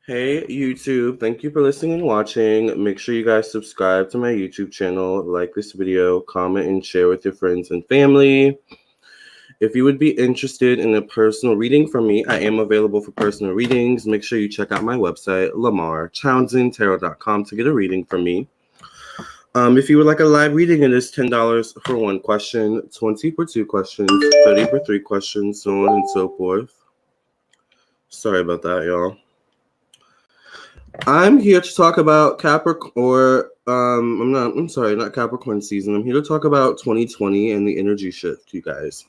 Hey YouTube, thank you for listening and watching. Make sure you guys subscribe to my YouTube channel, like this video, comment and share with your friends and family. If you would be interested in a personal reading from me, I am available for personal readings. Make sure you check out my website, Lamarr Townsend Tarot.com, to get a reading from me. If you would like a live reading, it is $10 for one question, $20 for two questions, $30 for three questions, so on and so forth. Sorry about that, y'all. I'm here to talk about Capricorn, not Capricorn season. I'm here to talk about 2020 and the energy shift, you guys.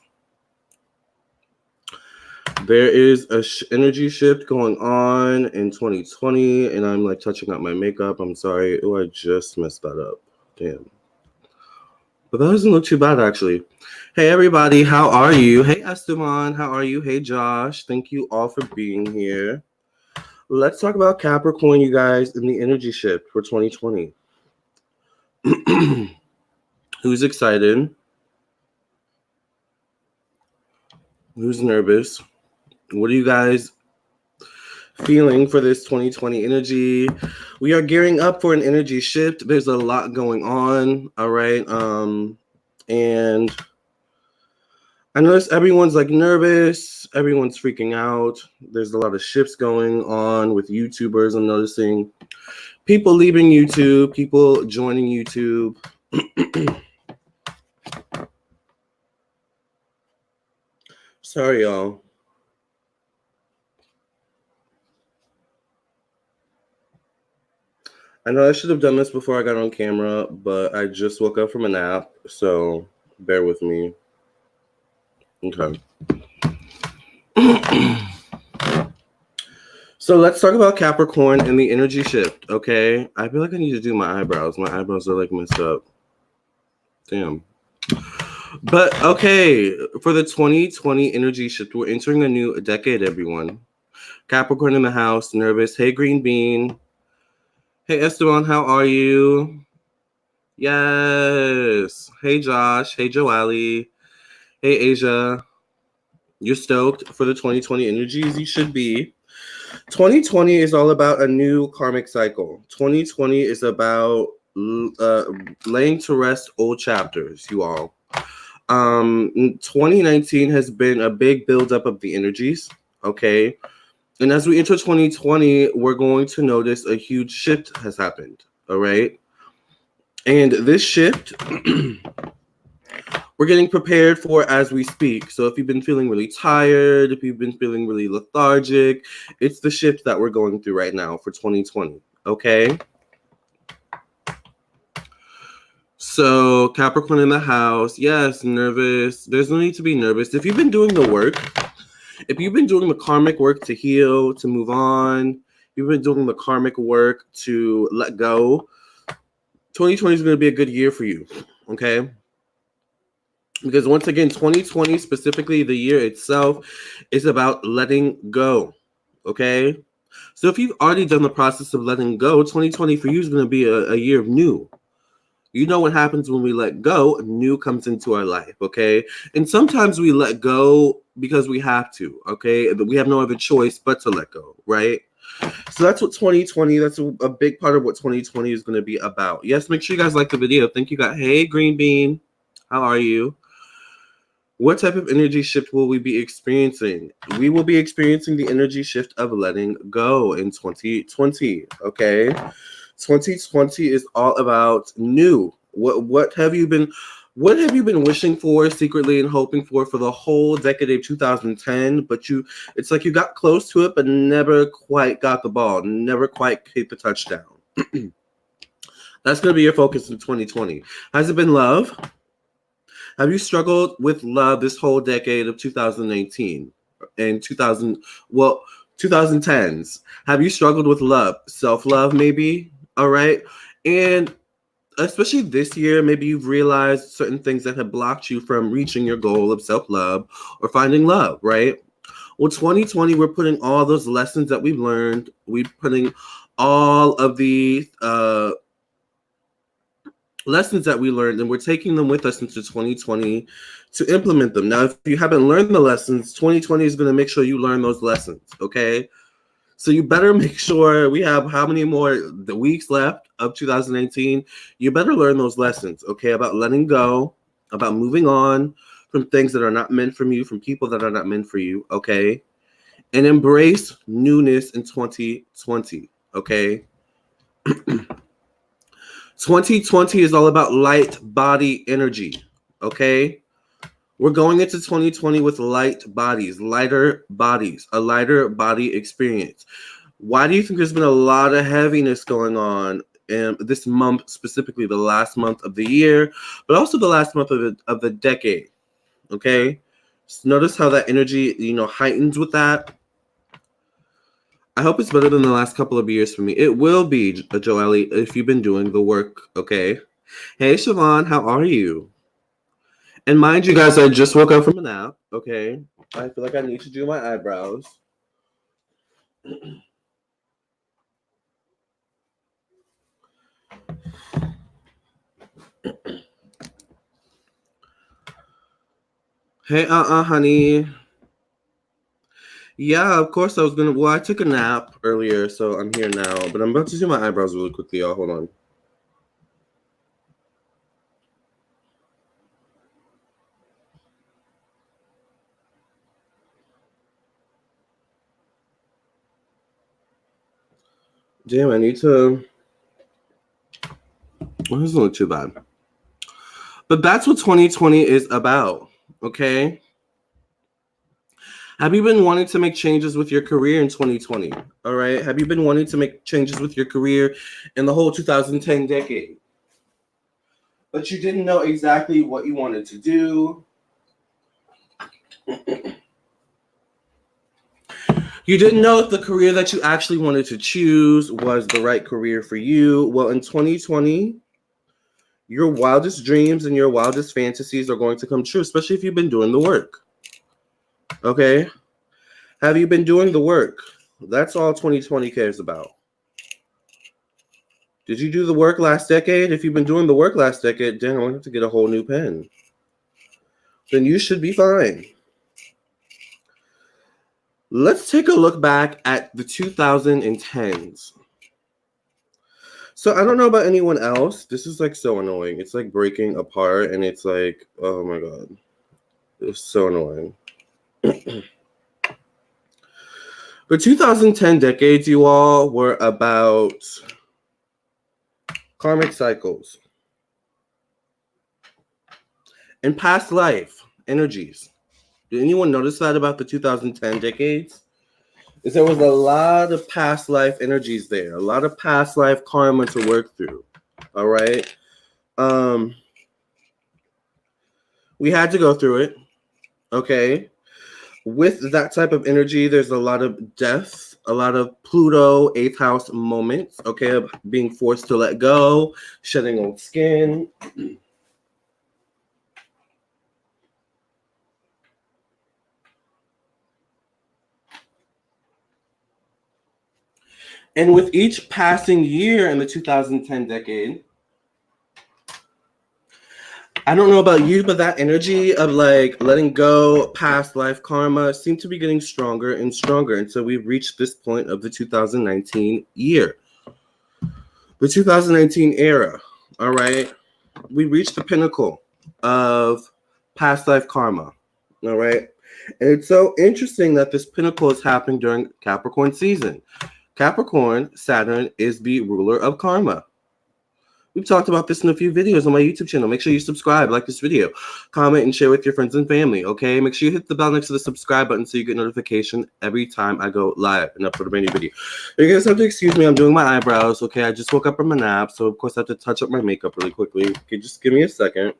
There is a energy shift going on in 2020, and I'm like touching up my makeup. I'm sorry. Oh, I just messed that up. Damn. But that doesn't look too bad, actually. Hey, everybody. How are you? Hey, Esteban. How are you? Hey, Josh. Thank you all for being here. Let's talk about Capricorn, you guys, and the energy shift for 2020. Who's excited? Who's nervous? What are you guys feeling for this 2020 energy? We are gearing up for an energy shift. There's a lot going on, all right? And I notice everyone's like nervous. Everyone's freaking out. There's a lot of shifts going on with YouTubers. I'm noticing people leaving YouTube, people joining YouTube. Sorry, y'all. I know I should have done this before I got on camera, but I just woke up from a nap, so bear with me. Okay. So let's talk about Capricorn and the energy shift, okay? I feel like I need to do my eyebrows. My eyebrows are like messed up. Damn. But okay, for the 2020 energy shift, we're entering a new decade, everyone. Capricorn in the house, nervous. Hey, Green Bean. Hey, Esteban, how are you? Yes. Hey, Josh. Hey, Joali. Hey, Asia. You're stoked for the 2020 energies? You should be. 2020 is all about a new karmic cycle. 2020 is about laying to rest old chapters, you all. 2019 has been a big buildup of the energies, okay? And as we enter 2020, we're going to notice a huge shift has happened, all right? And this shift, we're getting prepared for as we speak. So if you've been feeling really tired, if you've been feeling really lethargic, it's the shift that we're going through right now for 2020, okay? So Capricorn in the house, yes, nervous. There's no need to be nervous. If you've been doing the work, if you've been doing the karmic work to heal, to move on, you've been doing the karmic work to let go, 2020 is going to be a good year for you, okay? Because once again, 2020, specifically the year itself, is about letting go, okay? So if you've already done the process of letting go, 2020 for you is going to be a year of new. You know what happens when we let go, new comes into our life, okay? And sometimes we let go because we have to, okay? We have no other choice but to let go, right? So that's what 2020, that's a big part of what 2020 is going to be about. Yes, make sure you guys like the video. Thank you, guys. Hey, Green Bean. How are you? What type of energy shift will we be experiencing? We will be experiencing the energy shift of letting go in 2020, okay? 2020 is all about new. What have you been wishing for secretly and hoping for the whole decade of 2010, but it's like you got close to it but never quite got the ball, never quite hit the touchdown. That's going to be your focus in 2020. Has it been love? Have you struggled with love this whole decade of 2018 and 2010s? Have you struggled with love? Self-love, maybe? All right. And especially this year, maybe you've realized certain things that have blocked you from reaching your goal of self-love or finding love, right? Well, 2020, we're putting all those lessons that we've learned, we're putting all of the lessons that we learned, and we're taking them with us into 2020 to implement them. Now, if you haven't learned the lessons, 2020 is going to make sure you learn those lessons, okay? So you better make sure we have how many more the weeks left of 2019. You better learn those lessons, okay, about letting go, about moving on from things that are not meant for you, from people that are not meant for you, okay? And embrace newness in 2020, okay? 2020 is all about light body energy, okay? We're going into 2020 with light bodies, a lighter body experience. Why do you think there's been a lot of heaviness going on this month, specifically the last month of the year, but also the last month of the decade? Okay, just notice how that energy, heightens with that. I hope it's better than the last couple of years for me. It will be, Joelle, if you've been doing the work. Okay. Hey, Siobhan, how are you? And mind you guys, I just woke up from a nap. Okay, I feel like I need to do my eyebrows. Hey, honey. Yeah, of course I was gonna. Well, I took a nap earlier, so I'm here now. But I'm about to do my eyebrows really quickly, y'all. Hold on. Damn, I need to. Well, this doesn't look too bad. But that's what 2020 is about. Okay. Have you been wanting to make changes with your career in 2020? All right. Have you been wanting to make changes with your career in the whole 2010 decade? But you didn't know exactly what you wanted to do. You didn't know if the career that you actually wanted to choose was the right career for you. Well, in 2020, your wildest dreams and your wildest fantasies are going to come true, especially if you've been doing the work. Okay? Have you been doing the work? That's all 2020 cares about. Did you do the work last decade? If you've been doing the work last decade, then I'm going to have to get a whole new pen. Then you should be fine. Let's take a look back at the 2010s. So I don't know about anyone else. This is like so annoying. It's like breaking apart and it's like, oh my God. It's so annoying. The 2010 decades, you all, were about karmic cycles and past life energies. Did anyone notice that about the 2010 decades? Is there was a lot of past life energies there, a lot of past life karma to work through. All right. We had to go through it. Okay. With that type of energy, there's a lot of death, a lot of Pluto 8th house moments, okay, of being forced to let go, shedding old skin. And with each passing year in the 2010 decade, I don't know about you, but that energy of like letting go, past life karma seemed to be getting stronger and stronger until we've reached this point of the 2019 year. The 2019 era, all right? We reached the pinnacle of past life karma, all right? And it's so interesting that this pinnacle is happening during Capricorn season. Capricorn, Saturn, is the ruler of karma. We've talked about this in a few videos on my YouTube channel. Make sure you subscribe, like this video, comment, and share with your friends and family, okay? Make sure you hit the bell next to the subscribe button so you get notification every time I go live and upload a brand new video. You guys have to excuse me. I'm doing my eyebrows, okay? I just woke up from a nap, so of course I have to touch up my makeup really quickly. Okay, just give me a second.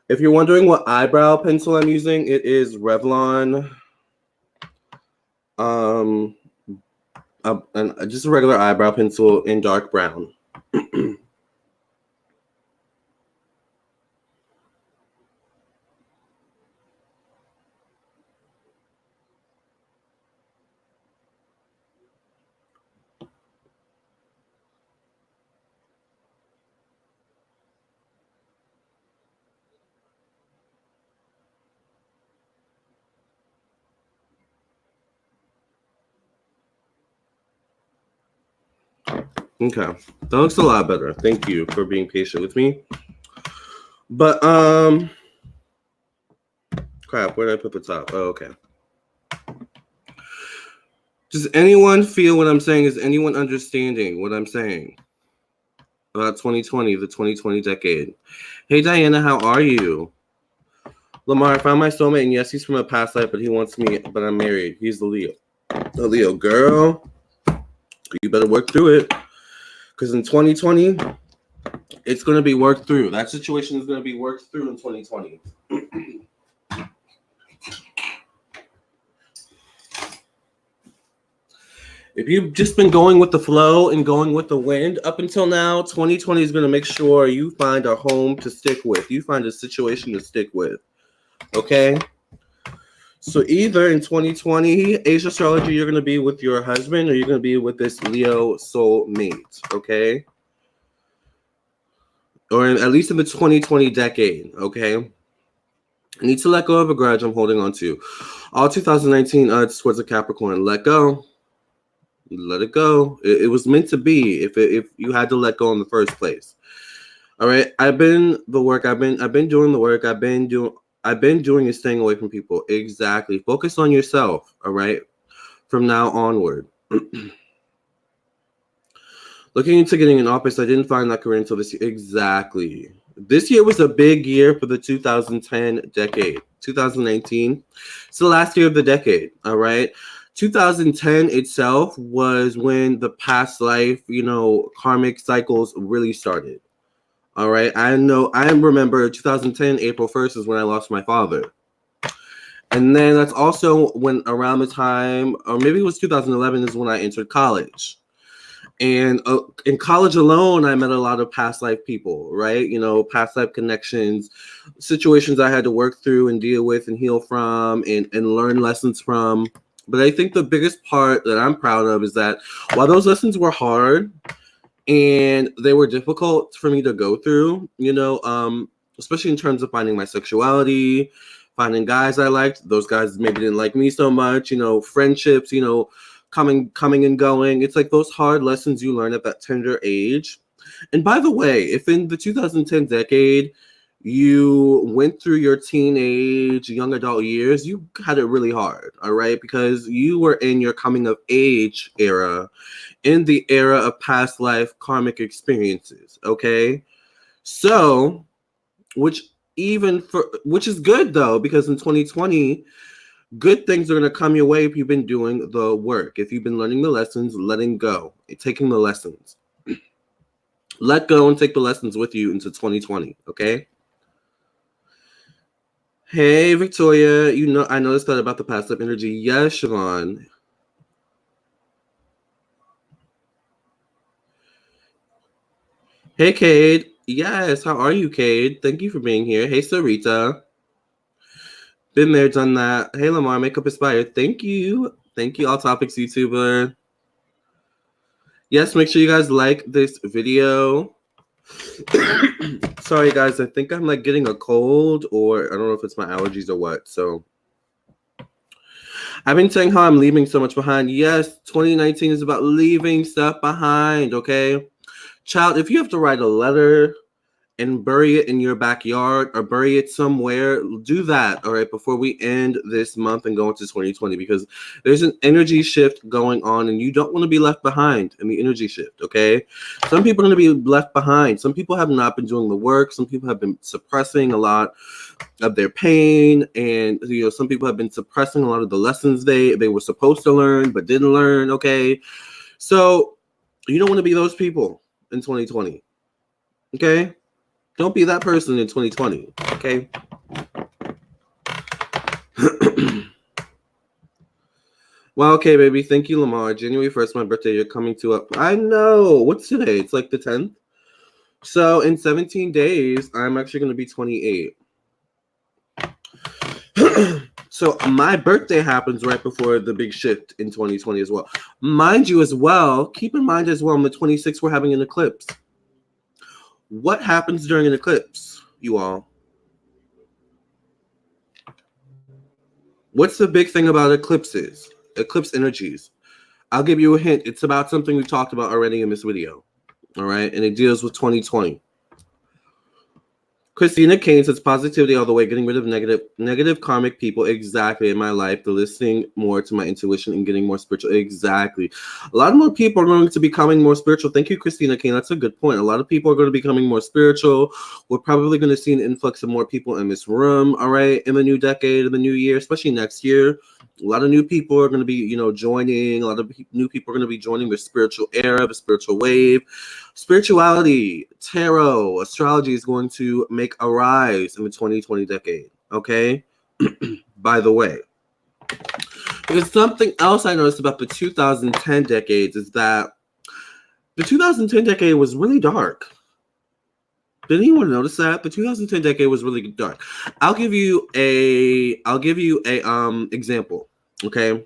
If you're wondering what eyebrow pencil I'm using, it is Revlon. And just a regular eyebrow pencil in dark brown. Okay. That looks a lot better. Thank you for being patient with me. But, crap, where did I put the top? Oh, okay. Does anyone feel what I'm saying? Is anyone understanding what I'm saying about 2020, the 2020 decade? Hey, Diana, how are you? Lamarr, I found my soulmate, and yes, he's from a past life, but he wants me, but I'm married. He's the Leo. The Leo, girl, you better work through it. Because in 2020, it's going to be worked through. That situation is going to be worked through in 2020. If you've just been going with the flow and going with the wind up until now, 2020 is going to make sure you find a home to stick with. You find a situation to stick with. Okay? So either in 2020, Age Astrology, you're going to be with your husband or you're going to be with this Leo soulmate. Okay? Or at least in the 2020 decade. Okay? I need to let go of a grudge I'm holding on to. All 2019, it's towards a Capricorn. Let go. Let it go. It was meant to be. If you had to let go in the first place. All right. I've been doing the work. I've been doing is staying away from people. Exactly. Focus on yourself. All right. From now onward. Looking into getting an office. I didn't find that career until this year. Exactly. This year was a big year for the 2010 decade. 2019. It's the last year of the decade. All right. 2010 itself was when the past life, karmic cycles really started. All right. I remember 2010, April 1st is when I lost my father. And then that's also when around the time, or maybe it was 2011 is when I entered college. And in college alone, I met a lot of past life people, right? Past life connections, situations I had to work through and deal with and heal from and learn lessons from. But I think the biggest part that I'm proud of is that while those lessons were hard and they were difficult for me to go through, especially in terms of finding my sexuality, finding guys I liked, those guys maybe didn't like me so much, friendships, coming and going. It's like those hard lessons you learn at that tender age. And by the way, if in the 2010 decade, you went through your teenage, young adult years, you had it really hard, all right? Because you were in your coming of age era, in the era of past life karmic experiences, okay? So, which is good though, because in 2020, good things are going to come your way if you've been doing the work, if you've been learning the lessons, letting go, taking the lessons. Let go and take the lessons with you into 2020, okay? Hey, Victoria, I noticed that about the past life energy. Yes, Siobhan. Hey, Cade. Yes, how are you, Cade? Thank you for being here. Hey, Sarita. Been there, done that. Hey, Lamarr, Makeup Inspired. Thank you. Thank you, All Topics YouTuber. Yes, make sure you guys like this video. Sorry, guys. I think I'm getting a cold, or I don't know if it's my allergies or what. So I've been saying how I'm leaving so much behind. Yes, 2019 is about leaving stuff behind, okay? Child, if you have to write a letter and bury it in your backyard or bury it somewhere, do that, all right, before we end this month and go into 2020, because there's an energy shift going on and you don't want to be left behind in the energy shift, okay? Some people are going to be left behind. Some people have not been doing the work. Some people have been suppressing a lot of their pain, and some people have been suppressing a lot of the lessons they were supposed to learn but didn't learn, okay? So you don't want to be those people in 2020, okay? Don't be that person in 2020, okay? Well, okay, baby. Thank you, Lamarr. January 1st, my birthday. You're coming to up. I know. What's today? It's like the 10th. So in 17 days, I'm actually going to be 28. So my birthday happens right before the big shift in 2020 as well. Mind you as well, keep in mind as well, on the 26th, we're having an eclipse. What happens during an eclipse, you all? What's the big thing about eclipses? Eclipse energies. I'll give you a hint. It's about something we talked about already in this video. All right. And it deals with 2020. Christina Kane says positivity all the way, getting rid of negative karmic people. Exactly. In my life, the listening more to my intuition and getting more spiritual. Exactly. A lot more people are going to be becoming more spiritual. Thank you, Christina Kane. That's a good point. A lot of people are going to be becoming more spiritual. We're probably going to see an influx of more people in this room, all right, in the new decade, in the new year, especially next year. A lot of new people are going to be, joining. A lot of new people are going to be joining the spiritual era, the spiritual wave. Spirituality, tarot, astrology is going to make a rise in the 2020 decade, okay? By the way. Because something else I noticed about the 2010 decades is that the 2010 decade was really dark. Did anyone notice that? The 2010 decade was really dark. I'll give you a example, okay?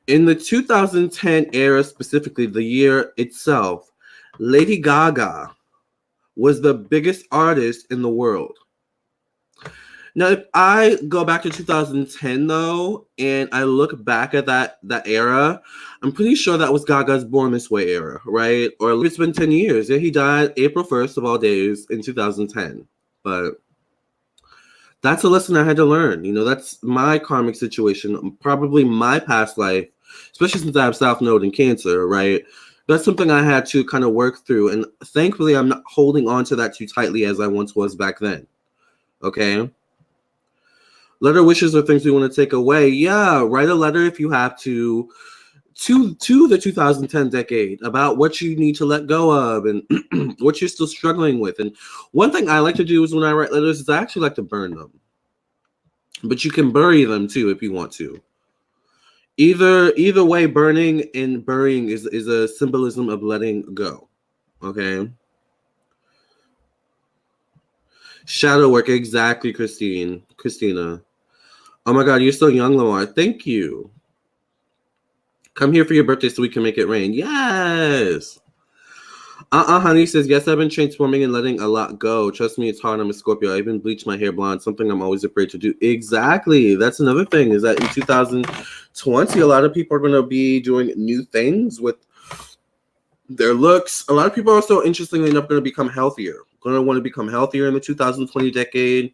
In the 2010 era, specifically the year itself, Lady Gaga was the biggest artist in the world. Now, if I go back to 2010 though, and I look back at that era, I'm pretty sure that was Gaga's Born This Way era, right? Or it's been 10 years. Yeah, he died April 1st of all days in 2010. But that's a lesson I had to learn. That's my karmic situation, probably my past life, especially since I have South Node in Cancer, right? That's something I had to kind of work through. And thankfully, I'm not holding on to that too tightly as I once was back then. Okay? Letter wishes are things we want to take away. Yeah, write a letter if you have to the 2010 decade about what you need to let go of and what you're still struggling with. And one thing I like to do is when I write letters is I actually like to burn them. But you can bury them too if you want to. Either way, burning and burying is a symbolism of letting go. Okay? Shadow work, exactly, Christina. Oh my God, you're so young, Lamarr. Thank you. Come here for your birthday so we can make it rain. Yes. Honey says, yes, I've been transforming and letting a lot go. Trust me, it's hard. I'm a Scorpio. I even bleached my hair blonde, something I'm always afraid to do. Exactly. That's another thing, is that in 2020, a lot of people are going to be doing new things with their looks. A lot of people are also, interestingly enough, going to become healthier. Going to want to become healthier in the 2020 decade.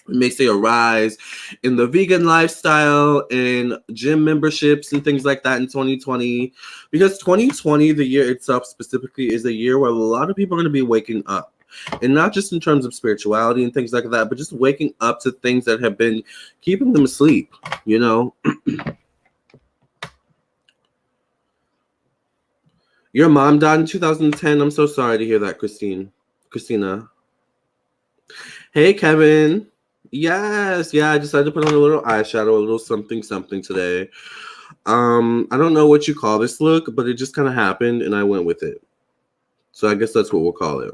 We may see a rise in the vegan lifestyle and gym memberships and things like that in 2020, because 2020, the year itself specifically, is a year where a lot of people are going to be waking up, and not just in terms of spirituality and things like that, but just waking up to things that have been keeping them asleep, Your mom died in 2010. I'm so sorry to hear that, Christina. Hey, Kevin. Yes, yeah, I decided to put on a little eyeshadow, a little something today. I don't know what you call this look, but it just kind of happened and I went with it. So I guess that's what we'll call it.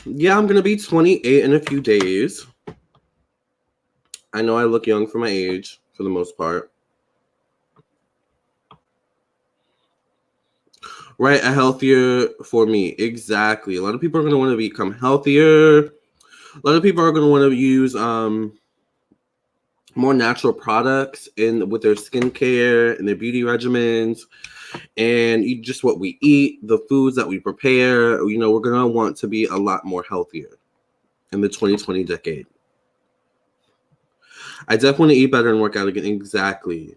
Yeah, I'm going to be 28 in a few days. I know I look young for my age, for the most part. Right, a healthier for me. Exactly. A lot of people are going to want to become healthier. A lot of people are going to want to use more natural products with their skincare and their beauty regimens, and just what we eat, the foods that we prepare. We're going to want to be a lot more healthier in the 2020 decade. I definitely want to eat better and work out again. Exactly.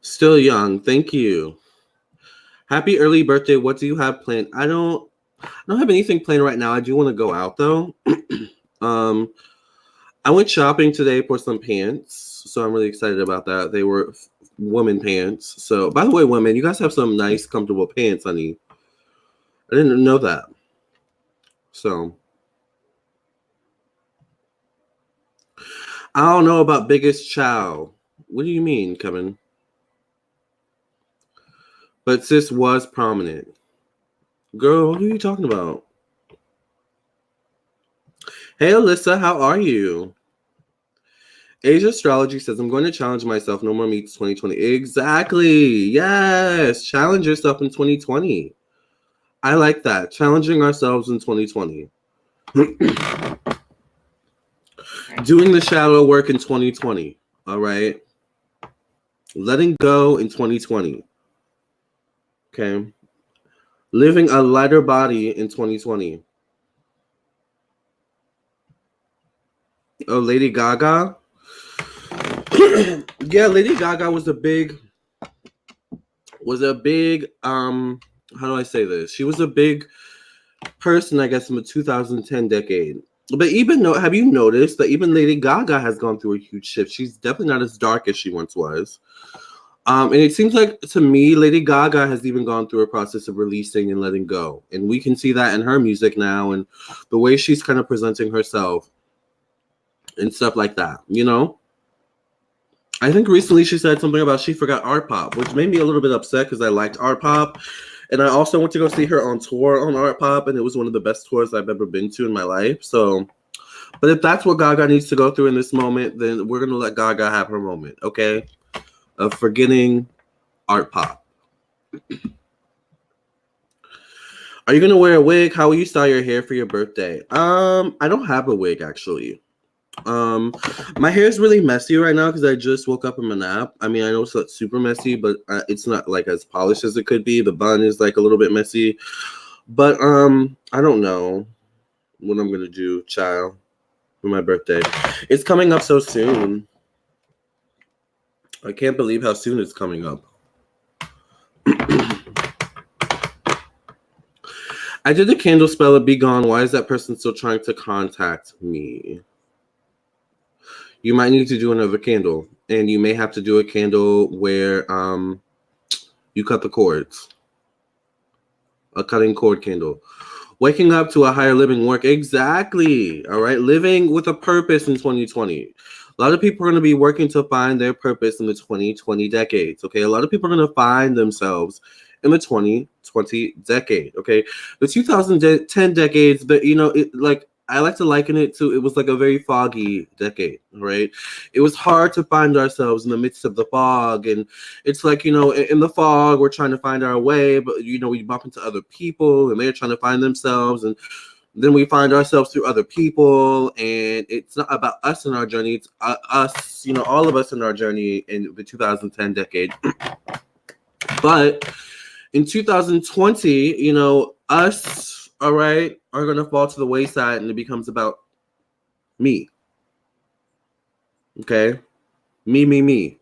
Still young. Thank you. Happy early birthday. What do you have planned? I don't have anything planned right now. I do want to go out though. I went shopping today for some pants, so I'm really excited about that. They were women pants. So, by the way, women, you guys have some nice, comfortable pants, honey. I didn't know that. So, I don't know about biggest chow. What do you mean, Kevin? But sis was prominent. Girl, what are you talking about? Hey, Alyssa, how are you? Asia Astrology says, I'm going to challenge myself. No more meets 2020. Exactly. Yes. Challenge yourself in 2020. I like that. Challenging ourselves in 2020. Doing the shadow work in 2020. All right. Letting go in 2020. Okay. Living a lighter body in 2020. Oh, Lady Gaga. Yeah, Lady Gaga was a big how do I say this? She was a big person, I guess, in the 2010 decade. But even though, have you noticed that even Lady Gaga has gone through a huge shift? She's definitely not as dark as she once was. And it seems like, to me, Lady Gaga has even gone through a process of releasing and letting go. And we can see that in her music now and the way she's kind of presenting herself and stuff like that, you know? I think recently she said something about she forgot art pop, which made me a little bit upset because I liked art pop. And I also went to go see her on tour on art pop, and it was one of the best tours I've ever been to in my life. So, but if that's what Gaga needs to go through in this moment, then we're going to let Gaga have her moment, okay? Of forgetting art pop. Are you going to wear a wig? How will you style your hair for your birthday? I don't have a wig, actually. My hair is really messy right now because I just woke up from a nap. I mean, I know it's not super messy, but it's not like as polished as it could be. The bun is like a little bit messy, but I don't know what I'm gonna do, child, for my birthday. It's coming up so soon. I can't believe how soon it's coming up. I did the candle spell of be gone. Why is that person still trying to contact me? You might need to do another candle, and you may have to do a candle where you cut the cords. A cutting cord candle. Waking up to a higher living work. Exactly. All right. Living with a purpose in 2020. A lot of people are going to be working to find their purpose in the 2020 decades. Okay. A lot of people are going to find themselves in the 2020 decade. Okay. The 2010 decades, but I like to liken it to, it was like a very foggy decade, right? It was hard to find ourselves in the midst of the fog. And it's like, in the fog, we're trying to find our way, but, we bump into other people and they're trying to find themselves. And then we find ourselves through other people. And it's not about us in our journey. It's us, all of us in our journey in the 2010 decade. But in 2020, us, all right, are going to fall to the wayside and it becomes about me. Okay? Me.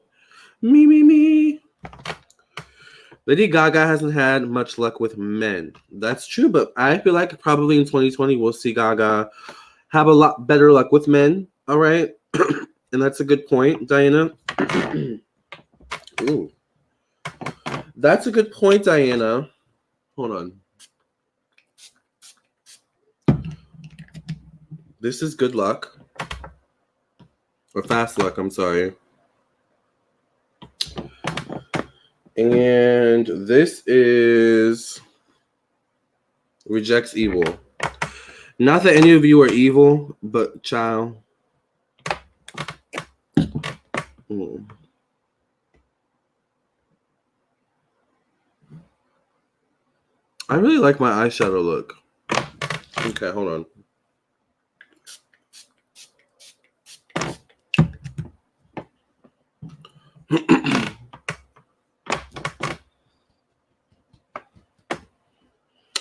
Lady Gaga hasn't had much luck with men. That's true, but I feel like probably in 2020 we'll see Gaga have a lot better luck with men, all right? And that's a good point, Diana. Ooh. That's a good point, Diana. Hold on. This is good luck. Or fast luck, I'm sorry. And this is rejects evil. Not that any of you are evil, but child. I really like my eyeshadow look. Okay, hold on.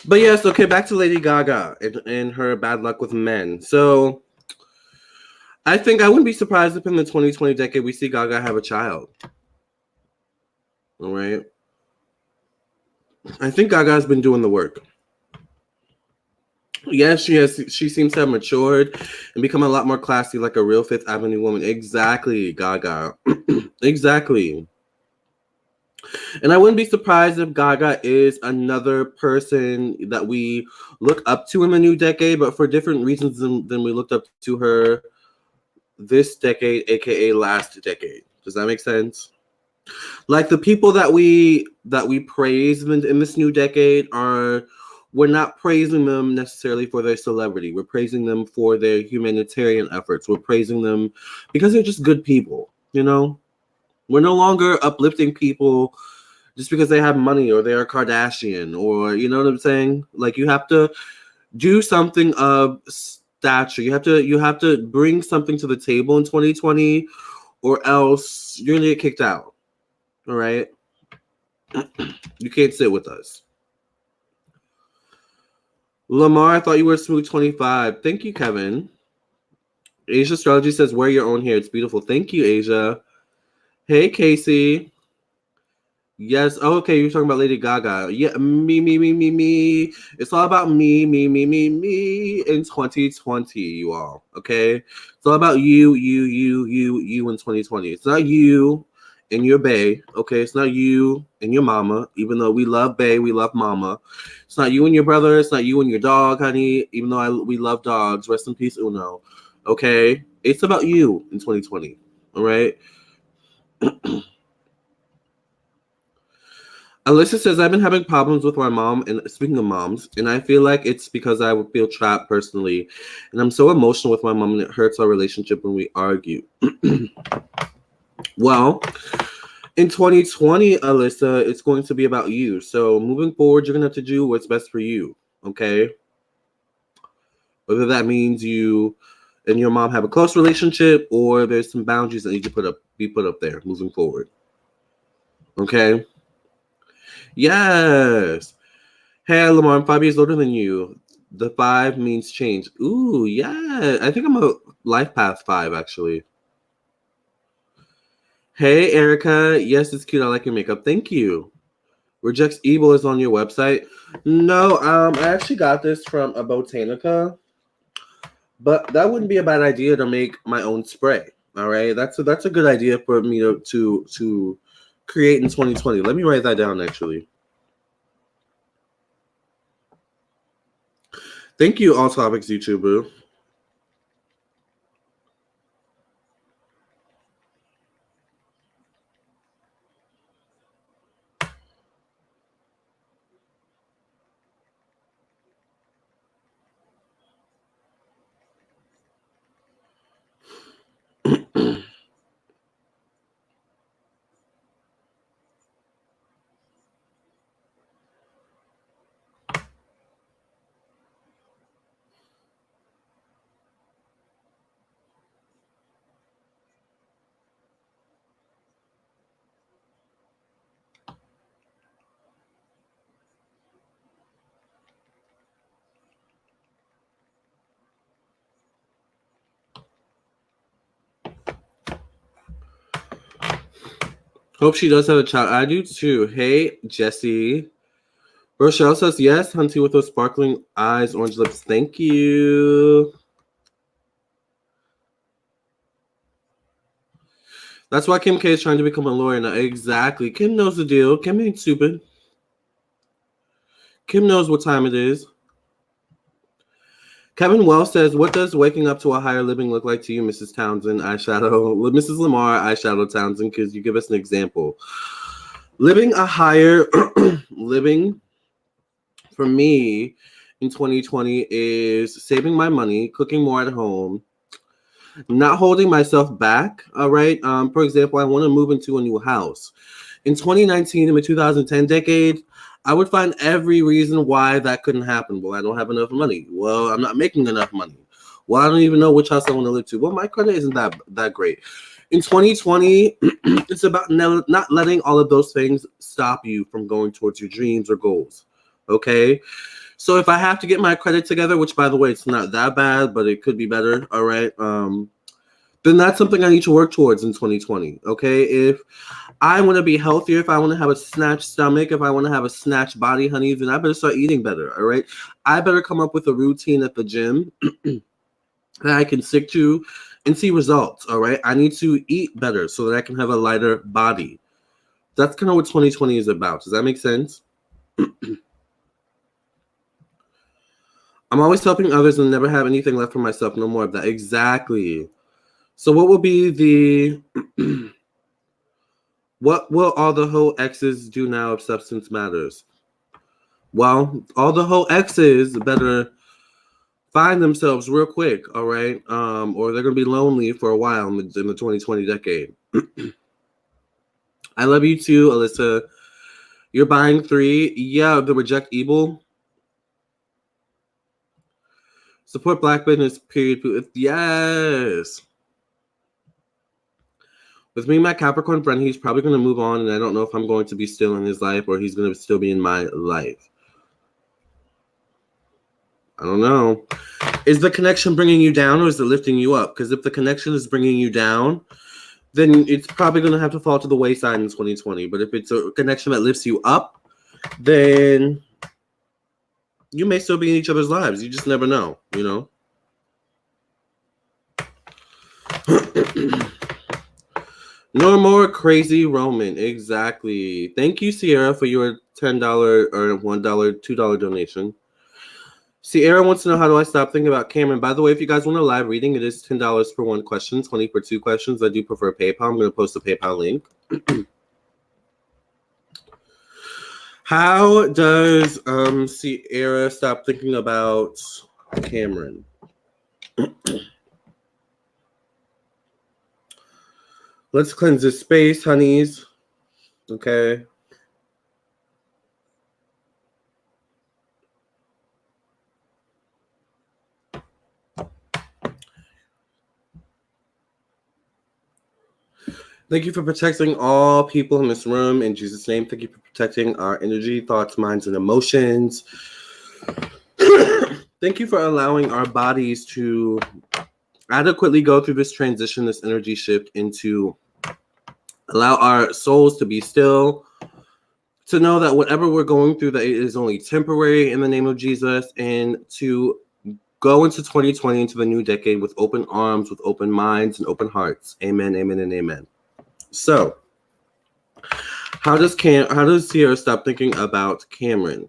But yes, okay, back to Lady Gaga and her bad luck with men. So I think I wouldn't be surprised if in the 2020 decade we see Gaga have a child. All right. I think Gaga's been doing the work. Yes, she seems to have matured and become a lot more classy, like a real Fifth Avenue woman. Exactly, Gaga. Exactly. And I wouldn't be surprised if Gaga is another person that we look up to in the new decade, but for different reasons than we looked up to her this decade, aka last decade. Does that make sense? Like the people that we praise in this new decade we're not praising them necessarily for their celebrity. We're praising them for their humanitarian efforts. We're praising them because they're just good people, We're no longer uplifting people just because they have money or they're a Kardashian or, you know what I'm saying? Like you have to do something of stature. You have to bring something to the table in 2020, or else you're gonna get kicked out. All right. You can't sit with us. Lamarr, I thought you were smooth 25. Thank you, Kevin. Asia Astrology says, wear your own hair. It's beautiful. Thank you, Asia. Hey, Casey. Yes. Oh, okay. You're talking about Lady Gaga. Yeah. Me. It's all about me in 2020, you all. Okay. It's all about you in 2020. It's not you and your bae. Okay. It's not you and your mama, even though we love bae, we love mama. It's not you and your brother. It's not you and your dog, honey, even though we love dogs. Rest in peace, Uno. Okay. It's about you in 2020. All right. Alyssa says, I've been having problems with my mom, and speaking of moms, and I feel like it's because I would feel trapped personally. And I'm so emotional with my mom, and it hurts our relationship when we argue. Well, in 2020, Alyssa, it's going to be about you. So moving forward, you're going to have to do what's best for you, okay? Whether that means you and your mom have a close relationship, or there's some boundaries that need to be put up there moving forward. Okay? Yes. Hey, Lamar, I'm 5 years older than you. The 5 means change. Ooh, yeah. I think I'm a life path 5, actually. Hey, Erica. Yes, it's cute. I like your makeup. Thank you. Rejects Evil is on your website. No, I actually got this from a Botanica, but that wouldn't be a bad idea to make my own spray. All right, that's a good idea for me to create in 2020. Let me write that down, actually. Thank you, All Topics YouTuber. Hope she does have a child. I do too. Hey, Jesse. Rochelle says, yes, Hunty with those sparkling eyes, orange lips. Thank you. That's why Kim K is trying to become a lawyer now. Exactly. Kim knows the deal. Kim ain't stupid. Kim knows what time it is. Kevin Wells says, what does waking up to a higher living look like to you, Mrs. Townsend? Eyeshadow. Mrs. Lamarr, eyeshadow Townsend, because you give us an example. Living a higher living for me in 2020 is saving my money, cooking more at home, not holding myself back. All right. For example, I want to move into a new house. In 2019, in the 2010 decade, I would find every reason why that couldn't happen. Well, I don't have enough money. Well, I'm not making enough money. Well, I don't even know which house I want to live to. Well, my credit isn't that great. In 2020, it's about not letting all of those things stop you from going towards your dreams or goals. Okay? So if I have to get my credit together, which, by the way, it's not that bad, but it could be better, all right? Then that's something I need to work towards in 2020, okay? If I want to be healthier, if I want to have a snatched stomach, if I want to have a snatched body, honey, then I better start eating better, all right? I better come up with a routine at the gym that I can stick to and see results, all right? I need to eat better so that I can have a lighter body. That's kind of what 2020 is about. Does that make sense? I'm always helping others and never have anything left for myself. No more of that. Exactly. So what will be the... what will all the whole exes do now if substance matters? Well, all the whole exes better find themselves real quick, all right? Or they're going to be lonely for a while in the 2020 decade. I love you too, Alyssa. You're buying 3. Yeah, the Reject Evil. Support Black business, period. Yes. With me, my Capricorn friend, he's probably going to move on, and I don't know if I'm going to be still in his life or he's going to still be in my life. I don't know. Is the connection bringing you down or is it lifting you up? Because if the connection is bringing you down, then it's probably going to have to fall to the wayside in 2020. But if it's a connection that lifts you up, then you may still be in each other's lives. You just never know, you know? No more crazy Roman. Exactly. Thank you, Sierra, for your $10 or $1, $2 donation. Sierra wants to know, how do I stop thinking about Cameron? By the way, if you guys want a live reading, it is $10 for one question, $20 for two questions. I do prefer PayPal. I'm going to post the PayPal link. How does Sierra stop thinking about Cameron? Let's cleanse this space, honeys. Okay. Thank you for protecting all people in this room. In Jesus' name, thank you for protecting our energy, thoughts, minds, and emotions. Thank you for allowing our bodies to adequately go through this transition, this energy shift, into allow our souls to be still, to know that whatever we're going through, that it is only temporary in the name of Jesus, and to go into 2020, into the new decade with open arms, with open minds, and open hearts. Amen, amen, and amen. So, how does Sierra stop thinking about Cameron?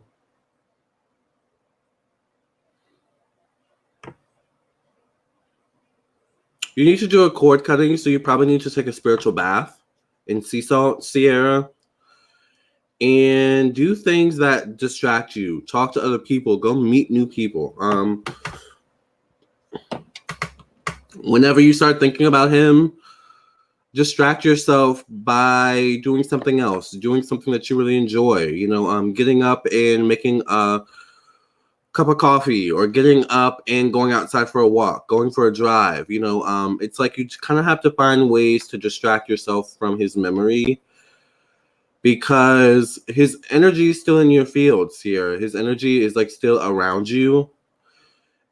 You need to do a cord cutting, so you probably need to take a spiritual bath in sea salt, Sierra, and do things that distract you. Talk to other people. Go meet new people. Whenever you start thinking about him, distract yourself by doing something else, doing something that you really enjoy. You know, getting up and making a cup of coffee, or getting up and going outside for a walk, going for a drive. You know, it's like you kind of have to find ways to distract yourself from his memory, because his energy is still in your field, Sierra. His energy is like still around you.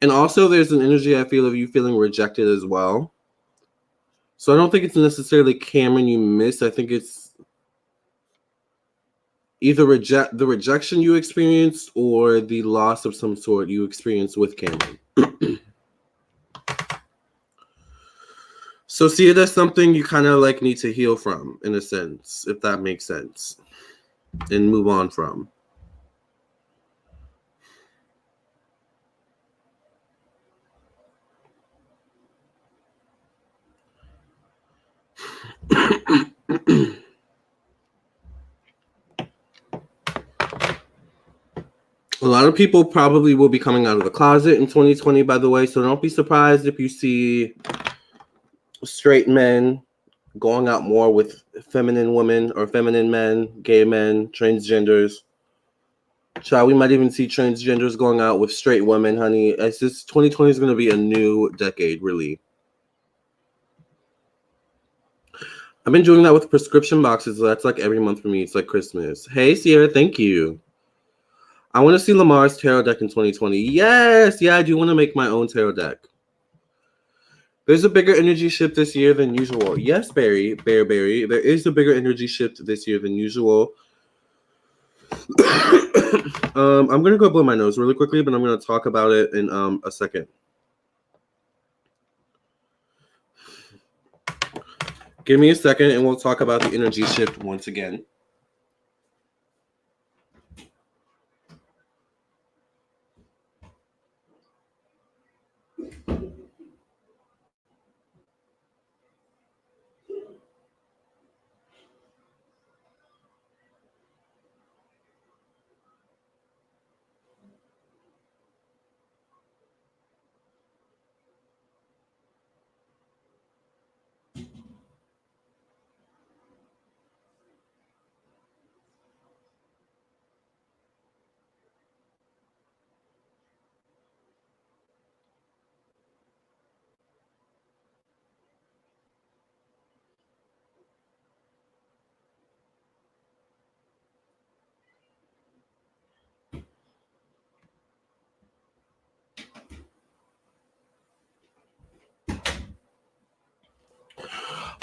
And also there's an energy I feel of you feeling rejected as well. So I don't think it's necessarily Cameron you miss. I think it's either the rejection you experienced or the loss of some sort you experienced with Cameron. So see, that's something you kind of like need to heal from, in a sense, if that makes sense, and move on from. A lot of people probably will be coming out of the closet in 2020, by the way, so don't be surprised if you see straight men going out more with feminine women or feminine men, gay men, transgenders. Child, we might even see transgenders going out with straight women, honey. It's just 2020 is going to be a new decade, really. I've been doing that with prescription boxes. So that's like every month for me. It's like Christmas. Hey, Sierra, thank you. I want to see Lamarr's tarot deck in 2020. Yes, yeah, I do want to make my own tarot deck. There's a bigger energy shift this year than usual. Yes, Barry. There is a bigger energy shift this year than usual. I'm gonna go blow my nose really quickly, but I'm gonna talk about it in a second. Give me a second, and we'll talk about the energy shift once again.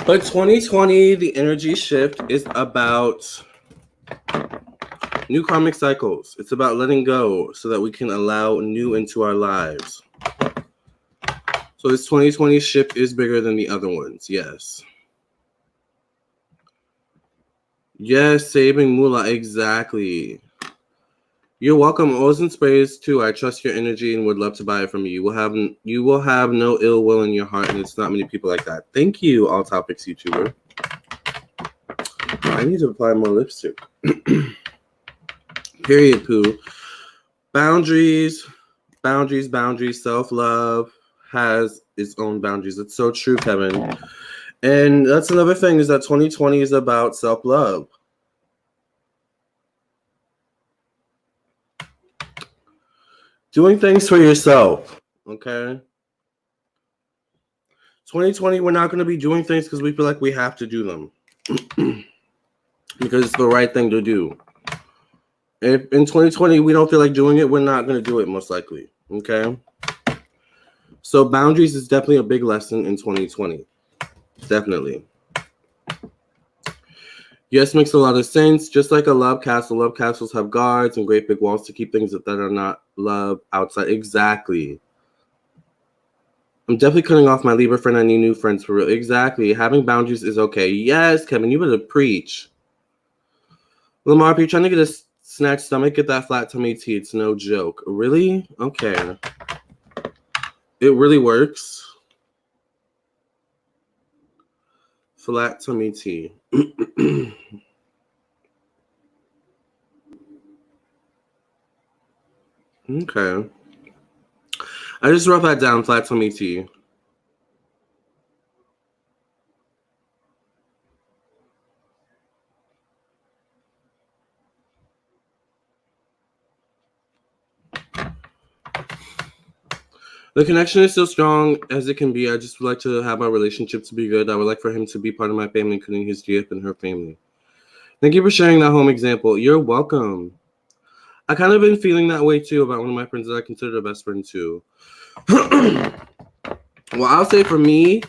But 2020, the energy shift is about new karmic cycles. It's about letting go so that we can allow new into our lives. So this 2020 shift is bigger than the other ones, yes. Yes, saving moolah, exactly. You're welcome. Oils and sprays too. I trust your energy and would love to buy it from you. You will have no ill will in your heart, and it's not many people like that. Thank you, All Topics YouTuber. I need to apply more lipstick. Period, poo. Boundaries. Self-love has its own boundaries. It's so true, Kevin. And that's another thing, is that 2020 is about self-love. Doing things for yourself, okay? 2020, we're not going to be doing things because we feel like we have to do them. Because it's the right thing to do. If in 2020 we don't feel like doing it, we're not going to do it, most likely, okay? So boundaries is definitely a big lesson in 2020. Definitely. Yes, makes a lot of sense. Just like a love castle, love castles have guards and great big walls to keep things that are not love outside. Exactly. I'm definitely cutting off my Libra friend. I need new friends for real. Exactly. Having boundaries is okay. Yes, Kevin, you better preach. Lamarr, if you're trying to get a snatched stomach, get that flat tummy tea. It's no joke. Really? Okay. It really works. Flat tummy tea. Okay. I just wrote that down, flat tummy tea. The connection is still strong as it can be. I just would like to have my relationship to be good. I would like for him to be part of my family, including his GF and her family. Thank you for sharing that home example. You're welcome. I kind of been feeling that way too about one of my friends that I consider a best friend too. Well, I'll say for me,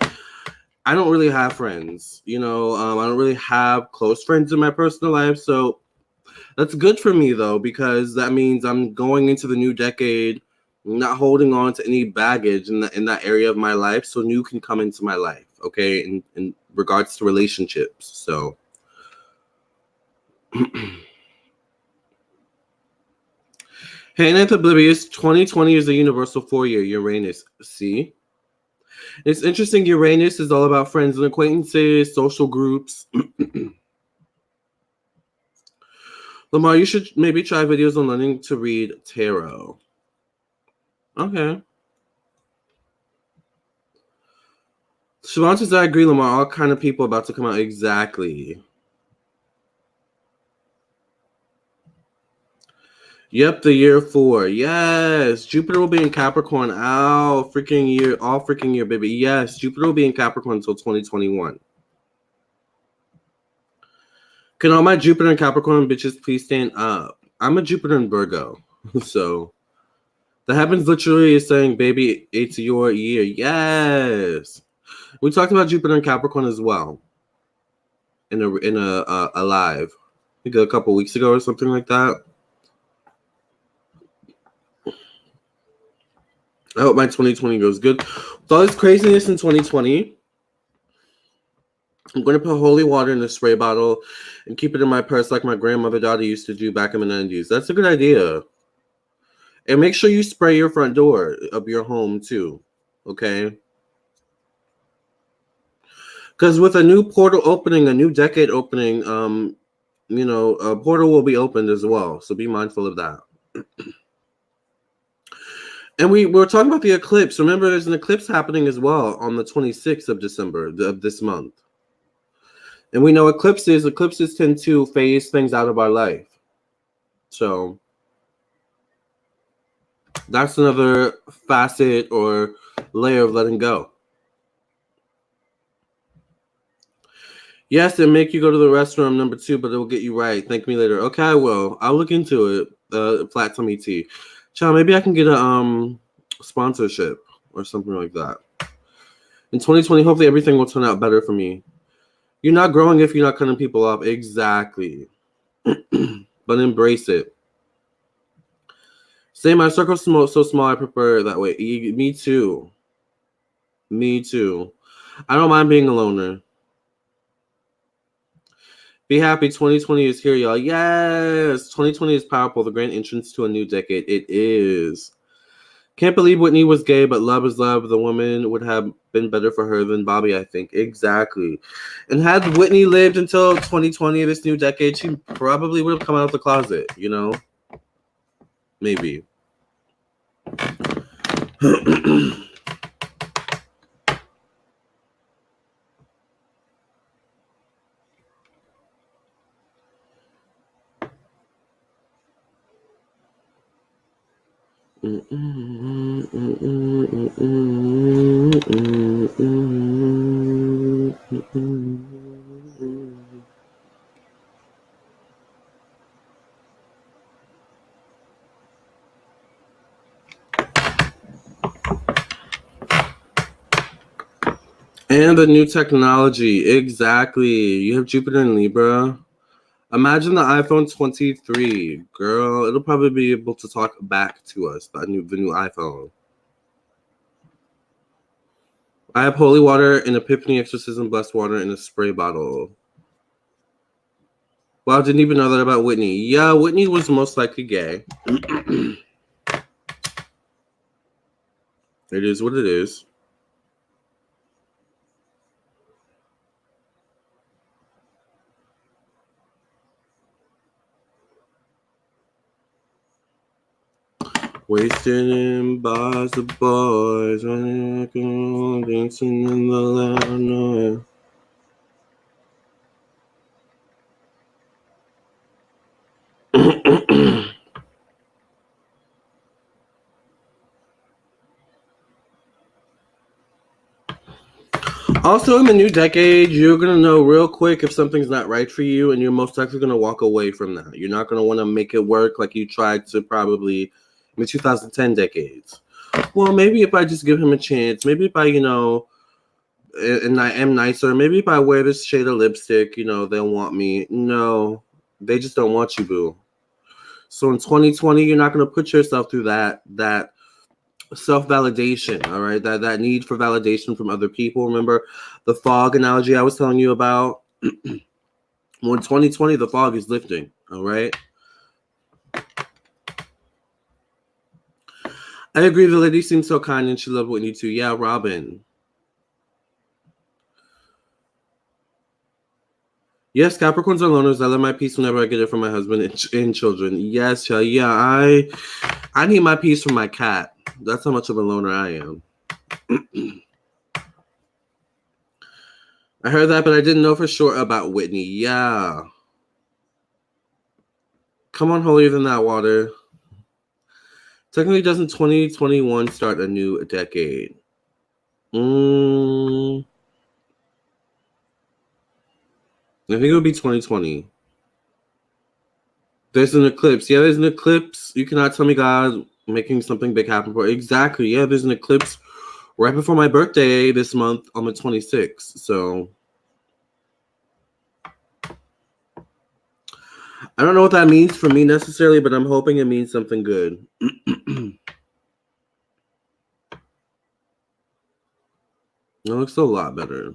I don't really have friends. I don't really have close friends in my personal life. So that's good for me though, because that means I'm going into the new decade not holding on to any baggage in that area of my life, so new can come into my life, okay, in regards to relationships. So hey, Ninth Oblivious, 2020 is a universal 4-year Uranus. See? It's interesting. Uranus is all about friends and acquaintances, social groups. Lamarr, you should maybe try videos on learning to read tarot. Okay. Siobhan says, I agree, Lamarr. All kind of people about to come out. Exactly. Yep, the year 4. Yes. Jupiter will be in Capricorn all freaking year, baby. Yes, Jupiter will be in Capricorn until 2021. Can all my Jupiter and Capricorn bitches please stand up? I'm a Jupiter and Virgo. So the heavens literally is saying, baby, it's your year. Yes. We talked about Jupiter and Capricorn as well in a live, I think a couple weeks ago or something like that. I hope my 2020 goes good. With all this craziness in 2020, I'm going to put holy water in a spray bottle and keep it in my purse like my grandmother daughter used to do back in the 90s. That's a good idea. And make sure you spray your front door of your home too, okay? Because with a new portal opening, a new decade opening, a portal will be opened as well. So be mindful of that. And we're talking about the eclipse. Remember, there's an eclipse happening as well on the 26th of December of this month. And we know eclipses tend to phase things out of our life. So that's another facet or layer of letting go. Yes, and make you go to the restroom, number 2, but it will get you right. Thank me later. Okay, I will. I'll look into it. Flat tummy tea. Child, maybe I can get a sponsorship or something like that. In 2020, hopefully everything will turn out better for me. You're not growing if you're not cutting people off. Exactly. But embrace it. Say my circle's so small, I prefer it that way. Me too. Me too. I don't mind being a loner. Be happy. 2020 is here, y'all. Yes. 2020 is powerful. The grand entrance to a new decade. It is. Can't believe Whitney was gay, but love is love. The woman would have been better for her than Bobby, I think. Exactly. And had Whitney lived until 2020, this new decade, she probably would have come out of the closet, you know? Maybe. And the new technology. Exactly. You have Jupiter in Libra. Imagine the iPhone 23. Girl, it'll probably be able to talk back to us, the new iPhone. I have holy water, an epiphany exorcism, blessed water in a spray bottle. Wow, didn't even know that about Whitney. Yeah, Whitney was most likely gay. It is what it is. Wasted in bars of boys, dancing in the loud noise. Also, in the new decade, you're going to know real quick if something's not right for you, and you're most likely going to walk away from that. You're not going to want to make it work like you tried to probably in the 2010 decades. Well, maybe if I just give him a chance, maybe if I, and I am nicer, maybe if I wear this shade of lipstick, they'll want me. No, they just don't want you, boo. So in 2020, you're not going to put yourself through that self-validation, all right? That need for validation from other people. Remember the fog analogy I was telling you about? Well, in 2020, the fog is lifting, all right? I agree. The lady seems so kind and she loved Whitney too. Yeah, Robin. Yes, Capricorns are loners. I love my peace whenever I get it from my husband and children. Yes, yeah, I need my peace from my cat. That's how much of a loner I am. I heard that, but I didn't know for sure about Whitney. Yeah. Come on, holier than that, water. Technically, doesn't 2021 start a new decade? I think it would be 2020. There's an eclipse. Yeah, there's an eclipse. You cannot tell me God making something big happen for. Exactly. Yeah, there's an eclipse right before my birthday this month on the 26th. So I don't know what that means for me necessarily, but I'm hoping it means something good. It looks a lot better.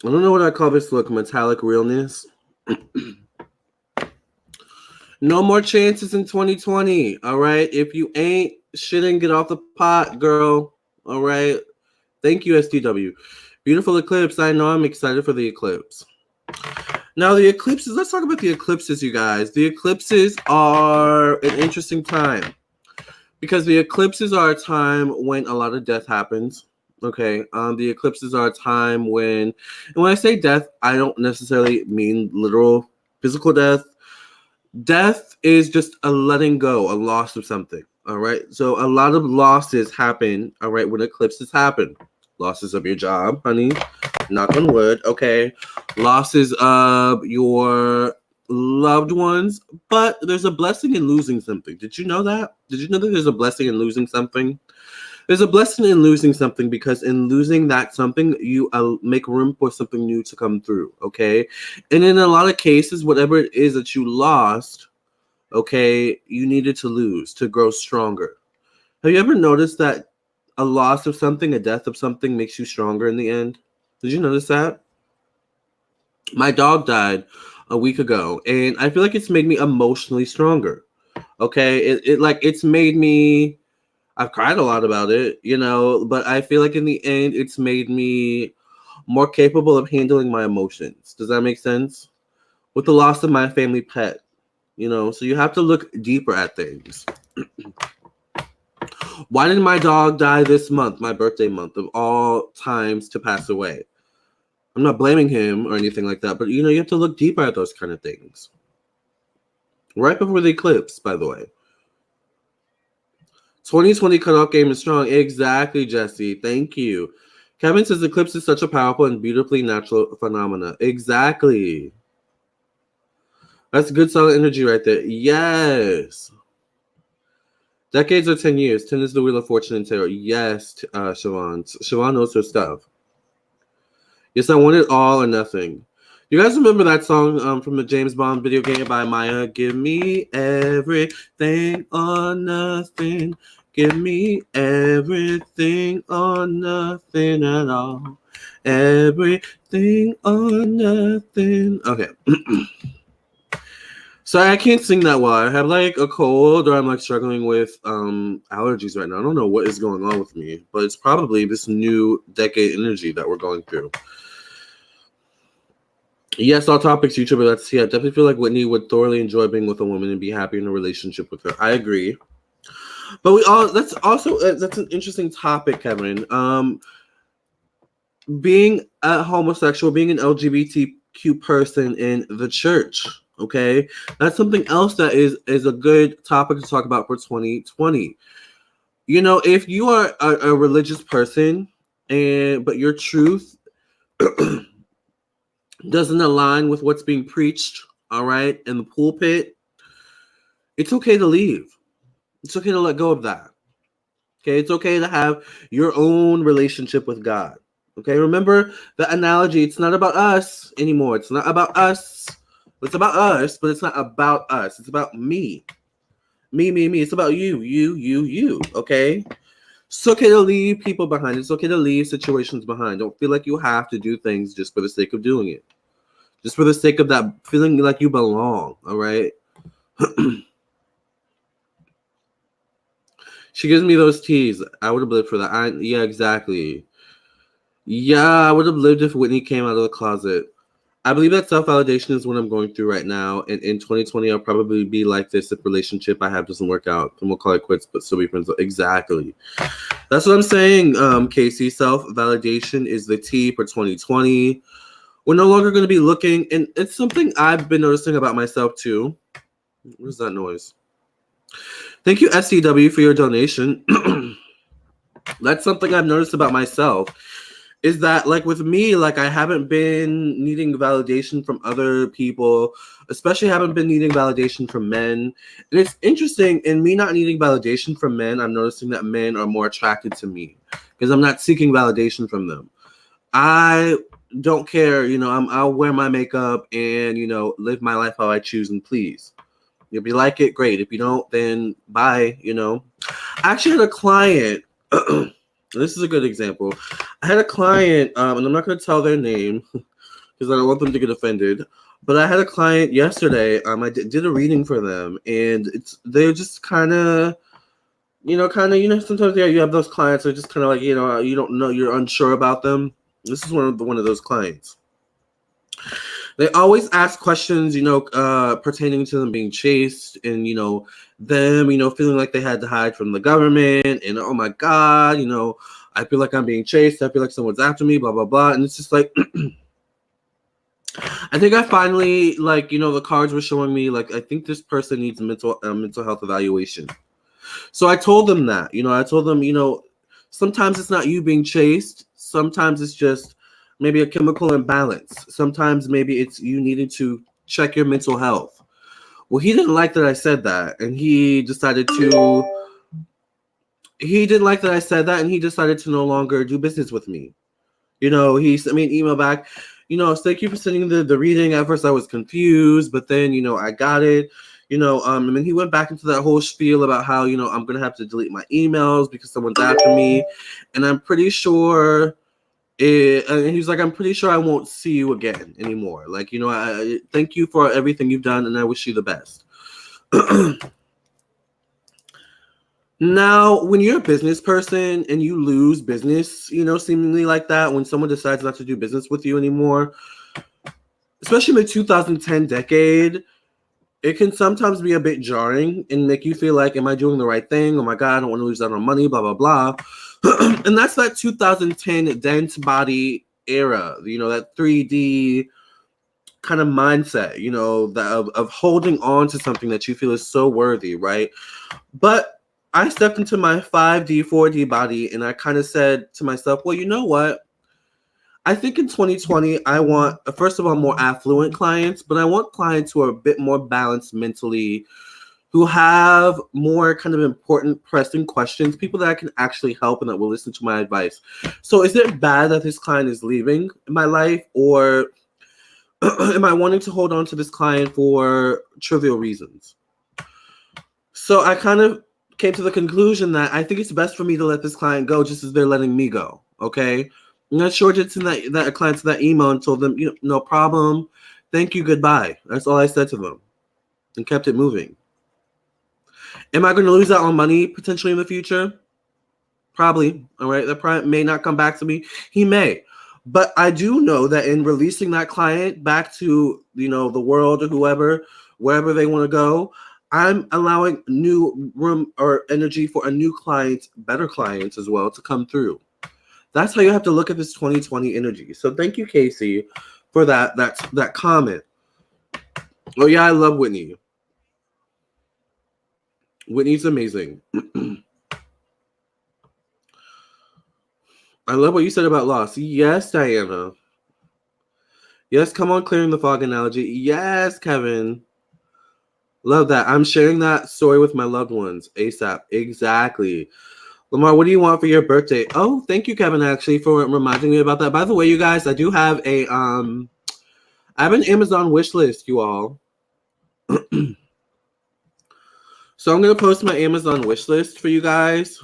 I don't know what I call this look, metallic realness. No more chances in 2020, all right? If you ain't shitting, get off the pot, girl, all right? Thank you, STW. Beautiful eclipse. I know I'm excited for the eclipse. Now, the eclipses, let's talk about the eclipses, you guys. The eclipses are an interesting time because the eclipses are a time when a lot of death happens. Okay, the eclipses are a time and when I say death, I don't necessarily mean literal physical death. Death is just a letting go, a loss of something. All right, so a lot of losses happen. All right, when eclipses happen, losses of your job, honey. Knock on wood. Okay, losses of your loved ones, but there's a blessing in losing something. Did you know that? Did you know that there's a blessing in losing something? There's a blessing in losing something, because in losing that something, you make room for something new to come through, okay? And in a lot of cases, whatever it is that you lost, okay, you needed to lose to grow stronger. Have you ever noticed that a loss of something, a death of something makes you stronger in the end? Did you notice that? My dog died a week ago, and I feel like it's made me emotionally stronger. Okay, it's made me. I've cried a lot about it, but I feel like in the end, it's made me more capable of handling my emotions. Does that make sense? With the loss of my family pet, so you have to look deeper at things. Why did my dog die this month, my birthday month of all times to pass away? I'm not blaming him or anything like that, but you have to look deeper at those kind of things. Right before the eclipse, by the way. 2020 cutoff game is strong. Exactly, Jesse. Thank you. Kevin says eclipse is such a powerful and beautifully natural phenomena. Exactly. That's good solid energy right there. Yes. Decades or 10 years. 10 is the Wheel of Fortune in Tarot. Yes, Siobhan. Siobhan knows her stuff. Yes, I want it all or nothing. You guys remember that song from the James Bond video game by Maya? Give me everything or nothing. Give me everything or nothing at all. Everything or nothing. Okay. Sorry, I can't sing that well. I have like a cold, or I'm like struggling with allergies right now. I don't know what is going on with me, but it's probably this new decade energy that we're going through. Yes, all topics, YouTuber. Let's see. I definitely feel like Whitney would thoroughly enjoy being with a woman and be happy in a relationship with her. I agree. But that's an interesting topic, Kevin. Being a homosexual, being an LGBTQ person in the church. Okay, that's something else that is a good topic to talk about for 2020. If you are a religious person but your truth doesn't align with what's being preached, all right, in the pulpit, it's okay to leave. It's okay to let go of that. Okay, it's okay to have your own relationship with God. Okay, remember the analogy. It's not about us anymore. It's not about us. It's about us, but it's not about us. It's about me. Me. It's about you. Okay? It's okay to leave people behind. It's okay to leave situations behind. Don't feel like you have to do things just for the sake of doing it. Just for the sake of that feeling like you belong, all right? She gives me those teas. I would have lived for that. Yeah, exactly. Yeah, I would have lived if Whitney came out of the closet. I believe that self-validation is what I'm going through right now. And in 2020, I'll probably be like this if relationship I have doesn't work out. And we'll call it quits, but still be friends. Exactly. That's what I'm saying, Casey. Self-validation is the T for 2020. We're no longer going to be looking. And it's something I've been noticing about myself, too. What is that noise? Thank you, SCW, for your donation. That's something I've noticed about myself. Is that, like, with me, like, I haven't been needing validation from other people, especially haven't been needing validation from men. And it's interesting, in me not needing validation from men, I'm noticing that men are more attracted to me because I'm not seeking validation from them. I don't care, I'll wear my makeup and, live my life how I choose and please. If you like it, great. If you don't, then bye, I actually had a client. This is a good example. I had a client, and I'm not going to tell their name because I don't want them to get offended. But I had a client yesterday. I did a reading for them, and they're just kind of, sometimes you have those clients that are just kind of like, you don't know, you're unsure about them. This is one of those clients. They always ask questions, pertaining to them being chased and, them, feeling like they had to hide from the government and, oh my God, I feel like I'm being chased. I feel like someone's after me, blah, blah, blah. And it's just like, I think I finally, like, the cards were showing me, like, I think this person needs mental health evaluation. So I told them that, I told them, sometimes it's not you being chased. Sometimes it's just maybe a chemical imbalance. Sometimes maybe it's you needing to check your mental health. Well, he didn't like that I said that, and he decided to he didn't like that I said that, and he decided to no longer do business with me. You know, he sent me an email back. You know, thank you for sending the reading. At first, I was confused, but then, you know, I got it. You know, and then he went back into that whole spiel about how, you know, I'm gonna have to delete my emails because someone's after me, and I'm pretty sure. And he's like, I'm pretty sure I won't see you again anymore. Like, you know, I thank you for everything you've done, and I wish you the best. Now, when you're a business person and you lose business, you know, seemingly like that, when someone decides not to do business with you anymore, especially in the 2010 decade, it can sometimes be a bit jarring and make you feel like, am I doing the right thing? Oh my God, I don't want to lose out on money, blah, blah, blah. And that's that 2010 dense body era, you know, that 3D kind of mindset, you know, of holding on to something that you feel is so worthy, right? But I stepped into my 5D, 4D body, and I kind of said to myself, well, you know what? I think in 2020, I want, first of all, more affluent clients, but I want clients who are a bit more balanced mentally, who have more kind of important, pressing questions, people that I can actually help and that will listen to my advice. So is it bad that this client is leaving my life, or am I wanting to hold on to this client for trivial reasons? So I kind of came to the conclusion that I think it's best for me to let this client go just as they're letting me go, okay? And I shorted to that client to that email and told them, you know, no problem, thank you, goodbye. That's all I said to them and kept it moving. Am I going to lose out on money potentially in the future? Probably, all right? That client may not come back to me. He may. But I do know that in releasing that client back to, you know, the world or whoever, wherever they want to go, I'm allowing new room or energy for a new client, better clients as well, to come through. That's how you have to look at this 2020 energy. So thank you, Casey, for that comment. Oh yeah, I love Whitney. Whitney's amazing. I love what you said about loss. Yes, Diana. Yes, come on, clearing the fog analogy. Yes, Kevin. Love that. I'm sharing that story with my loved ones ASAP. Exactly. Lamarr, what do you want for your birthday? Oh, thank you, Kevin, actually, for reminding me about that. By the way, you guys, I do have I have an Amazon wish list, you all. So I'm gonna post my Amazon wish list for you guys,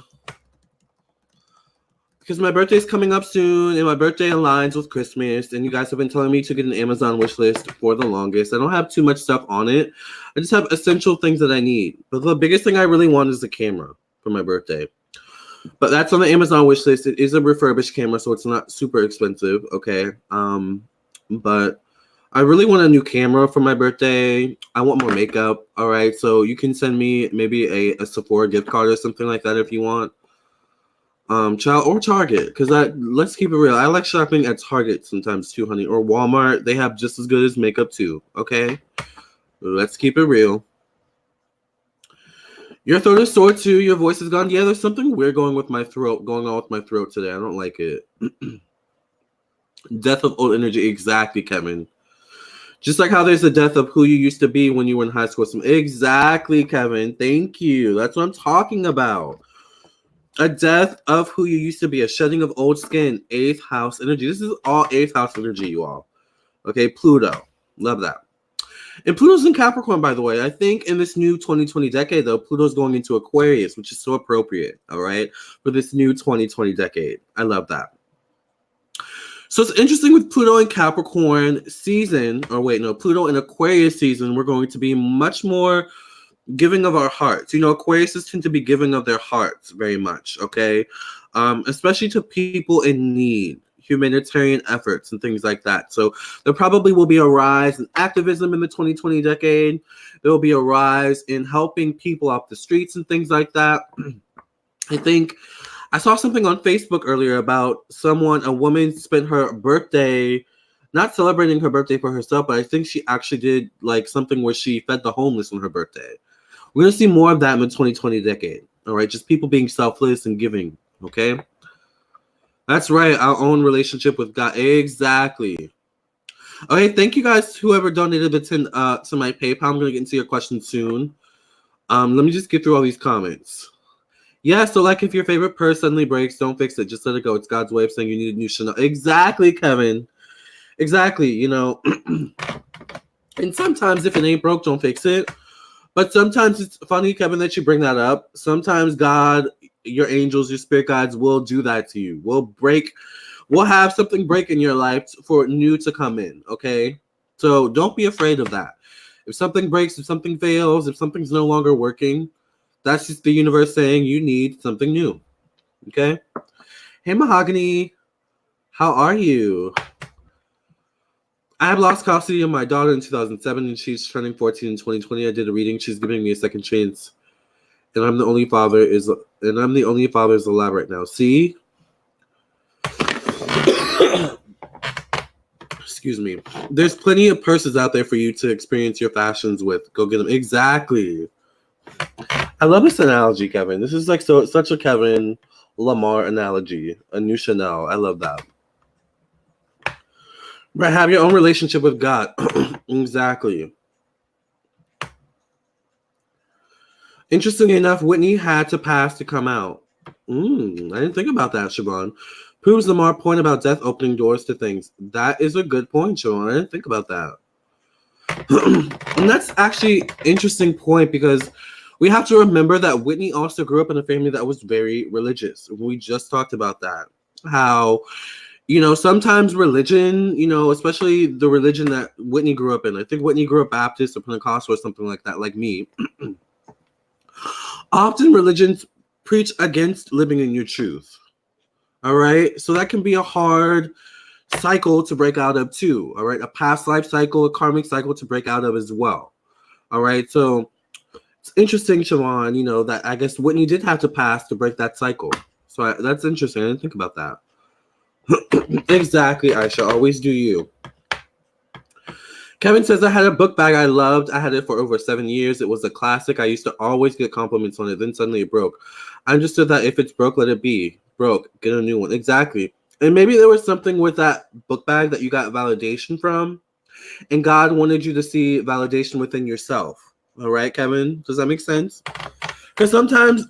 because my birthday's coming up soon, and my birthday aligns with Christmas, and you guys have been telling me to get an Amazon wish list for the longest. I don't have too much stuff on it. I just have essential things that I need. But the biggest thing I really want is the camera for my birthday. But that's on the Amazon wish list. It is a refurbished camera, so it's not super expensive, okay? But I really want a new camera for my birthday. I want more makeup, all right? So you can send me maybe a Sephora gift card or something like that if you want. Child or Target, because let's keep it real. I like shopping at Target sometimes too, honey, or Walmart. They have just as good as makeup too. Okay, let's keep it real. Your throat is sore too. Your voice is gone. Yeah, there's something weird going on with my throat today. I don't like it. Death of old energy, exactly, Kevin. Just like how there's a death of who you used to be when you were in high school. Exactly, Kevin. Thank you. That's what I'm talking about. A death of who you used to be, a shedding of old skin, 8th house energy. This is all 8th house energy, you all. Okay, Pluto. Love that. And Pluto's in Capricorn, by the way. I think in this new 2020 decade, though, Pluto's going into Aquarius, which is so appropriate, all right, for this new 2020 decade. I love that. So it's interesting with Pluto and Capricorn season, Pluto and Aquarius season, we're going to be much more giving of our hearts. You know, Aquariuses tend to be giving of their hearts very much, okay? Especially to people in need, humanitarian efforts and things like that. So there probably will be a rise in activism in the 2020 decade. There will be a rise in helping people off the streets and things like that. I think I saw something on Facebook earlier about a woman spent her birthday not celebrating her birthday for herself, but I think she actually did like something where she fed the homeless on her birthday. We're going to see more of that in the 2020 decade. All right. Just people being selfless and giving. Okay. That's right. Our own relationship with God. Exactly. Okay. Thank you guys, whoever donated to my PayPal. I'm going to get into your questions soon. Let me just get through all these comments. Yeah, so like if your favorite purse suddenly breaks, don't fix it. Just let it go. It's God's way of saying you need a new Chanel. Exactly, Kevin. Exactly, you know. And sometimes if it ain't broke, don't fix it. But sometimes it's funny, Kevin, that you bring that up. Sometimes God, your angels, your spirit guides will do that to you. We'll have something break in your life for new to come in, okay? So don't be afraid of that. If something breaks, if something fails, if something's no longer working, that's just the universe saying you need something new, okay? Hey, Mahogany, how are you? I have lost custody of my daughter in 2007, and she's turning 14 in 2020. I did a reading. She's giving me a second chance, and I'm the only father is alive right now. See? Excuse me. There's plenty of purses out there for you to experience your fashions with. Go get them. Exactly. I love this analogy, Kevin. This is like such a Kevin Lamarr analogy. A new Chanel. I love that. Right, have your own relationship with God. Exactly. Interestingly enough, Whitney had to pass to come out. I didn't think about that, Siobhan. Proves Lamar's point about death opening doors to things. That is a good point, Siobhan. I didn't think about that. And that's actually an interesting point because we have to remember that Whitney also grew up in a family that was very religious. We just talked about that. How, you know, sometimes religion, you know, especially the religion that Whitney grew up in. I think Whitney grew up Baptist or Pentecostal or something like that, like me. Often religions preach against living in your truth. All right. So that can be a hard cycle to break out of too. All right. A past life cycle, a karmic cycle to break out of as well. All right. So it's interesting, Siobhan, you know, that I guess Whitney did have to pass to break that cycle. So that's interesting. I didn't think about that. Exactly, Aisha. Always do you. Kevin says, I had a book bag I loved. I had it for over 7 years. It was a classic. I used to always get compliments on it. Then suddenly it broke. I understood that if it's broke, let it be. Broke, get a new one. Exactly. And maybe there was something with that book bag that you got validation from. And God wanted you to see validation within yourself. All right, Kevin? Does that make sense? Because sometimes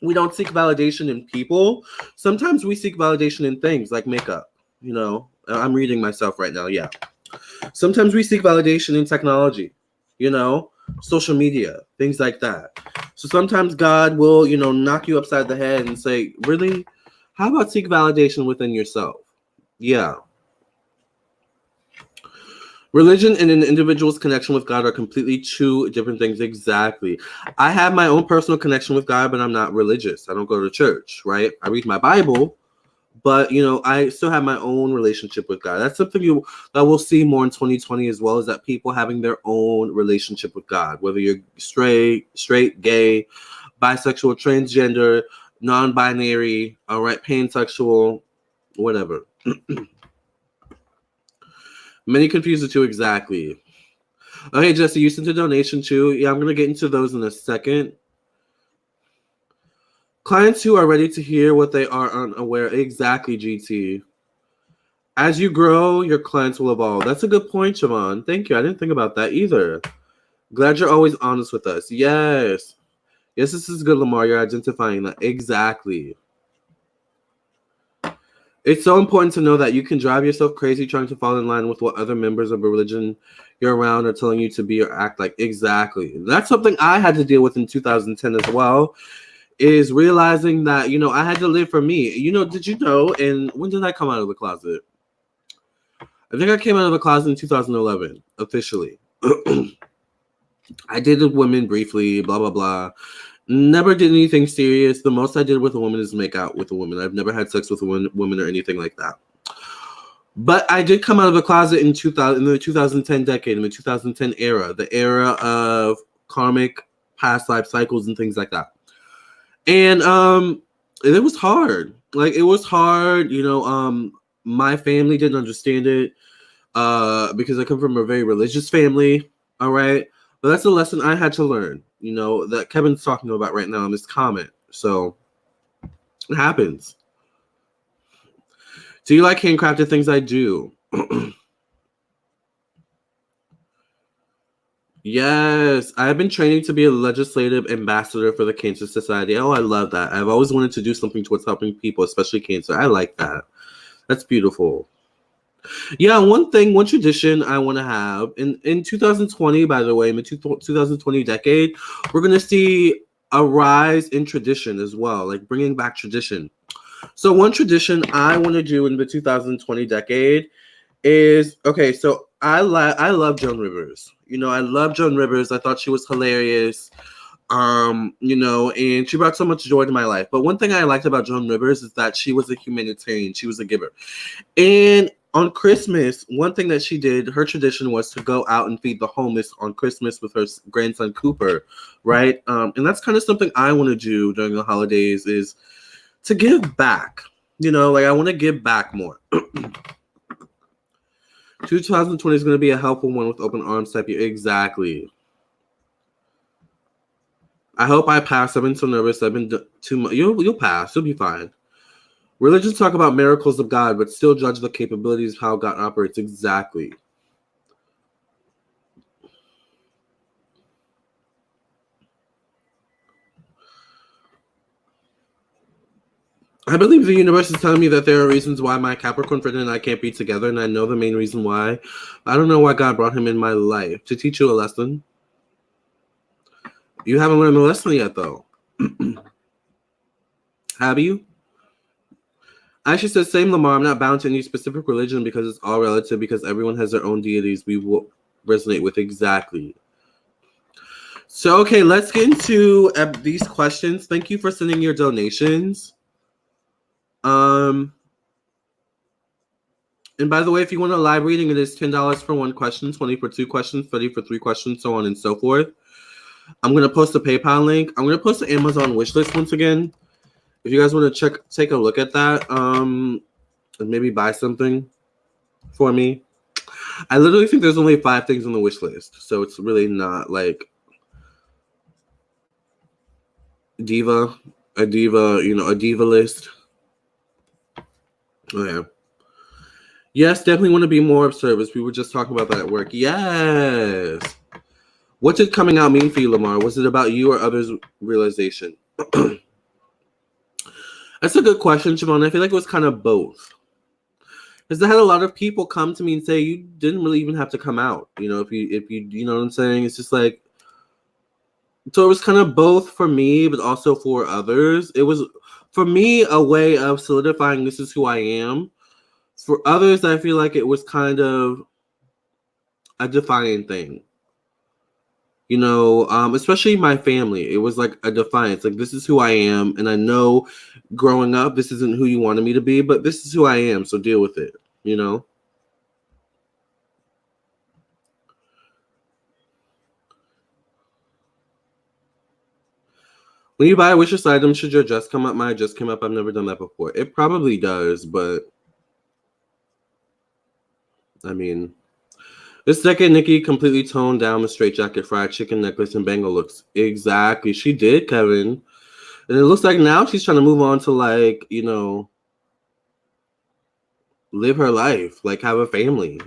we don't seek validation in people. Sometimes we seek validation in things like makeup. You know, I'm reading myself right now. Yeah. Sometimes we seek validation in technology, you know, social media, things like that. So sometimes God will, you know, knock you upside the head and say, really? How about seek validation within yourself? Yeah. Religion and an individual's connection with God are completely two different things. Exactly. I have my own personal connection with God, but I'm not religious. I don't go to church, right? I read my Bible, but you know, I still have my own relationship with God. That's something that we'll see more in 2020 as well, is that people having their own relationship with God, whether you're straight, gay, bisexual, transgender, non-binary, all right, pansexual, whatever. Many confuse the two. Exactly. Okay, Jesse, you sent a donation too. Yeah, I'm gonna get into those in a second. Clients who are ready to hear what they are unaware. Exactly, GT. As you grow, your clients will evolve. That's a good point, Siobhan. Thank you. I didn't think about that either. Glad you're always honest with us. Yes. Yes, this is good, Lamarr. You're identifying that. Exactly. It's so important to know that you can drive yourself crazy trying to fall in line with what other members of a religion you're around are telling you to be or act like. Exactly. That's something I had to deal with in 2010 as well, is realizing that, you know, I had to live for me. You know, did you know, and when did I come out of the closet? I think I came out of the closet in 2011, officially. I dated women briefly, blah, blah, blah. Never did anything serious. The most I did with a woman is make out with a woman. I've never had sex with a woman or anything like that. But I did come out of the closet in the 2010 decade, in the 2010 era, the era of karmic past life cycles and things like that. And it was hard. Like, it was hard, you know. My family didn't understand it because I come from a very religious family. All right. But that's a lesson I had to learn, you know, that Kevin's talking about right now in this comment. So it happens. Do you like handcrafted things? I do. Yes, I've been training to be a legislative ambassador for the Cancer Society. Oh, I love that. I've always wanted to do something towards helping people, especially cancer. I like that. That's beautiful. Yeah, one tradition I want to have in 2020, by the way, in the 2020 decade, we're going to see a rise in tradition as well, like bringing back tradition. So one tradition I want to do in the 2020 decade is okay. So I love Joan Rivers. I love Joan Rivers. I thought she was hilarious. And she brought so much joy to my life. But one thing I liked about Joan Rivers is that she was a humanitarian. She was a giver. And on Christmas, one thing that she did, her tradition was to go out and feed the homeless on Christmas with her grandson Cooper, right? And that's kind of something I want to do during the holidays is to give back. Like I want to give back more. 2020 is going to be a helpful one with open arms type. Exactly. I hope I pass. I've been so nervous. I've been too much. You'll pass. You'll be fine. Religions talk about miracles of God, but still judge the capabilities of how God operates. Exactly. I believe the universe is telling me that there are reasons why my Capricorn friend and I can't be together, and I know the main reason why. I don't know why God brought him in my life to teach you a lesson. You haven't learned the lesson yet, though. Have you? Aisha says, same Lamarr, I'm not bound to any specific religion because it's all relative, because everyone has their own deities we will resonate with. Exactly. So, okay, let's get into these questions. Thank you for sending your donations. And by the way, if you want a live reading, it is $10 for one question, 20 for two questions, 30 for three questions, so on and so forth. I'm going to post a PayPal link. I'm going to post the Amazon wish list once again. If you guys want to take a look at that, and maybe buy something for me. I literally think there's only 5 things on the wish list, so it's really not like a diva list. Oh, yeah. Yes, definitely want to be more of service. We were just talking about that at work. Yes. What did coming out mean for you, Lamarr? Was it about you or others' realization? That's a good question, Siobhan. I feel like it was kind of both. Because I had a lot of people come to me and say you didn't really even have to come out. If you you know what I'm saying? It's just like, so it was kind of both for me, but also for others. It was for me a way of solidifying this is who I am. For others, I feel like it was kind of a defining thing. Especially my family. It was like a defiance. Like, this is who I am, and I know growing up, this isn't who you wanted me to be, but this is who I am, so deal with it, When you buy a wish list item, should your address come up? My address came up. I've never done that before. It probably does, but I mean, this decade, Nikki completely toned down the straitjacket, fried chicken necklace, and bangle looks. Exactly. She did, Kevin. And it looks like now she's trying to move on to, like, live her life, like have a family,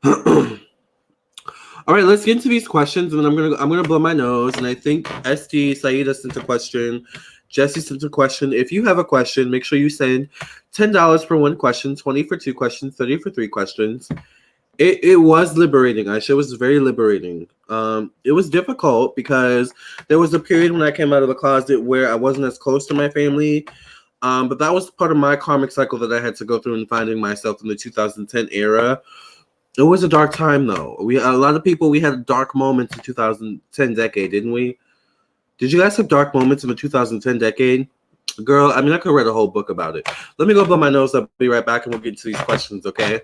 All right, let's get into these questions, and then I'm gonna blow my nose. And I think SD Saida sent a question. Jesse sent a question. If you have a question, make sure you send $10 for one question, 20 for two questions, 30 for three questions. It was liberating, Aisha. It was very liberating. It was difficult because there was a period when I came out of the closet where I wasn't as close to my family. But that was part of my karmic cycle that I had to go through in finding myself in the 2010 era. It was a dark time, though. A lot of people, we had dark moments in 2010 decade, didn't we? Did you guys have dark moments in the 2010 decade? Girl, I mean, I could read a whole book about it. Let me go blow my nose up. Be right back, and we'll get to these questions, okay?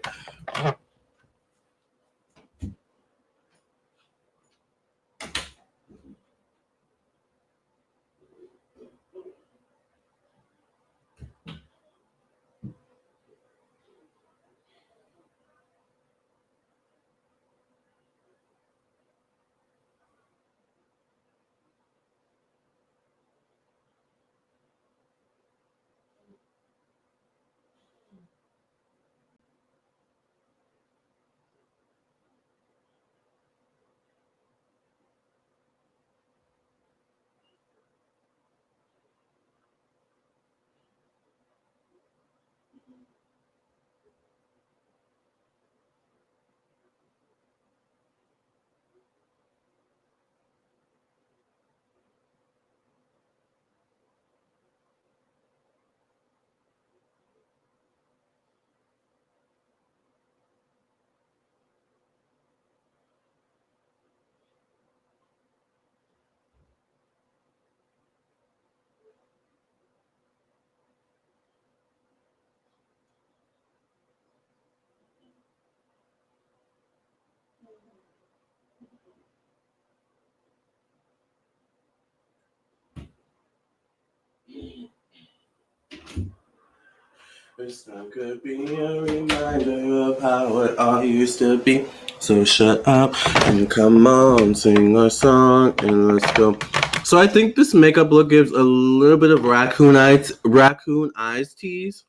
This time could be a reminder of how it all used to be. So shut up and come on, sing a song and let's go. So I think this makeup look gives a little bit of raccoon eyes tease.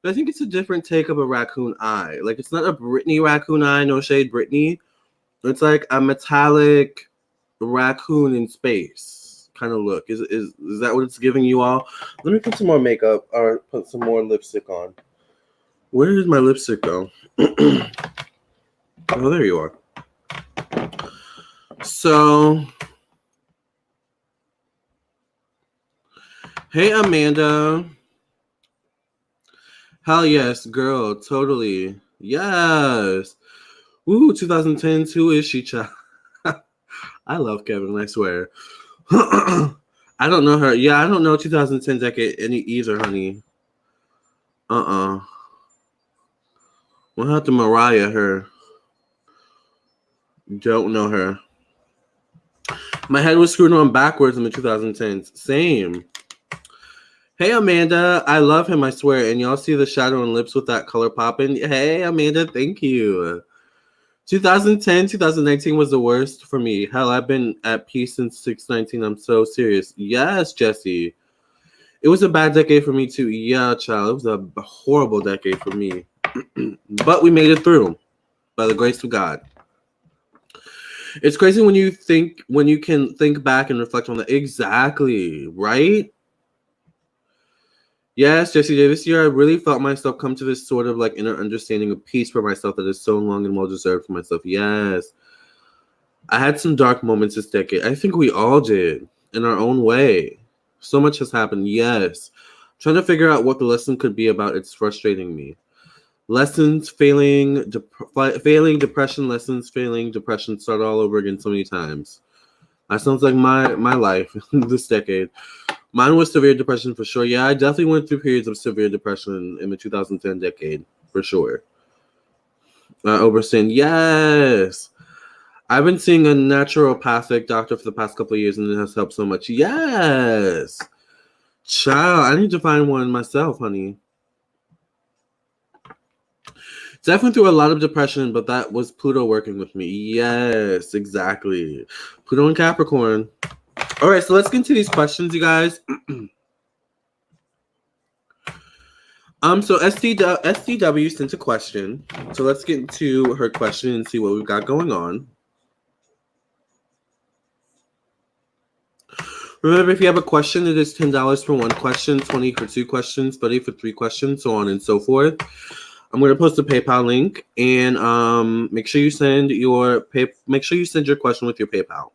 But I think it's a different take of a raccoon eye. Like, it's not a Britney raccoon eye, no shade Britney. It's like a metallic raccoon in space kind of look. Is that what it's giving you all? Let me put some more makeup or put some more lipstick on. Where did my lipstick go? Oh, there you are. So, hey, Amanda. Hell yes, girl, totally. Yes. Ooh, 2010s, who is she, child? I love Kevin, I swear. I don't know her. Yeah, I don't know 2010 decade any either, honey. We'll have to Mariah her. Don't know her. My head was screwed on backwards in the 2010s. Same. Hey, Amanda. I love him, I swear. And y'all see the shadow and lips with that color popping? Hey, Amanda. Thank you. 2010, 2019 was the worst for me. Hell, I've been at peace since 619. I'm so serious. Yes, Jesse. It was a bad decade for me, too. Yeah, child. It was a horrible decade for me. But we made it through by the grace of God. It's crazy when you can think back and reflect on that. Exactly, right? Yes, Jesse J. This year I really felt myself come to this sort of like inner understanding of peace for myself that is so long and well deserved for myself. Yes. I had some dark moments this decade. I think we all did in our own way. So much has happened. Yes. Trying to figure out what the lesson could be about it's frustrating me. Lessons, failing, depression, lessons, failing, depression, start all over again so many times. That sounds like my life this decade. Mine was severe depression for sure. Yeah, I definitely went through periods of severe depression in the 2010 decade, for sure. Overstand, yes. I've been seeing a naturopathic doctor for the past couple of years, and it has helped so much. Yes. Child, I need to find one myself, honey. Definitely through a lot of depression, but that was Pluto working with me. Yes, exactly. Pluto and Capricorn. All right, so let's get into these questions, you guys. So SDW sent a question. So let's get into her question and see what we've got going on. Remember, if you have a question, it is $10 for one question, $20 for two questions, $30 for three questions, so on and so forth. I'm going to post a PayPal link, and make sure you send your question with your PayPal.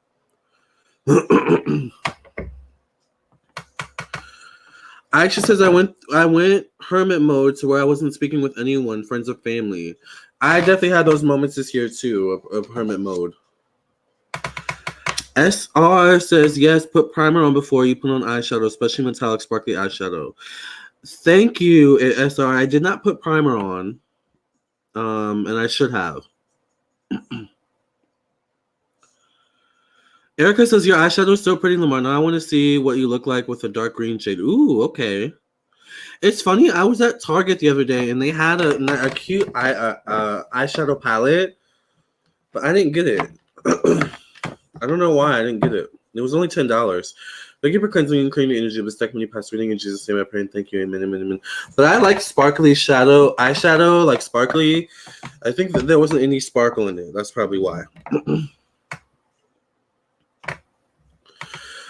Aisha says I went hermit mode to where I wasn't speaking with anyone, friends or family. I definitely had those moments this year too of hermit mode. SR says yes, put primer on before you put on eyeshadow, especially metallic sparkly eyeshadow. Thank you, SR. I did not put primer on, and I should have. Erica says your eyeshadow is so pretty, Lamarr. Now I want to see what you look like with a dark green shade. Ooh, okay. It's funny. I was at Target the other day, and they had a cute eyeshadow palette, but I didn't get it. I don't know why I didn't get it. It was only $10. Thank you for cleansing and creating the energy of this deck. Many past reading in Jesus' name I pray and thank you. Amen, amen, amen. But I like sparkly eyeshadow, like sparkly. I think that there wasn't any sparkle in it. That's probably why.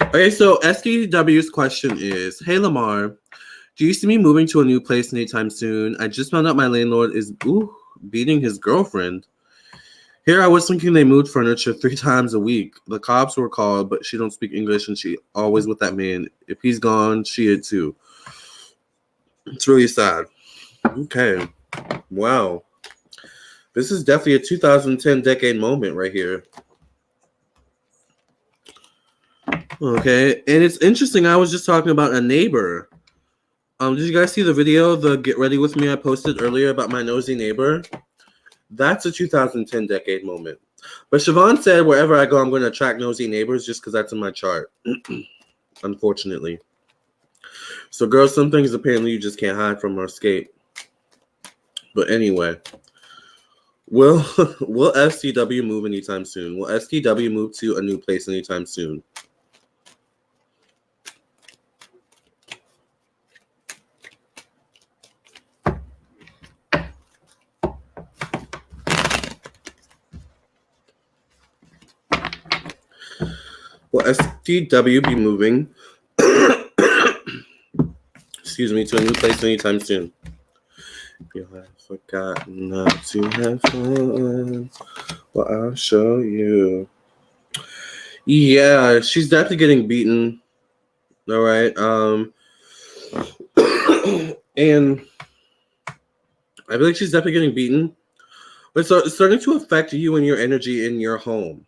Okay, so SDW's question is, hey, Lamarr, do you see me moving to a new place anytime soon? I just found out my landlord is beating his girlfriend. Here I was thinking they moved furniture 3 times a week. The cops were called, but she don't speak English, and she always with that man. If he's gone, she is too. It's really sad. Okay. Wow. This is definitely a 2010 decade moment right here. Okay. And it's interesting. I was just talking about a neighbor. Did you guys see the video, the Get Ready With Me I posted earlier about my nosy neighbor? That's a 2010 decade moment. But Siobhan said, wherever I go, I'm going to attract nosy neighbors just because that's in my chart. Unfortunately. So, girls, some things apparently you just can't hide from or escape. But anyway, will STW move anytime soon? Will STW move to a new place anytime soon? Will STW be moving excuse me, to a new place anytime soon? You have forgotten how to have fun. Well, I'll show you. Yeah, she's definitely getting beaten. All right. And I feel like she's definitely getting beaten. But it's starting to affect you and your energy in your home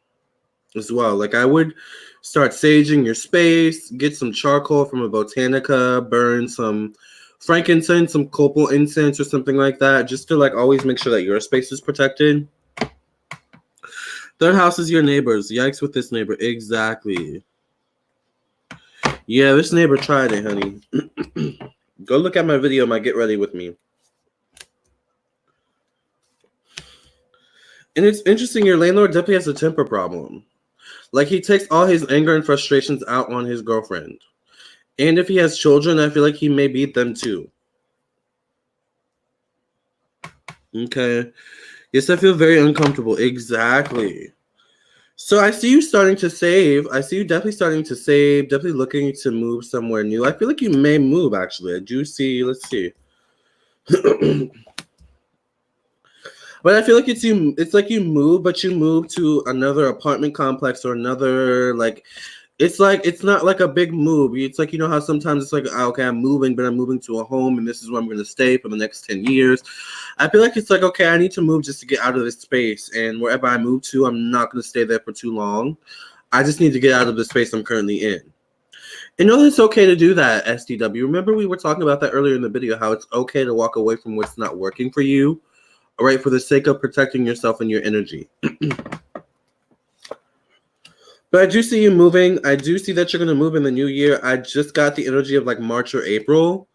as well. Like, I would start saging your space, get some charcoal from a botanica, burn some frankincense, some copal incense or something like that, just to like always make sure that your space is protected. Third house is your neighbors. Yikes with this neighbor. Exactly. Yeah, this neighbor tried it, honey. Go look at my video, my Get Ready With Me. And it's interesting, your landlord definitely has a temper problem. Like, he takes all his anger and frustrations out on his girlfriend. And if he has children, I feel like he may beat them too. Okay. Yes, I feel very uncomfortable. Exactly. So I see you starting to save. I see you definitely starting to save, definitely looking to move somewhere new. I feel like you may move, actually. I do see, let's see. But I feel like it's like you move, but you move to another apartment complex or another, like, it's not like a big move. It's like, you know how sometimes it's like, okay, I'm moving, but I'm moving to a home and this is where I'm going to stay for the next 10 years. I feel like it's like, okay, I need to move just to get out of this space. And wherever I move to, I'm not going to stay there for too long. I just need to get out of the space I'm currently in. And know that it's okay to do that, SDW. Remember we were talking about that earlier in the video, how it's okay to walk away from what's not working for you, all right, for the sake of protecting yourself and your energy. But I do see you moving. I do see that you're going to move in the new year. I just got the energy of like March or April.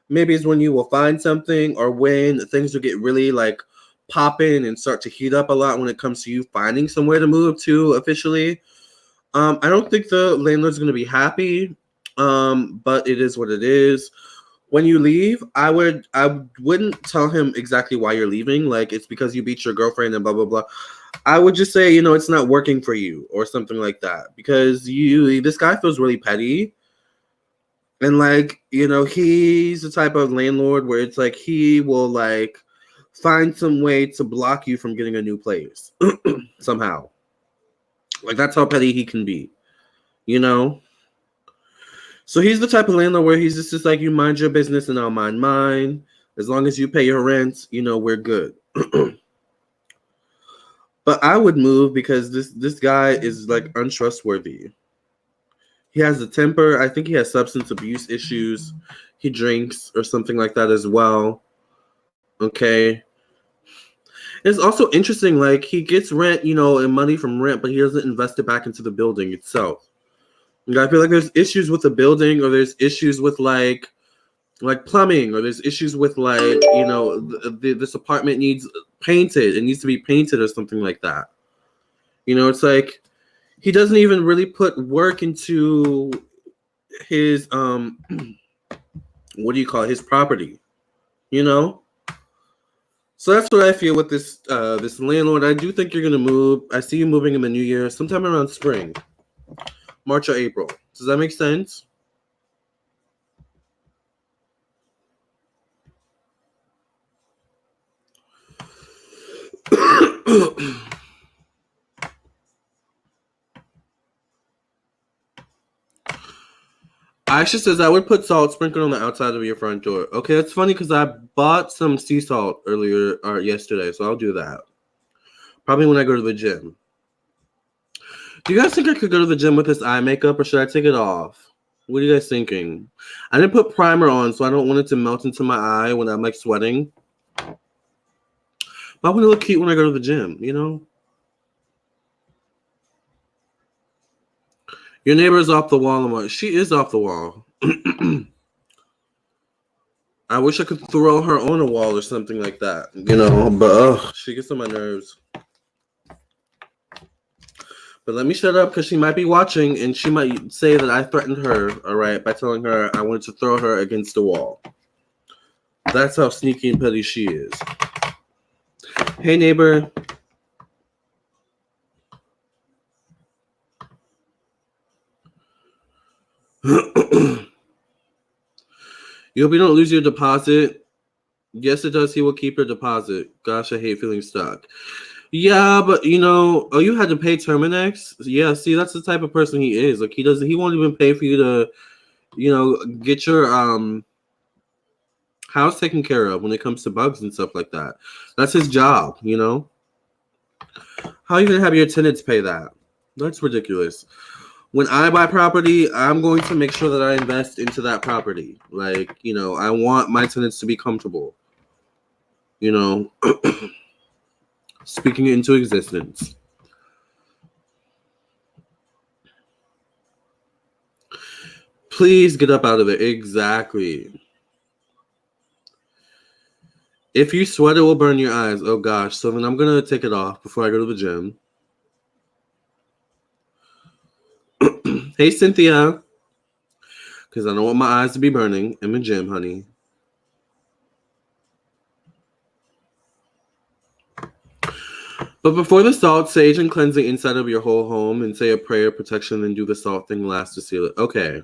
Maybe it's when you will find something, or when things will get really like popping and start to heat up a lot when it comes to you finding somewhere to move to officially. I don't think the landlord's going to be happy, but it is what it is. When you leave, I wouldn't tell him exactly why you're leaving. Like, it's because you beat your girlfriend and blah, blah, blah. I would just say, you know, it's not working for you or something like that, because this guy feels really petty. And like, you know, he's the type of landlord where it's like he will like find some way to block you from getting a new place somehow. Like, that's how petty he can be, you know? So he's the type of landlord where he's just like, you mind your business and I'll mind mine. As long as you pay your rent, you know, we're good. But I would move because this guy is like untrustworthy. He has a temper. I think he has substance abuse issues. He drinks or something like that as well. Okay. It's also interesting, like, he gets rent, you know, and money from rent, but he doesn't invest it back into the building itself. I feel like there's issues with the building, or there's issues with like plumbing, or there's issues with like, you know, this apartment needs painted. It needs to be painted or something like that. You know, it's like he doesn't even really put work into his what do you call it, his property, you know? So that's what I feel with this landlord. I do think you're gonna move. I see you moving in the new year, sometime around spring, March or April. Does that make sense? Aisha says, I would put salt sprinkled on the outside of your front door. Okay, that's funny because I bought some sea salt earlier or yesterday, so I'll do that. Probably when I go to the gym. Do you guys think I could go to the gym with this eye makeup, or should I take it off? What are you guys thinking? I didn't put primer on, so I don't want it to melt into my eye when I'm like sweating. But I want to look cute when I go to the gym, you know? Your neighbor is off the wall. She is off the wall. I wish I could throw her on a wall or something like that, you know, but she gets on my nerves. But let me shut up because she might be watching and she might say that I threatened her, all right, by telling her I wanted to throw her against the wall. That's how sneaky and petty she is. Hey, neighbor. You hope you don't lose your deposit. Yes, it does. He will keep your deposit. Gosh, I hate feeling stuck. Yeah, but you know, oh, you had to pay Terminex? Yeah, see, that's the type of person he is. Like, he won't even pay for you to, you know, get your house taken care of when it comes to bugs and stuff like that. That's his job, you know? How are you gonna have your tenants pay that? That's ridiculous. When I buy property, I'm going to make sure that I invest into that property. Like, you know, I want my tenants to be comfortable. You know, speaking it into existence. Please get up out of it. Exactly. If you sweat, it will burn your eyes. Oh, gosh. So then I'm going to take it off before I go to the gym. Hey, Cynthia. Because I don't want my eyes to be burning in the gym, honey. But before the salt, sage and cleansing inside of your whole home and say a prayer of protection, then do the salt thing last to seal it. Okay.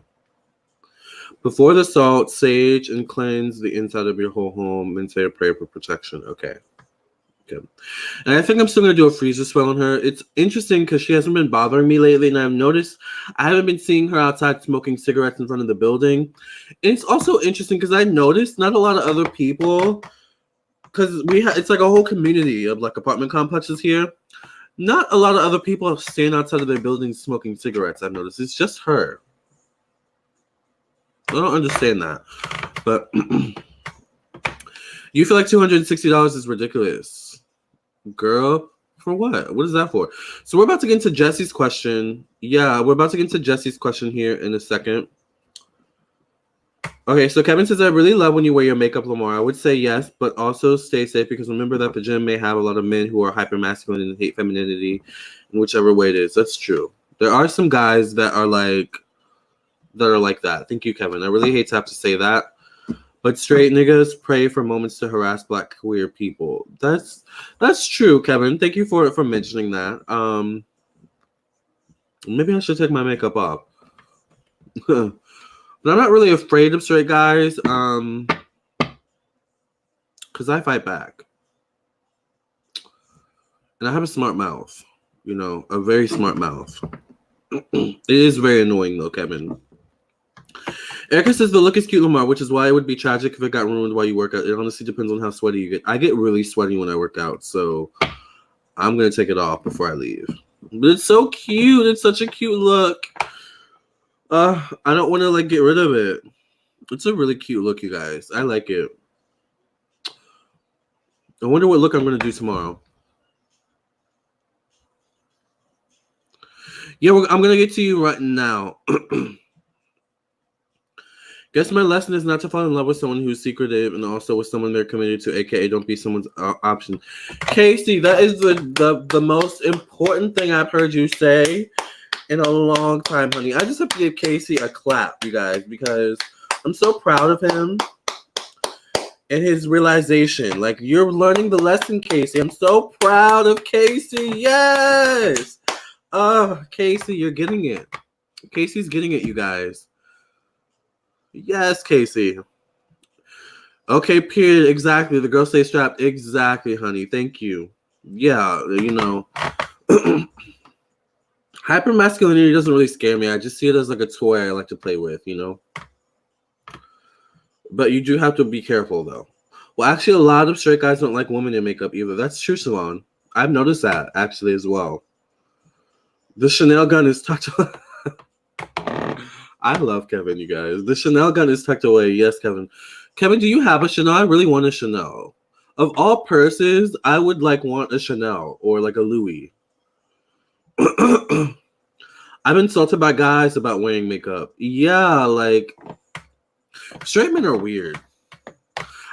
Before the salt, sage and cleanse the inside of your whole home and say a prayer for protection. Okay. Good. And I think I'm still going to do a freezer spell on her. It's interesting because she hasn't been bothering me lately, and I've noticed I haven't been seeing her outside smoking cigarettes in front of the building. And it's also interesting because I noticed not a lot of other people, because it's like a whole community of like apartment complexes here. Not a lot of other people stand outside of their buildings smoking cigarettes, I've noticed. It's just her. I don't understand that. But you feel like $260 is ridiculous. Girl, for what? What is that for? So we're about to get into Jesse's question. Yeah, we're about to get into Jesse's question here in a second. Okay, so Kevin says, I really love when you wear your makeup, Lamarr. I would say yes, but also stay safe because remember that the gym may have a lot of men who are hyper masculine and hate femininity in whichever way it is. That's true. There are some guys that are like that. Thank you, Kevin. I really hate to have to say that. But straight niggas pray for moments to harass black queer people. That's true, Kevin. Thank you for mentioning that. Maybe I should take my makeup off. But I'm not really afraid of straight guys. Because I fight back. And I have a smart mouth. You know, a very smart mouth. It is very annoying though, Kevin. Erica says the look is cute, Lamarr, which is why it would be tragic if it got ruined while you work out. It honestly depends on how sweaty you get. I get really sweaty when I work out, so I'm going to take it off before I leave. But it's so cute. It's such a cute look. I don't want to like get rid of it. It's a really cute look, you guys. I like it. I wonder what look I'm going to do tomorrow. Yeah, I'm going to get to you right now. Guess my lesson is not to fall in love with someone who's secretive and also with someone they're committed to, aka don't be someone's option. Casey, that is the most important thing I've heard you say in a long time, honey. I just have to give Casey a clap, you guys, because I'm so proud of him and his realization. Like, you're learning the lesson, Casey. I'm so proud of Casey. Yes! Casey, you're getting it. Casey's getting it, you guys. Yes, Casey. Okay, period. Exactly. The girl stay strapped. Exactly, honey. Thank you. Yeah, you know. Hypermasculinity doesn't really scare me. I just see it as like a toy I like to play with, you know. But you do have to be careful, though. Well, actually, a lot of straight guys don't like women in makeup either. That's true, Salon. I've noticed that, actually, as well. The Chanel gun is tucked away. I love Kevin, you guys. The Chanel gun is tucked away. Yes, Kevin. Kevin, do you have a Chanel? I really want a Chanel. Of all purses, I would like want a Chanel or like a Louis. I've been insulted by guys about wearing makeup. Yeah, like straight men are weird.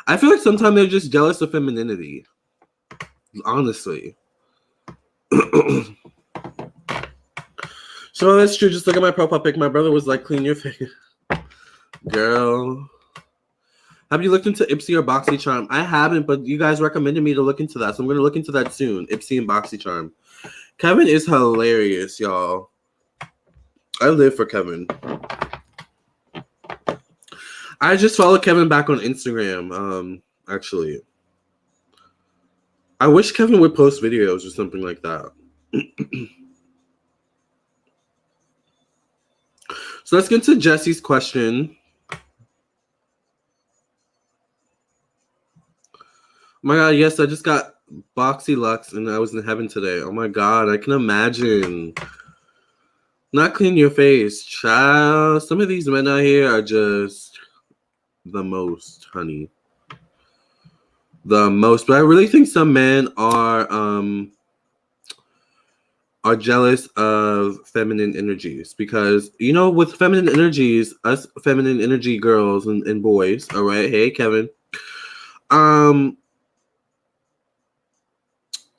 I feel like sometimes they're just jealous of femininity. Honestly. So that's true. Just look at my profile pic. My brother was like, clean your face. Girl. Have you looked into Ipsy or BoxyCharm? I haven't, but you guys recommended me to look into that. So I'm going to look into that soon. Ipsy and BoxyCharm. Kevin is hilarious, y'all. I live for Kevin. I just followed Kevin back on Instagram, actually. I wish Kevin would post videos or something like that. So let's get into Jesse's question. Oh my God, yes, I just got Boxy Lux and I was in heaven today. Oh my God, I can imagine. Not clean your face, child. Some of these men out here are just the most, honey. The most. But I really think some men are jealous of feminine energies because, you know, with feminine energies, us feminine energy girls and boys, all right, hey, Kevin,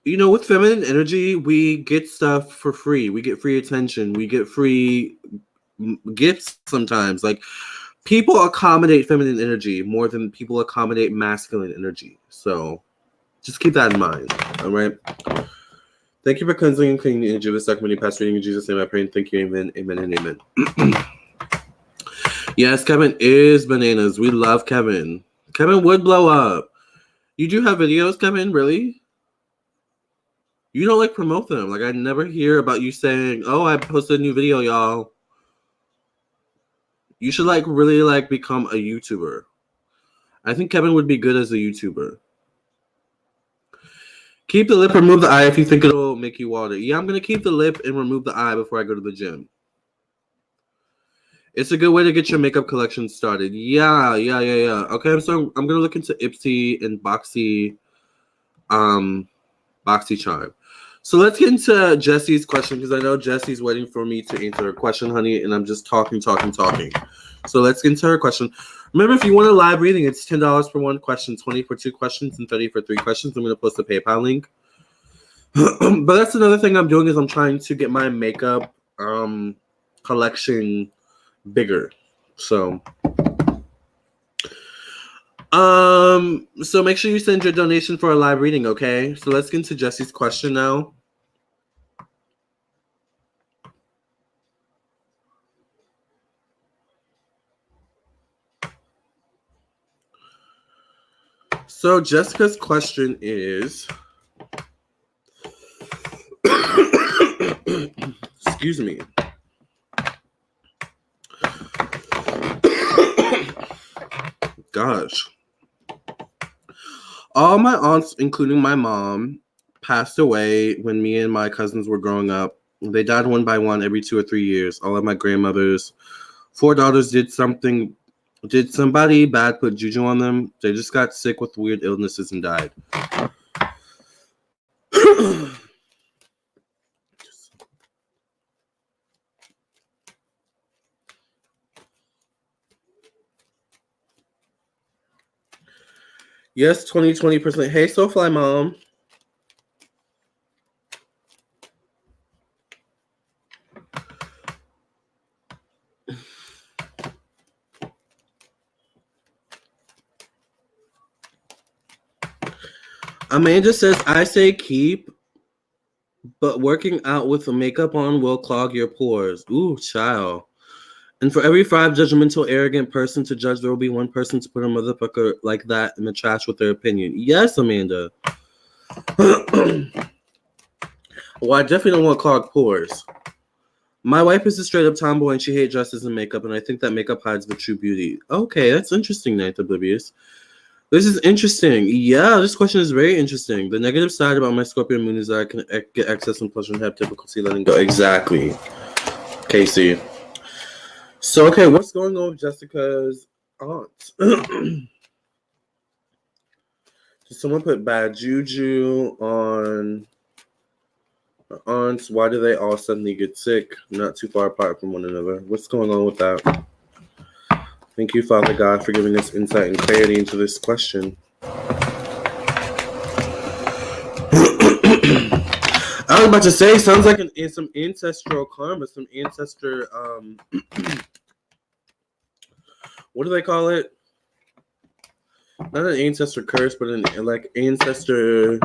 you know, with feminine energy, we get stuff for free. We get free attention. We get free gifts sometimes. Like, people accommodate feminine energy more than people accommodate masculine energy. So just keep that in mind, all right? Thank you for cleansing and cleaning the energy of the stuck many past reading in Jesus' name. I pray and thank you. Amen, amen, and amen. Yes, Kevin is bananas. We love Kevin. Kevin would blow up. You do have videos, Kevin? Really? You don't like promote them. Like, I never hear about you saying, "Oh, I posted a new video, y'all." You should like really like become a YouTuber. I think Kevin would be good as a YouTuber. Keep the lip, remove the eye if you think it'll make you water. Yeah, I'm gonna keep the lip and remove the eye before I go to the gym. It's a good way to get your makeup collection started. Yeah. Okay, so I'm gonna look into Ipsy and BoxyCharm. So let's get into Jesse's question because I know Jesse's waiting for me to answer her question, honey, and I'm just talking. So let's get into her question. Remember, if you want a live reading, it's $10 for one question, 20 for two questions, and 30 for three questions. I'm going to post a PayPal link. But that's another thing I'm doing is I'm trying to get my makeup collection bigger. So make sure you send your donation for a live reading, okay? So let's get into Jesse's question now. So Jessica's question is, excuse me. Gosh. All my aunts, including my mom, passed away when me and my cousins were growing up. They died one by one every 2 or 3 years. All of my grandmothers, 4 daughters did somebody bad put juju on them. They just got sick with weird illnesses and died. Yes, 20%. Hey, SoFly Mom. Amanda says, I say keep, but working out with the makeup on will clog your pores. Ooh, child. And for every 5 judgmental, arrogant person to judge, there will be 1 person to put a motherfucker like that in the trash with their opinion. Yes, Amanda. Well, I definitely don't want clogged pores. My wife is a straight-up tomboy, and she hates dresses and makeup, and I think that makeup hides the true beauty. Okay, that's interesting, Ninth Oblivious. This is interesting. Yeah, this question is very interesting. The negative side about my Scorpio moon is that I can get excess and pleasure and have difficulty letting go. Exactly, Casey. So, okay, what's going on with Jessica's aunt? Did someone put bad juju on her aunts? Why do they all suddenly get sick? Not too far apart from one another. What's going on with that? Thank you, Father God, for giving us insight and clarity into this question. I was about to say, sounds like some ancestral karma, some ancestor, what do they call it? Not an ancestor curse, but an like ancestor.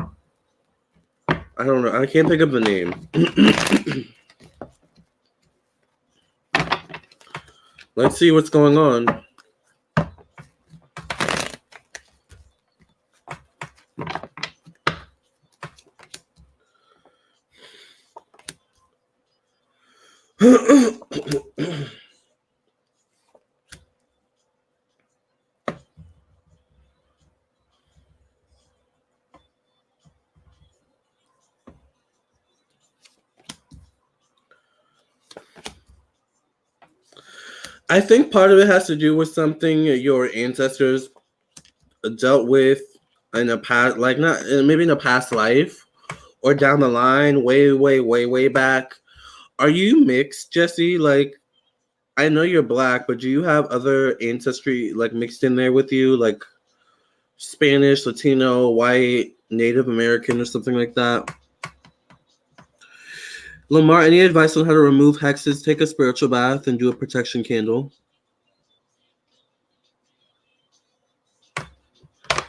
I don't know. I can't think of the name. Let's see what's going on. I think part of it has to do with something your ancestors dealt with in a past, like not maybe in a past life or down the line, way back. Are you mixed, Jesse? Like, I know you're Black, but do you have other ancestry like mixed in there with you, like Spanish, Latino, white, Native American, or something like that? Lamarr, any advice on how to remove hexes, take a spiritual bath, and do a protection candle?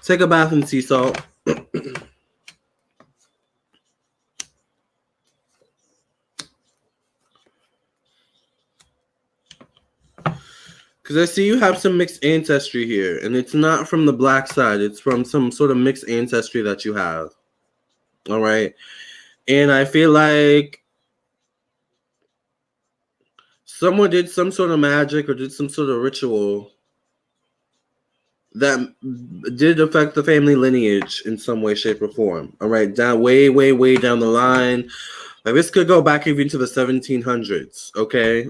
Take a bath in sea salt. Because I see you have some mixed ancestry here, and it's not from the Black side. It's from some sort of mixed ancestry that you have. All right. And I feel like someone did some sort of magic or did some sort of ritual that did affect the family lineage in some way, shape, or form. All right. Down way down the line. Like, this could go back even to the 1700s. Okay.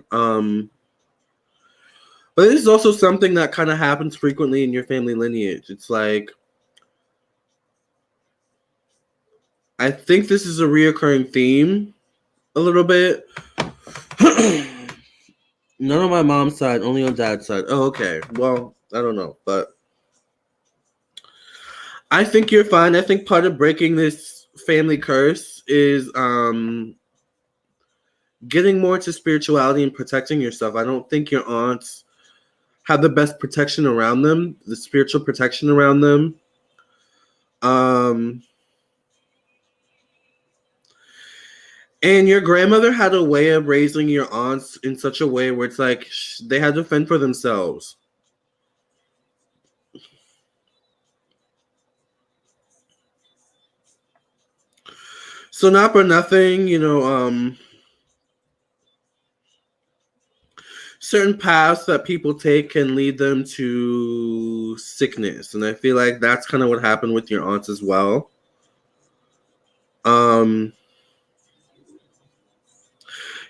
But this is also something that kind of happens frequently in your family lineage. It's like, I think this is a reoccurring theme a little bit. None on my mom's side, only on dad's side. Oh, okay. Well, I don't know, but I think you're fine. I think part of breaking this family curse is getting more into spirituality and protecting yourself. I don't think your aunts have the best protection around them, the spiritual protection around them. And your grandmother had a way of raising your aunts in such a way where it's like they had to fend for themselves. So not for nothing, certain paths that people take can lead them to sickness. And I feel like that's kind of what happened with your aunts as well.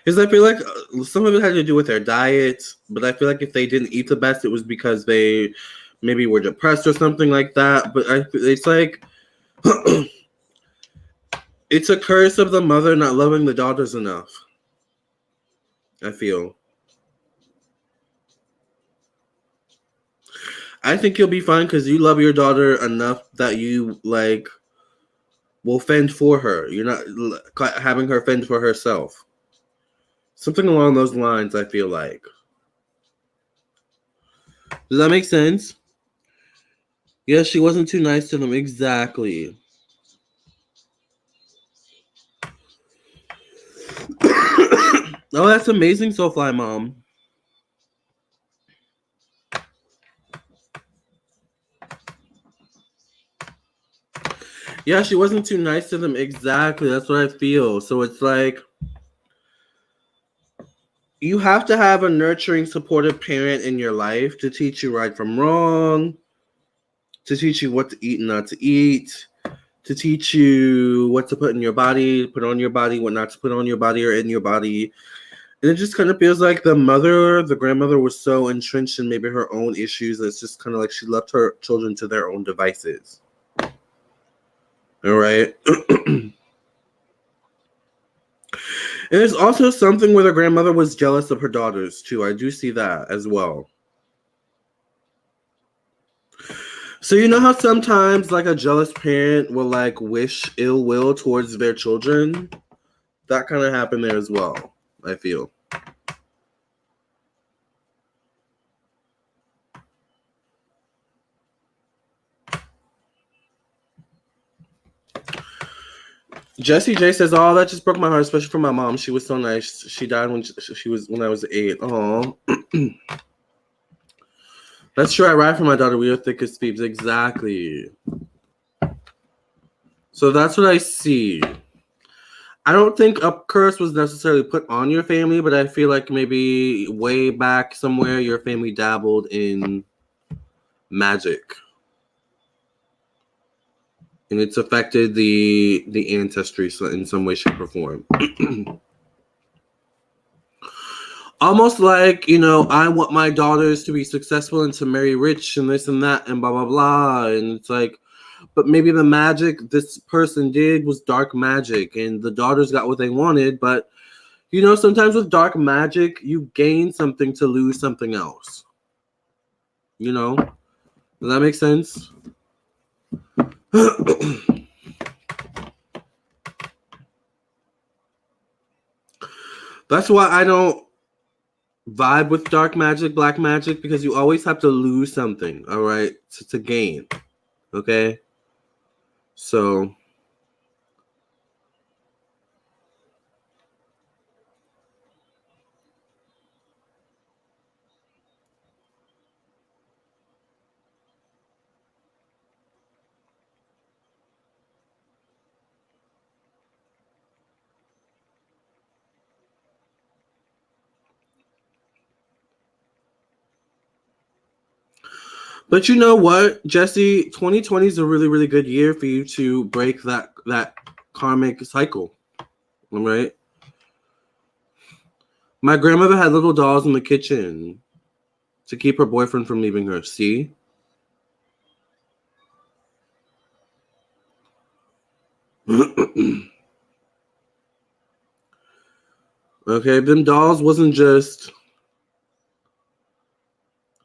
Because I feel like some of it had to do with their diet, but I feel like if they didn't eat the best, it was because they maybe were depressed or something like that. But it's like it's a curse of the mother not loving the daughters enough, I feel. I think you'll be fine because you love your daughter enough that you like will fend for her. You're not having her fend for herself. Something along those lines, I feel like. Does that make sense? Yes, she wasn't too nice to them. Exactly. Oh, that's amazing, Soulfly Mom. Yeah, she wasn't too nice to them. Exactly. That's what I feel. So it's like you have to have a nurturing, supportive parent in your life to teach you right from wrong, to teach you what to eat and not to eat, to teach you what to put in your body, put on your body, what not to put on your body or in your body. And it just kind of feels like the grandmother was so entrenched in maybe her own issues that it's just kind of like she left her children to their own devices. All right. And there's also something where the grandmother was jealous of her daughters too. I do see that as well. So you know how sometimes like a jealous parent will like wish ill will towards their children? That kind of happened there as well, I feel. Jessie J says, "Oh, that just broke my heart, especially for my mom. She was so nice. She died when I was 8. Oh, that's true. I ride for my daughter. We are thick as thieves. Exactly. So that's what I see. I don't think a curse was necessarily put on your family, but I feel like maybe way back somewhere your family dabbled in magic, and it's affected the ancestry in some way, shape, or form." Almost like, you know, I want my daughters to be successful and to marry rich and this and that and blah, blah, blah. And it's like, but maybe the magic this person did was dark magic and the daughters got what they wanted. But, you know, sometimes with dark magic, you gain something to lose something else. You know? Does that make sense? That's why I don't vibe with dark magic, black magic, because you always have to lose something, all right, to gain. Okay? So but you know what, Jesse? 2020 is a really, really good year for you to break that karmic cycle. All right. My grandmother had little dolls in the kitchen to keep her boyfriend from leaving her. See? Okay, them dolls wasn't just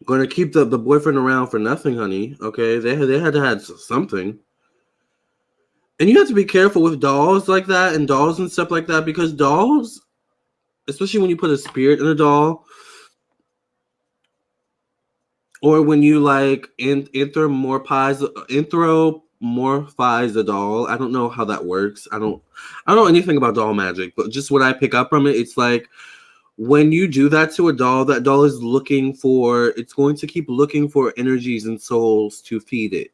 going to keep the boyfriend around for nothing, honey. Okay, they had to have something. And you have to be careful with dolls like that and dolls and stuff like that, because dolls, especially when you put a spirit in a doll, or when you like anthropomorphize a doll. I don't know how that works. I don't know anything about doll magic, but just what I pick up from it, it's like when you do that to a doll, that doll is it's going to keep looking for energies and souls to feed it,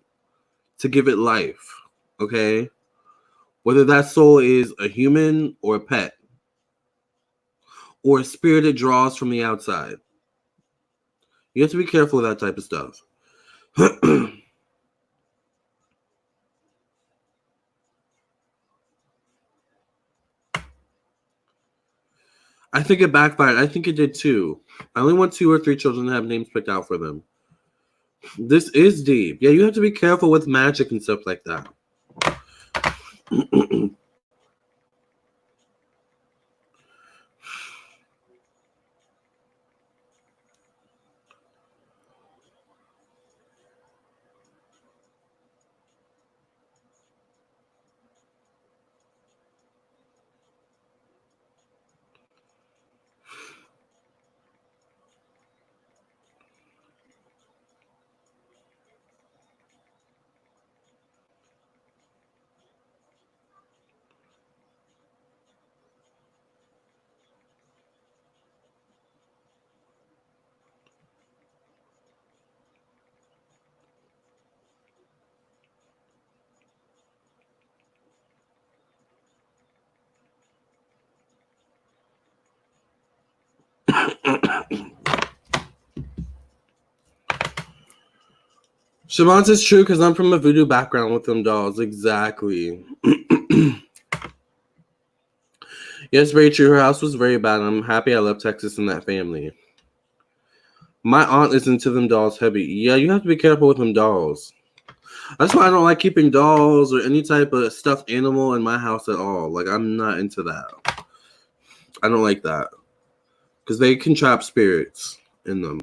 to give it life. Okay? Whether that soul is a human or a pet, or a spirit it draws from the outside. You have to be careful with that type of stuff. I think it backfired. I think it did too. I only want 2 or 3 children to have names picked out for them. This is deep. Yeah, you have to be careful with magic and stuff like that. Siobhan says true because I'm from a voodoo background with them dolls. Exactly. Yes, very true. Her house was very bad. I'm happy I left Texas and that family. My aunt is into them dolls heavy. Yeah, you have to be careful with them dolls. That's why I don't like keeping dolls or any type of stuffed animal in my house at all. Like, I'm not into that. I don't like that. Because they can trap spirits in them.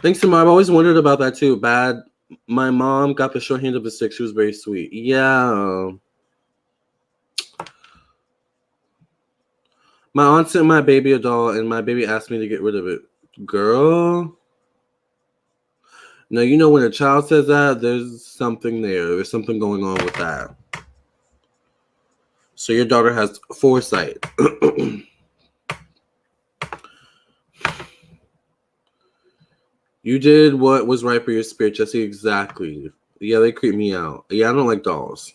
Thanks, Samar. I've always wondered about that too. Bad. My mom got the short hand of the stick. She was very sweet. Yeah. My aunt sent my baby a doll, and my baby asked me to get rid of it. Girl. Now, you know when a child says that, there's something there. There's something going on with that. So your daughter has foresight. You did what was right for your spirit, Jesse. Exactly. Yeah, they creep me out. Yeah, I don't like dolls.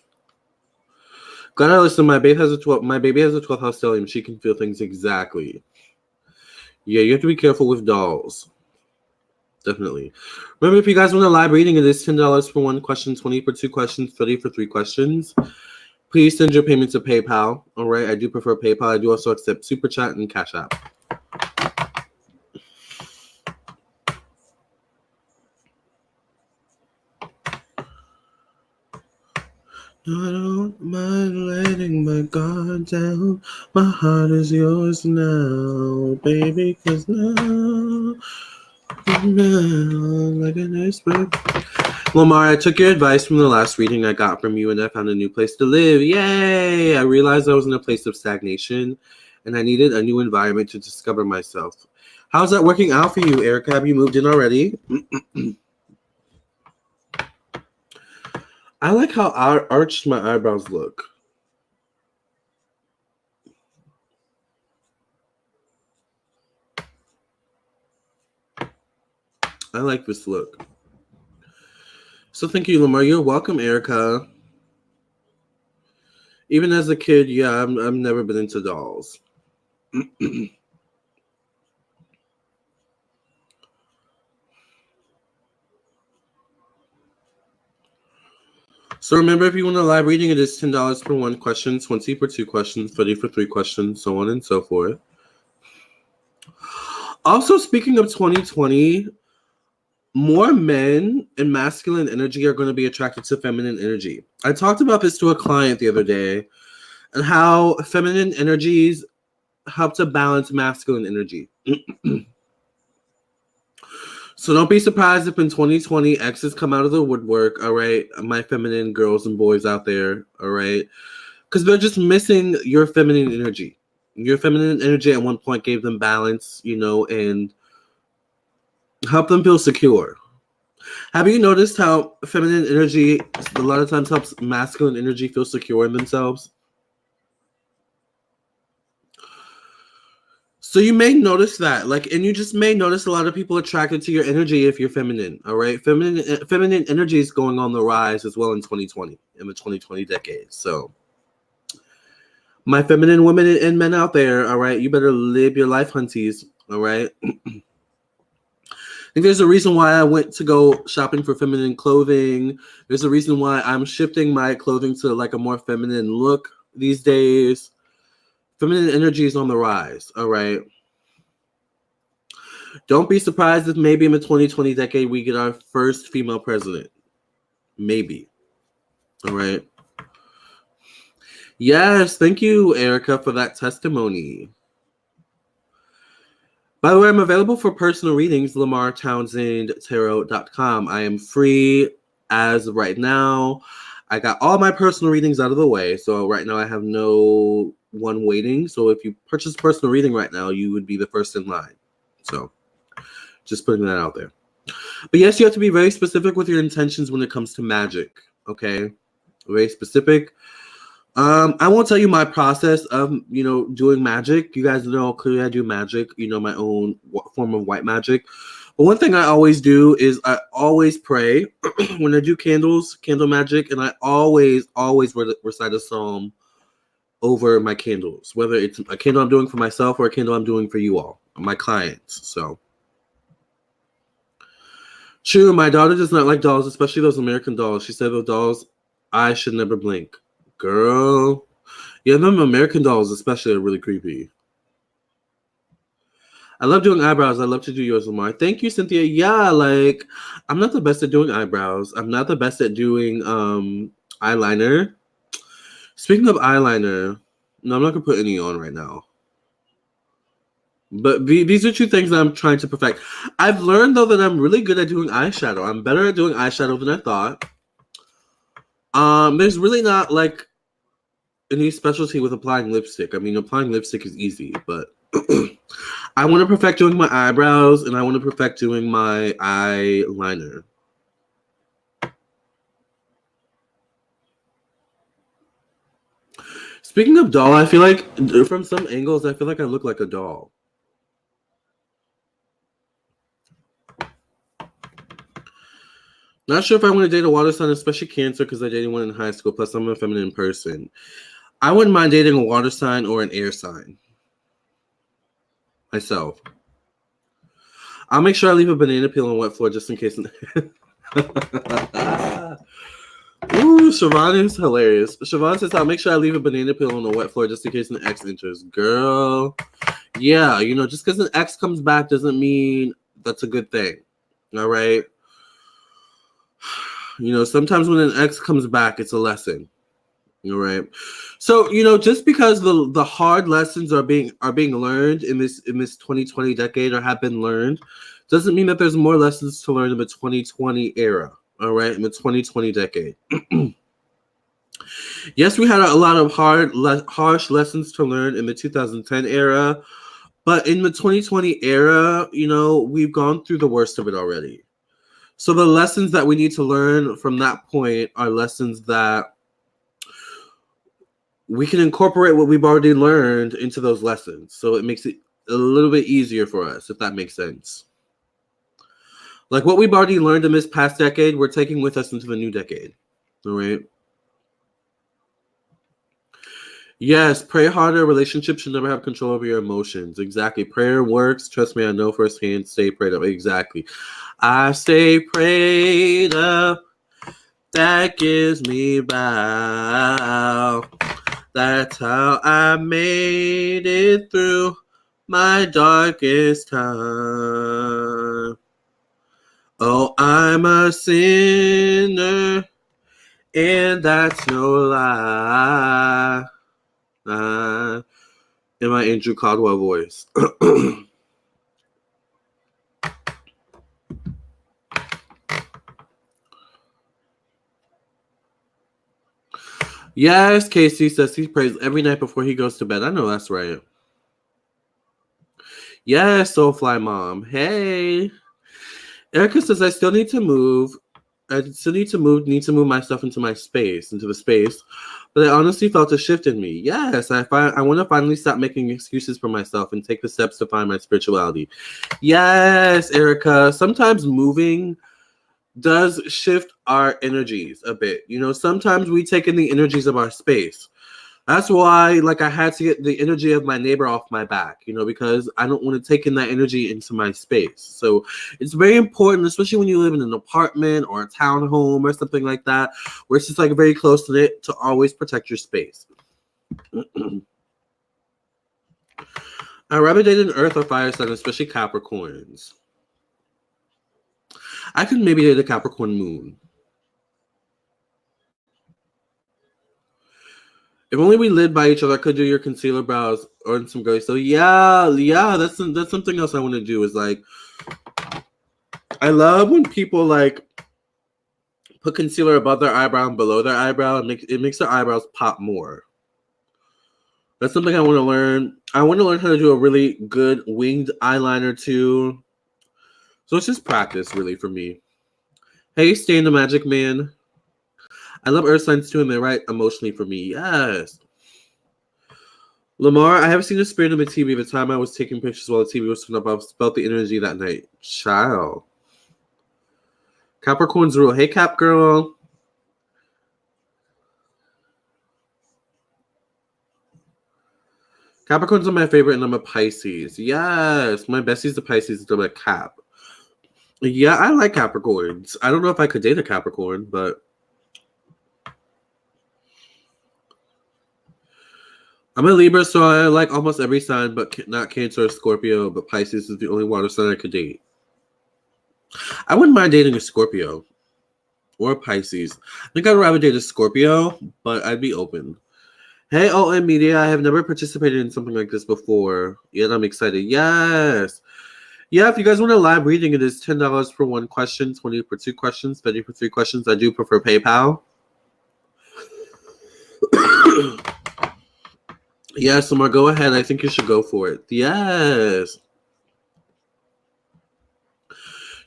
Glad I listened. My baby has a 12th house stellium. She can feel things exactly. Yeah, you have to be careful with dolls. Definitely. Remember, if you guys want a live reading, it is $10 for 1 question, 20 for 2 questions, 30 for 3 questions. Please send your payment to PayPal. All right, I do prefer PayPal. I do also accept Super Chat and Cash App. I don't mind letting my guard down. My heart is yours now, baby, 'cause now, like an iceberg. Lamarr, I took your advice from the last reading I got from you, and I found a new place to live. Yay! I realized I was in a place of stagnation, and I needed a new environment to discover myself. How's that working out for you, Erica? Have you moved in already? I like how arched my eyebrows look. I like this look. So thank you, Lamarr. You're welcome, Erica. Even as a kid, yeah, I've never been into dolls. So remember, if you want a live reading, it is $10 for 1 question, 20 for 2 questions, 30 for 3 questions, so on and so forth. Also, speaking of 2020, more men in masculine energy are going to be attracted to feminine energy. I talked about this to a client the other day, and how feminine energies help to balance masculine energy. So don't be surprised if in 2020 exes come out of the woodwork, all right? My feminine girls and boys out there, all right? Because they're just missing your feminine energy. Your feminine energy at one point gave them balance, you know, and help them feel secure. Have you noticed how feminine energy a lot of times helps masculine energy feel secure in themselves? So you may notice that, like, and you just may notice a lot of people attracted to your energy if you're feminine. All right, feminine energy is going on the rise as well in 2020, in the 2020 decade. So, my feminine women and men out there, all right, you better live your life, hunties. All right. I think there's a reason why I went to go shopping for feminine clothing. There's a reason why I'm shifting my clothing to like a more feminine look these days. Feminine energy is on the rise, all right? Don't be surprised if maybe in the 2020 decade we get our first female president. Maybe. All right. Yes, thank you, Erica, for that testimony. By the way, I'm available for personal readings, Lamarr Townsend Tarot.com. I am free as of right now. I got all my personal readings out of the way, so right now I have no one waiting. So if you purchase a personal reading right now, you would be the first in line. So just putting that out there. But yes, you have to be very specific with your intentions when it comes to magic, okay? Very specific. I won't tell you my process of, you know, doing magic. You guys know clearly I do magic, you know, my own form of white magic. But one thing I always do is I always pray when I do candle magic, and I always recite a psalm over my candles, whether it's a candle I'm doing for myself or a candle I'm doing for you all, my clients. So true, my daughter does not like dolls, especially those American dolls. She said those dolls, I should never blink. Girl. Yeah, them American dolls especially are really creepy. I love doing eyebrows. I love to do yours, Lamarr. Thank you, Cynthia. Yeah, like, I'm not the best at doing eyebrows. I'm not the best at doing eyeliner. Speaking of eyeliner, no, I'm not going to put any on right now. But these are two things that I'm trying to perfect. I've learned, though, that I'm really good at doing eyeshadow. I'm better at doing eyeshadow than I thought. There's really not, like, any specialty with applying lipstick. I mean, applying lipstick is easy, but I want to perfect doing my eyebrows, and I want to perfect doing my eyeliner. Speaking of doll, I feel like from some angles, I feel like I look like a doll. Not sure if I want to date a water sign, especially Cancer, because I dated one in high school, plus I'm a feminine person. I wouldn't mind dating a water sign or an air sign. Myself. I'll make sure I leave a banana peel on wet floor just in case. Ooh, Siobhan is hilarious. Siobhan says, I'll make sure I leave a banana peel on the wet floor just in case an ex enters. Girl. Yeah, you know, just because an ex comes back doesn't mean that's a good thing. All right? You know, sometimes when an ex comes back, it's a lesson. All right. So, you know, just because the hard lessons are being learned in this 2020 decade or have been learned, doesn't mean that there's more lessons to learn in the 2020 era. All right, in the 2020 decade. Yes, we had a lot of harsh lessons to learn in the 2010 era, but in the 2020 era, you know, we've gone through the worst of it already. So the lessons that we need to learn from that point are lessons that we can incorporate what we've already learned into those lessons. So it makes it a little bit easier for us, if that makes sense. Like what we've already learned in this past decade, we're taking with us into the new decade. All right. Yes, pray harder. Relationships should never have control over your emotions. Exactly. Prayer works. Trust me, I know firsthand. Stay prayed up. Exactly. I stay prayed up. That gives me bow. That's how I made it through my darkest time. Oh, I'm a sinner, and that's no lie. In my Andrew Caldwell voice. Yes, Casey says he prays every night before he goes to bed. I know that's right. Yes, Soulfly Mom. Hey. Erica says I still need to move. I still need to move myself into my space, into the space. But I honestly felt a shift in me. Yes, I want to finally stop making excuses for myself and take the steps to find my spirituality. Yes, Erica. Sometimes moving does shift our energies a bit. You know, sometimes we take in the energies of our space. That's why, like, I had to get the energy of my neighbor off my back, you know, because I don't want to take in that energy into my space. So it's very important, especially when you live in an apartment or a townhome or something like that, where it's just like very close to it, to always protect your space. I'd rather date an earth or fire sign, especially Capricorns. I could maybe date a Capricorn moon. If only we lived by each other, I could do your concealer brows or some girly. So yeah, that's something else I want to do. Is like, I love when people like put concealer above their eyebrow and below their eyebrow. It makes their eyebrows pop more. That's something I want to learn. I want to learn how to do a really good winged eyeliner too. So it's just practice, really, for me. Hey, Stan the Magic Man. I love earth signs too, and they're right emotionally for me. Yes. Lamarr, I haven't seen a spirit on the TV. The time I was taking pictures while the TV was turned up, I felt the energy that night. Child. Capricorn's rule. Hey, Cap girl. Capricorns are my favorite, and I'm a Pisces. Yes, my bestie's a Pisces, and I'm a Cap. Yeah, I like Capricorns. I don't know if I could date a Capricorn, but I'm a Libra, so I like almost every sign, but not Cancer or Scorpio. But Pisces is the only water sign I could date. I wouldn't mind dating a Scorpio or a Pisces. I think I'd rather date a Scorpio, but I'd be open. Hey, OM Media, I have never participated in something like this before, yet I'm excited. Yes. Yeah, if you guys want a live reading, it is $10 for one question, 20 for two questions, 30 for three questions. I do prefer PayPal. Yes, Lamarr, go ahead. I think you should go for it. Yes.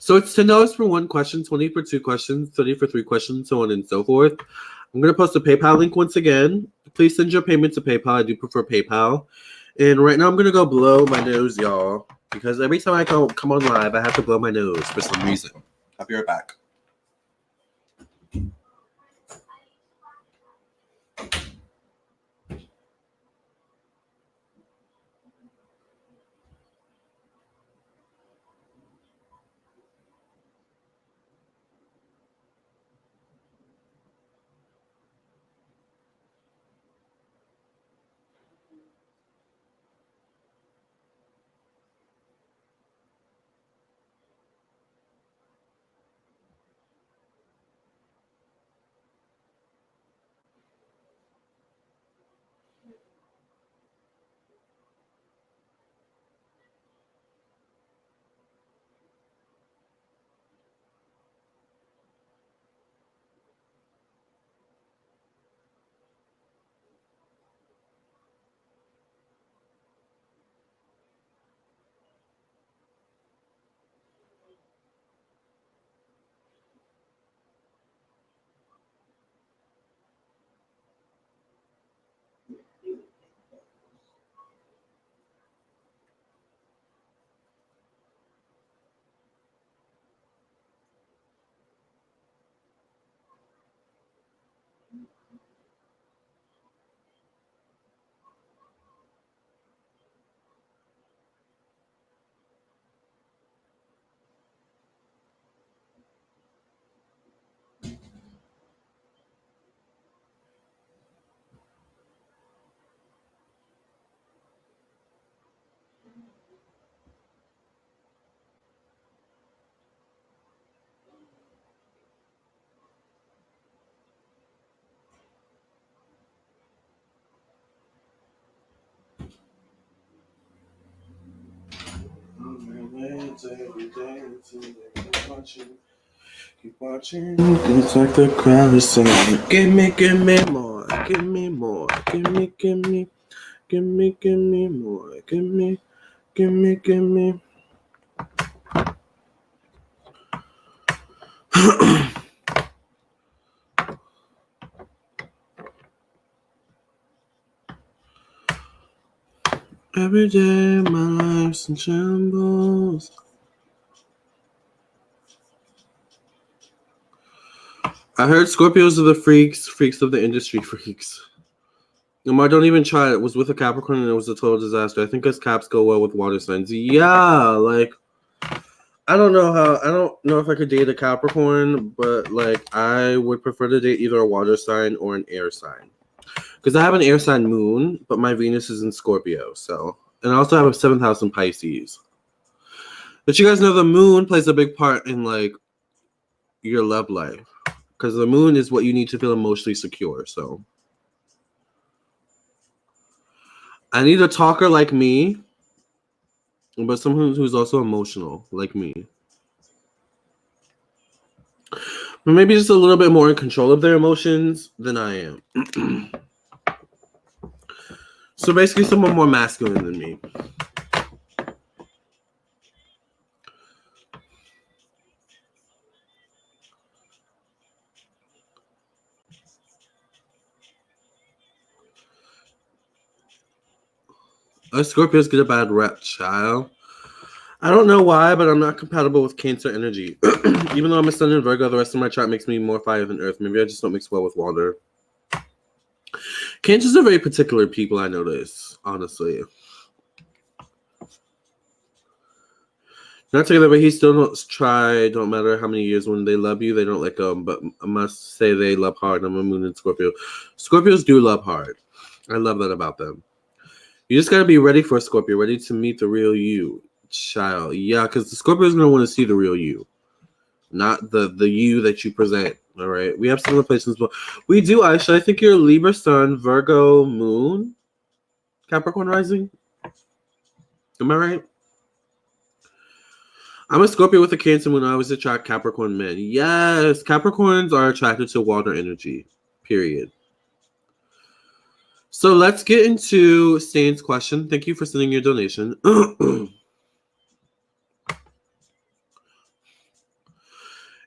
So it's $10 for one question, 20 for two questions, 30 for three questions, so on and so forth. I'm going to post a PayPal link once again. Please send your payment to PayPal. I do prefer PayPal. And right now I'm going to go blow my nose, y'all, because every time I come on live, I have to blow my nose for some reason. I'll be right back. Keep watching. It's like the crowd is saying, give me more, give me more, give me more, give me. Every day my life's in shambles. I heard Scorpios are the freaks of the industry freaks. Lamarr, don't even try it. It was with a Capricorn and it was a total disaster. I think us Caps go well with water signs. Yeah, like I don't know if I could date a Capricorn, but like I would prefer to date either a water sign or an air sign. Because I have an air sign moon, but my Venus is in Scorpio, so and I also have a 7th house in Pisces. But you guys know the moon plays a big part in like your love life. Because the moon is what you need to feel emotionally secure. So I need a talker like me, but someone who's also emotional like me. But maybe just a little bit more in control of their emotions than I am. So basically someone more masculine than me. Us Scorpios get a bad rep, child. I don't know why, but I'm not compatible with Cancer energy. Even though I'm a sun in Virgo, the rest of my chart makes me more fire than earth. Maybe I just don't mix well with water. Cancers are very particular people, I notice, honestly. Not together, but he still don't try, don't matter how many years. When they love you, they don't let go. But I must say they love hard. I'm a moon in Scorpio. Scorpios do love hard. I love that about them. You just got to be ready for a Scorpio, ready to meet the real you, child. Yeah, because the Scorpio is going to want to see the real you, not the you that you present All right. We have similar placements, but we do, Aisha. I think you're Libra Sun, Virgo Moon, Capricorn Rising. Am I right? I'm a Scorpio with a Cancer Moon. I always attract Capricorn men. Yes, Capricorns are attracted to water energy. Period. So let's get into Stain's question. Thank you for sending your donation.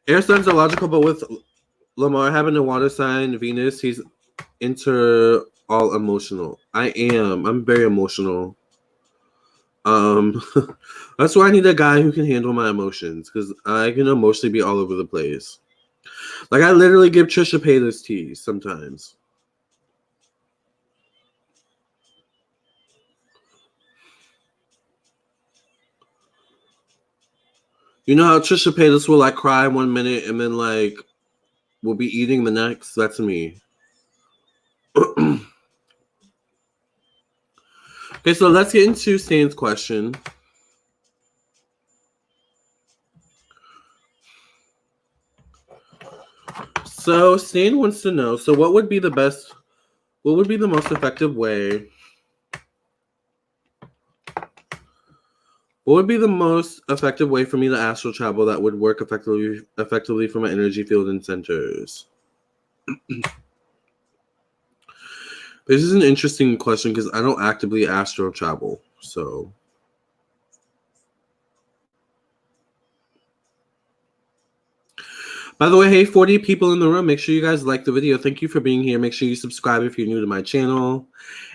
Air signs are logical, but with Lamarr having a water sign, Venus, he's all emotional. I'm very emotional. That's why I need a guy who can handle my emotions, because I can emotionally be all over the place. Like, I literally give Trisha Paytas teas sometimes. You know how Trisha Paytas will like cry 1 minute and then like will be eating the next? That's me. Okay, so let's get into Stan's question. So Stan wants to know, so what would be the most effective way? What would be the most effective way for me to astral travel that would work effectively for my energy field and centers? This is an interesting question because I don't actively astral travel, so. By the way, hey, 40 people in the room. Make sure you guys like the video. Thank you for being here. Make sure you subscribe if you're new to my channel.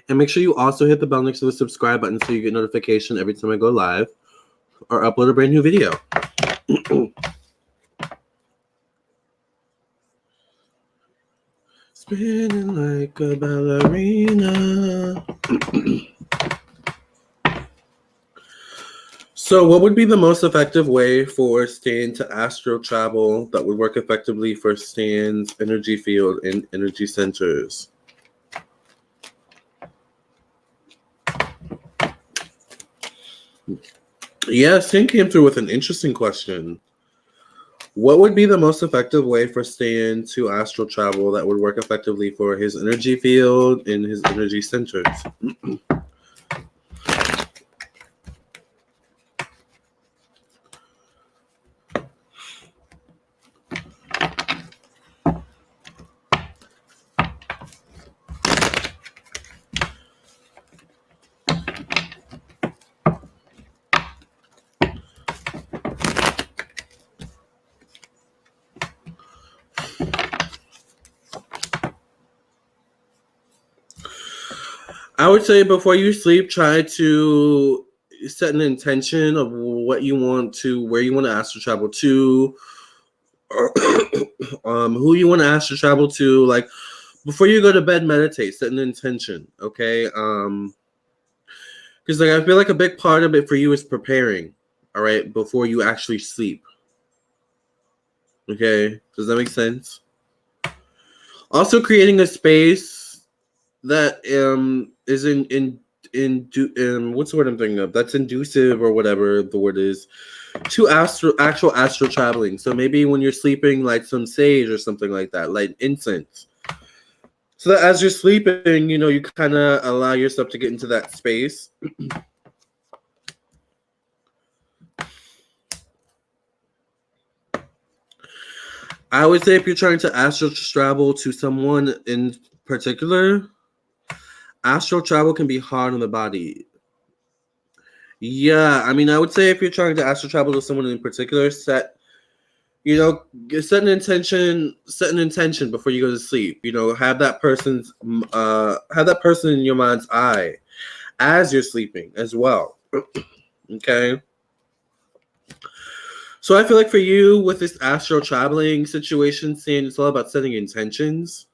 And make sure you also hit the bell next to the subscribe button so you get notification every time I go live or upload a brand new video. Spinning like a ballerina. So what would be the most effective way for Stan to astral travel that would work effectively for Stan's energy field and energy centers? Yeah, Stan came through with an interesting question. What would be the most effective way for Stan to astral travel that would work effectively for his energy field and his energy centers? I would say before you sleep, try to set an intention of where you want to astral travel to, or who you want to astral travel to. Like, before you go to bed, meditate, set an intention, okay? Because like I feel like a big part of it for you is preparing, all right, before you actually sleep. Okay, does that make sense? Also, creating a space that is what's the word I'm thinking of? That's inducive or whatever the word is to actual astral traveling. So maybe when you're sleeping, light some sage or something like that, light incense. So that as you're sleeping, you know, you kind of allow yourself to get into that space. I would say if you're trying to astral travel to someone in particular, astral travel can be hard on the body. Yeah, I mean, I would say if you're trying to astral travel to someone in particular, set an intention before you go to sleep. You know, have that person in your mind's eye as you're sleeping as well. Okay. So I feel like for you with this astral traveling situation, Sam, it's all about setting intentions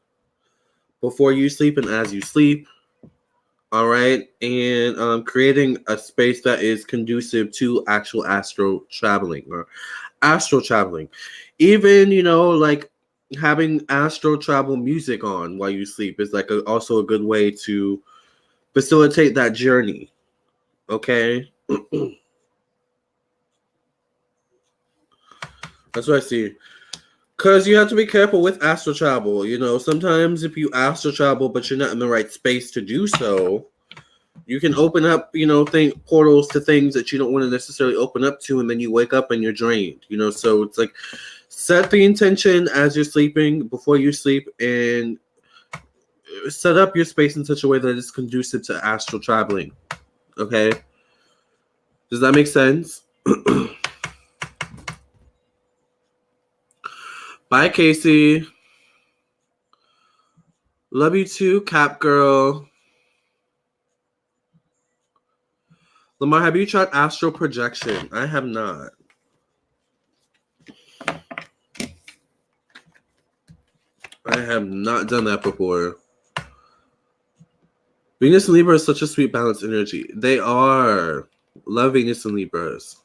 before you sleep and as you sleep. All right, and creating a space that is conducive to actual astral traveling or astral traveling. Even, you know, like having astral travel music on while you sleep is like also a good way to facilitate that journey. Okay. That's what I see. Because you have to be careful with astral travel. You know, sometimes if you astral travel, but you're not in the right space to do so, you can open up, you know, portals to things that you don't want to necessarily open up to, and then you wake up and you're drained. You know, so it's like set the intention as you're sleeping, before you sleep, and set up your space in such a way that it's conducive to astral traveling. Okay? Does that make sense? Bye, Casey. Love you too, Cap Girl. Lamarr, have you tried astral projection? I have not. I have not done that before. Venus and Libra is such a sweet balanced energy. They are. Love Venus and Libras.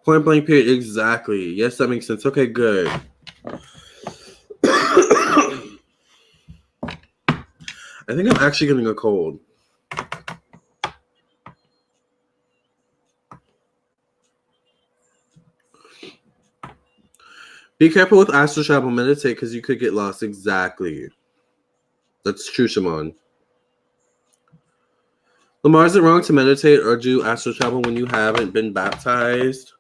Point blank period. Exactly. Yes, that makes sense. Okay, good. I think I'm actually getting a cold. Be careful with astral travel. Meditate because you could get lost. Exactly. That's true, Shimon. Lamarr, is it wrong to meditate or do astral travel when you haven't been baptized?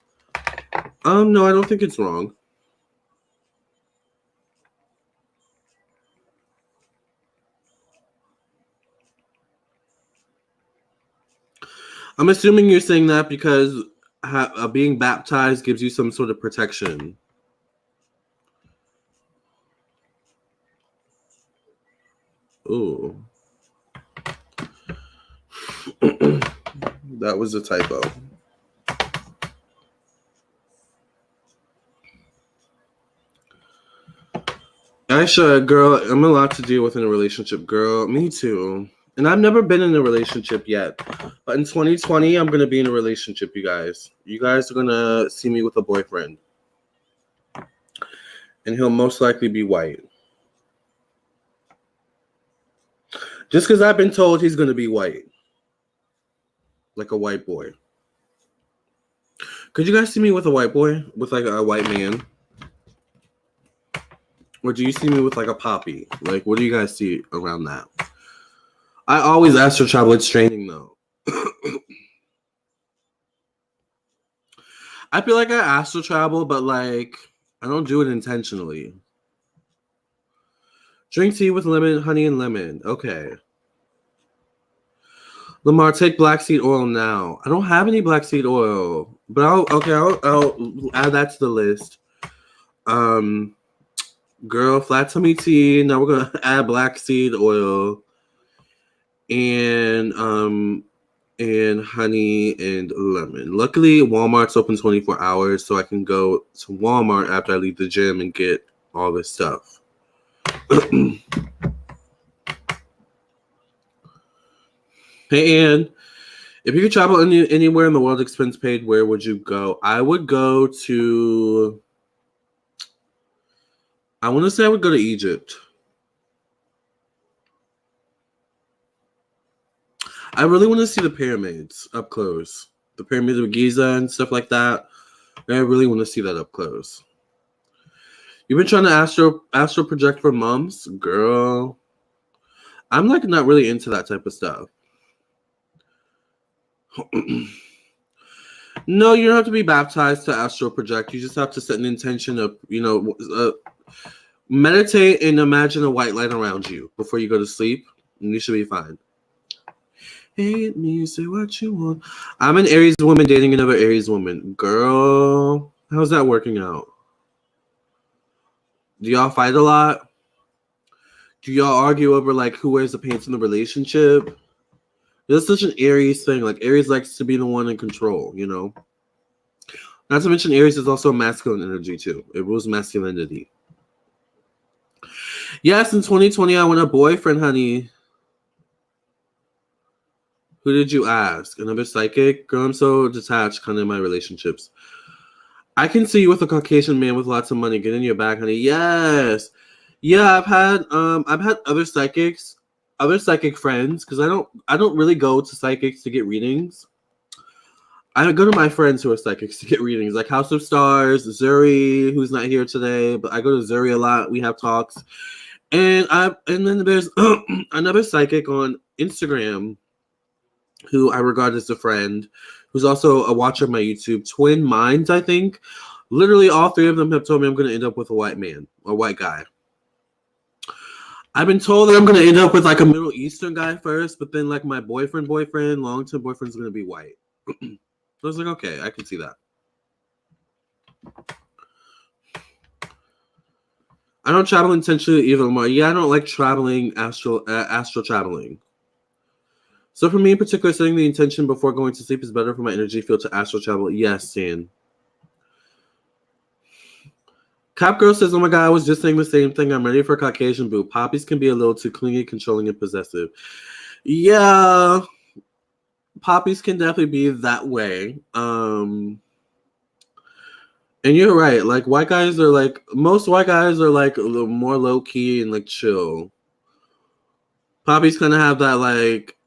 No, I don't think it's wrong. I'm assuming you're saying that because being baptized gives you some sort of protection. Ooh. That was a typo. Aisha, girl, I'm a lot to deal with in a relationship, girl. Me too. And I've never been in a relationship yet. But in 2020, I'm going to be in a relationship, you guys. You guys are going to see me with a boyfriend. And he'll most likely be white. Just because I've been told he's going to be white. Like a white boy. Could you guys see me with a white boy? With like a white man? Or do you see me with like a poppy? Like, what do you guys see around that? I always ask for travel. It's training though. I feel like I astral travel, but like I don't do it intentionally. Drink tea with lemon, honey, and lemon. Okay. Lamarr, take black seed oil now. I don't have any black seed oil, but I'll add that to the list. Girl, flat tummy tea. Now we're gonna add black seed oil and honey and lemon. Luckily, Walmart's open 24 hours, so I can go to Walmart after I leave the gym and get all this stuff. Hey, Ann, if you could travel anywhere in the world, expense paid, where would you go? I would go to... I want to say I would go to Egypt. I really want to see the pyramids up close. The pyramids of Giza and stuff like that. I really want to see that up close. You've been trying to astral project for mums? Girl. I'm like not really into that type of stuff. No, you don't have to be baptized to astral project. You just have to set an intention of, meditate and imagine a white light around you before you go to sleep, and you should be fine. Hate me, say what you want. I'm an Aries woman dating another Aries woman. Girl, how's that working out? Do y'all fight a lot? Do y'all argue over like who wears the pants in the relationship? That's such an Aries thing. Like Aries likes to be the one in control, you know? Not to mention Aries is also a masculine energy too. It rules masculinity. Yes, in 2020 I want a boyfriend, honey. Who did you ask? Another psychic? Girl, I'm so detached kind of in my relationships. I can see you with a Caucasian man with lots of money. Get in your bag, honey. Yes. Yeah, I've had other psychics other psychic friends, because I don't really go to psychics to get readings. I go to my friends who are psychics to get readings, like House of Stars, Zuri, who's not here today, but I go to Zuri a lot. We have talks. And then there's another psychic on Instagram who I regard as a friend, who's also a watcher of my YouTube, Twin Minds, I think. Literally all three of them have told me I'm going to end up with a white man, or white guy. I've been told that I'm going to end up with like a Middle Eastern guy first, but then like my long-term boyfriend is going to be white. I was like, okay, I can see that. I don't travel intentionally either, Lamarr. Yeah, I don't like traveling, astral traveling. So for me in particular, setting the intention before going to sleep is better for my energy field to astral travel. Yes, Stan. Cap Girl says, oh my God, I was just saying the same thing. I'm ready for a Caucasian boo. Poppies can be a little too clingy, controlling, and possessive. Yeah. Poppies can definitely be that way. And you're right. Like white guys are like, most white guys are like a little more low key and like chill. Poppies kind of have that like,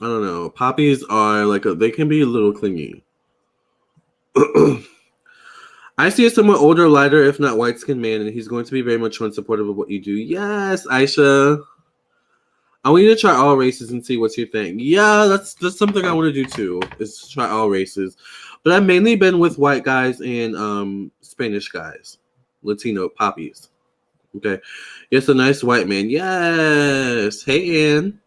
I don't know. Poppies are like, they can be a little clingy. I see a somewhat older, lighter, if not white-skinned man, and he's going to be very mature and supportive of what you do. Yes, Aisha. I want you to try all races and see what you think. Yeah, that's something I want to do too, is try all races. But I've mainly been with white guys and Spanish guys, Latino poppies. Okay. Yes, a nice white man. Yes. Hey, Ann.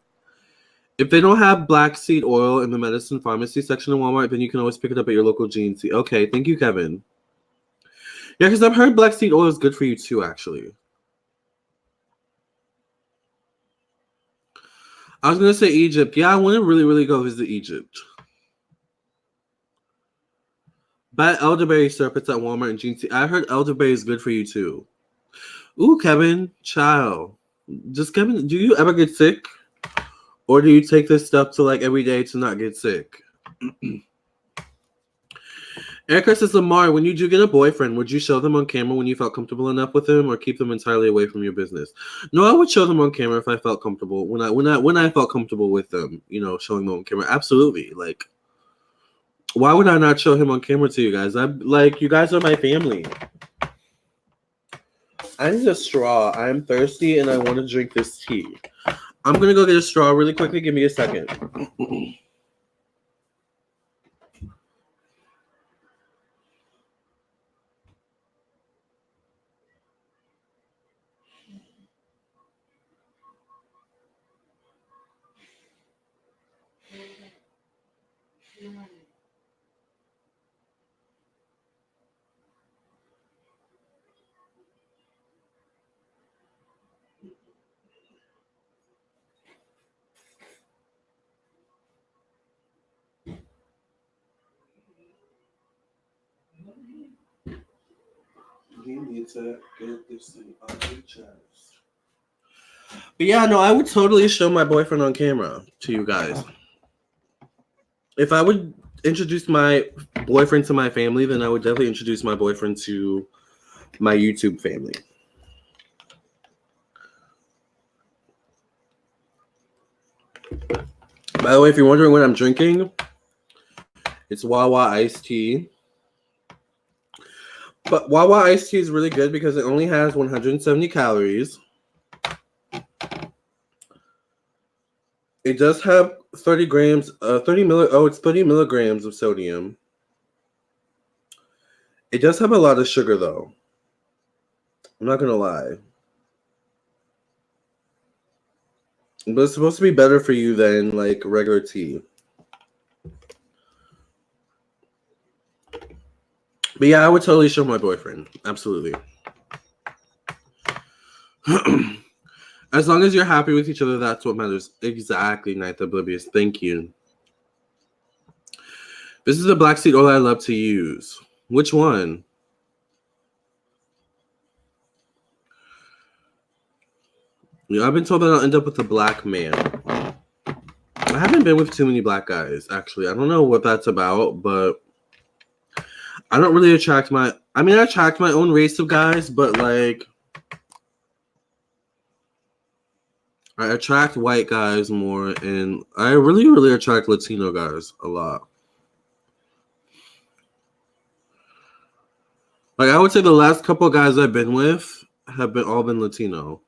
If they don't have black seed oil in the medicine pharmacy section of Walmart, then you can always pick it up at your local GNC. Okay, thank you, Kevin. Yeah, because I've heard black seed oil is good for you too, actually. I was going to say Egypt. Yeah, I want to really, really go visit Egypt. Buy elderberry syrup. It's at Walmart and GNC. I heard elderberry is good for you too. Ooh, Kevin, child. Kevin, do you ever get sick? Or do you take this stuff to like every day to not get sick? Erica says, Lamarr, when you do get a boyfriend, would you show them on camera when you felt comfortable enough with them, or keep them entirely away from your business? No, I would show them on camera if I felt comfortable. When I felt comfortable with them, showing them on camera. Absolutely. Like, why would I not show him on camera to you guys? I'm like, you guys are my family. I need a straw. I'm thirsty and I want to drink this tea. I'm gonna go get a straw really quickly. Give me a second. You need to get this thing off your chest. But yeah, no, I would totally show my boyfriend on camera to you guys. If I would introduce my boyfriend to my family, then I would definitely introduce my boyfriend to my YouTube family. By the way, if you're wondering what I'm drinking, it's Wawa iced tea. But Wawa iced tea is really good because it only has 170 calories. It does have 30 milligrams of sodium. It does have a lot of sugar though. I'm not gonna lie. But it's supposed to be better for you than like regular tea. But yeah, I would totally show my boyfriend. Absolutely. As long as you're happy with each other, that's what matters. Exactly, Ninth Oblivious. Thank you. This is the black seed oil I love to use. Which one? Yeah, I've been told that I'll end up with a black man. I haven't been with too many black guys, actually. I don't know what that's about, but I don't really attract I attract my own race of guys, but like, I attract white guys more, and I really, really attract Latino guys a lot. Like, I would say the last couple guys I've been with have all been Latino.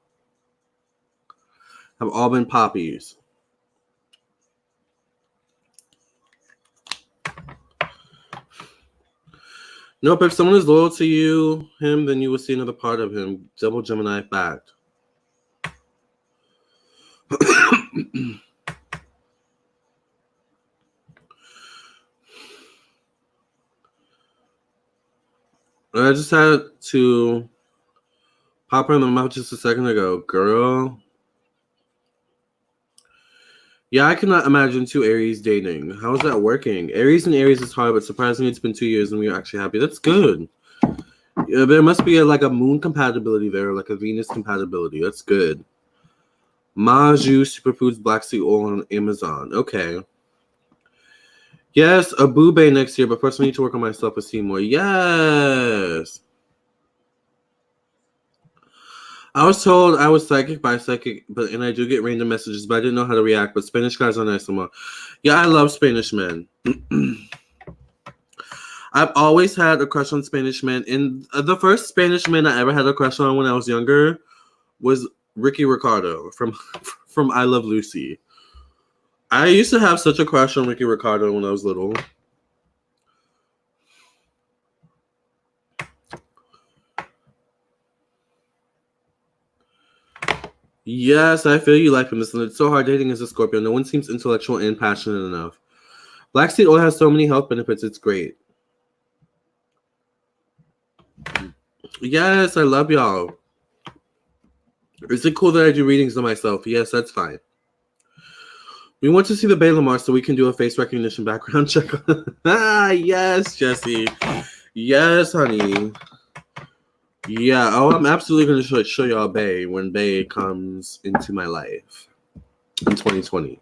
Have all been poppies. Nope, if someone is loyal to him, then you will see another part of him. Double Gemini fact. I just had to pop her in the mouth just a second ago. Girl. Yeah, I cannot imagine two Aries dating. How is that working? Aries and Aries is hard, but surprisingly, it's been 2 years and we are actually happy. That's good. Yeah, there must be like a moon compatibility there, like a Venus compatibility. That's good. Maju Superfoods Black Sea Oil on Amazon. Okay. Yes, a boobay next year, but first I need to work on my self-esteem more. Yes. I was told I was psychic by psychic, and I do get random messages, but I didn't know how to react. But Spanish guys are nice. Yeah, I love Spanish men. I've always had a crush on Spanish men, and the first Spanish man I ever had a crush on when I was younger was Ricky Ricardo from I Love Lucy. I used to have such a crush on Ricky Ricardo when I was little. Yes, I feel you like him. Listen, it's so hard dating as a Scorpio. No one seems intellectual and passionate enough. Black seed oil has so many health benefits. It's great. Yes, I love y'all. Is it cool that I do readings on myself? Yes, that's fine. We want to see the Bay Lamarr so we can do a face recognition background check. Yes, Jesse. Yes, honey. Yeah, oh, I'm absolutely going to show y'all Bay when Bay comes into my life in 2020.